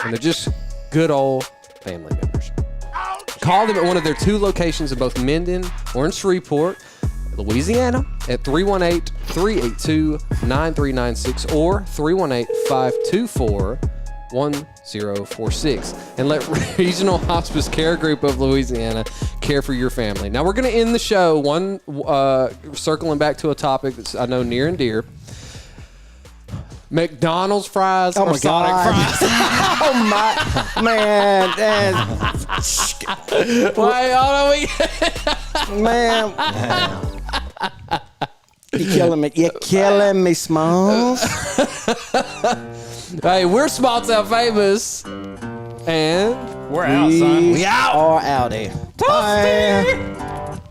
[SPEAKER 4] and they're just good old family members. Call them at one of their 2 locations in both Minden or in Shreveport, Louisiana, at 318-382-9396 or 318-524-1046. And let Regional Hospice Care Group of Louisiana care for your family. Now, we're going to end the show circling back to a topic that's I know near and dear. McDonald's fries or Sonic fries?
[SPEAKER 2] Oh my man!
[SPEAKER 4] Wait,
[SPEAKER 2] man, you're killing me. You're killing me, Smalls.
[SPEAKER 4] Hey, we're Small Town Famous, and
[SPEAKER 5] we're out, son.
[SPEAKER 2] We out. Or outie. Bye.